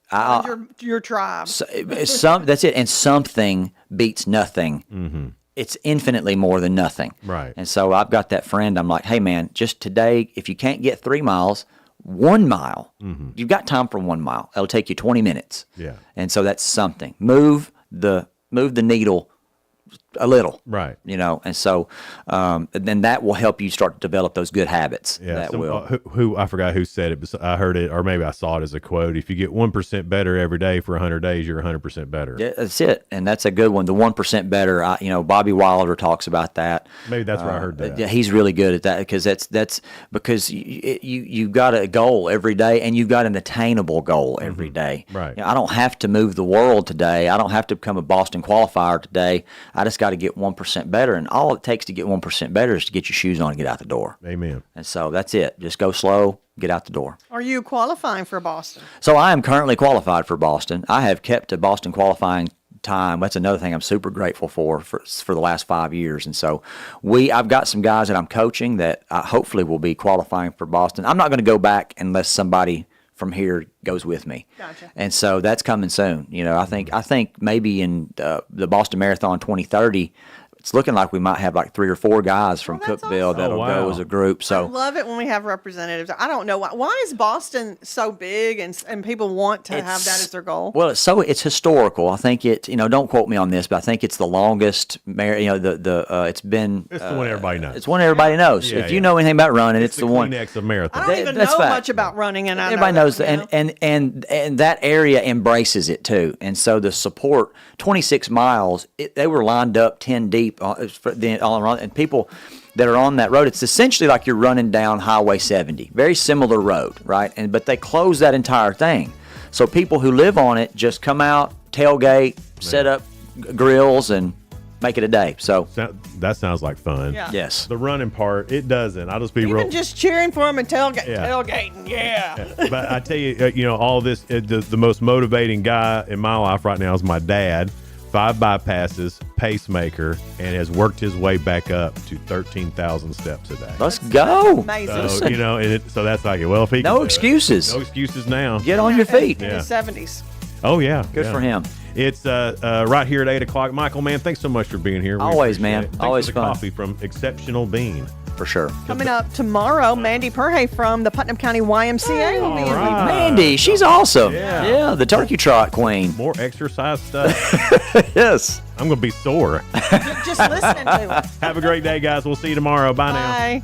Your tribe. That's it. And something beats nothing. It's infinitely more than nothing. Right. And so I've got that friend. I'm like, hey man, just today, if you can't get 3 miles, 1 mile, you've got time for 1 mile. It'll take you 20 minutes. Yeah. And so that's something. Move the needle a little. Right. You know, and so then that will help you start to develop those good habits. Yeah, that will. Who I forgot who said it, but I heard it, or maybe I saw it as a quote. If you get 1% better every day for 100 days, you're 100% better. Yeah, that's it, and that's a good one. The 1% better. You know, Bobby Wilder talks about that. Maybe that's where I heard that. Yeah, he's really good at that because that's because you got a goal every day, and you've got an attainable goal every day. Right. You know, I don't have to move the world today. I don't have to become a Boston qualifier today. I just got to get 1% better, and all it takes to get 1% better is to get your shoes on and get out the door. Amen. And so that's it. Just go slow, get out the door. Are you qualifying for Boston? So I am currently qualified for Boston. I have kept a Boston qualifying time. That's another thing I'm super grateful for the last 5 years. And so I've got some guys that I'm coaching that hopefully will be qualifying for Boston. I'm not going to go back unless somebody from here goes with me. Gotcha. And so that's coming soon. You know, I think maybe in the Boston Marathon 2030, it's looking like we might have like 3 or 4 guys from Cookeville that'll go as a group. So I love it when we have representatives. I don't know why is Boston so big and people want to have that as their goal. Well, it's historical. I think don't quote me on this, but I think it's the longest. It's been. It's the one everybody knows. It's one everybody knows. Yeah, if you know anything about running, it's the one. Kleenex of marathon. I don't even know much about running, and everybody knows that, and that area embraces it too. And so the support, 26 miles, they were lined up 10 deep all around, and people that are on that road, it's essentially like you're running down Highway 70, very similar road, right? But they close that entire thing, so people who live on it just come out, tailgate, set up grills, and make it a day. So that sounds like fun. Yeah. Yes. The running part, it doesn't. I'll just be real. Even just cheering for them and tailgating, But I tell you, all this, the most motivating guy in my life right now is my dad. 5 bypasses, pacemaker, and has worked his way back up to 13,000 steps a day. Let's go. Amazing. So, so that's like, well, if he no excuses. No excuses now. Get on your feet. In his 70s. Oh, yeah. Good for him. It's right here at 8 o'clock. Michael, man, thanks so much for being here. Always, man. Thanks Always for the fun. coffee from Exceptional Bean. For sure. Coming up tomorrow, Mandy Perhay from the Putnam County YMCA will be in. Mandy, she's awesome. Yeah. The turkey trot queen. More exercise stuff. Yes. I'm going to be sore. Just listening to it. Have a great day, guys. We'll see you tomorrow. Bye now. Bye.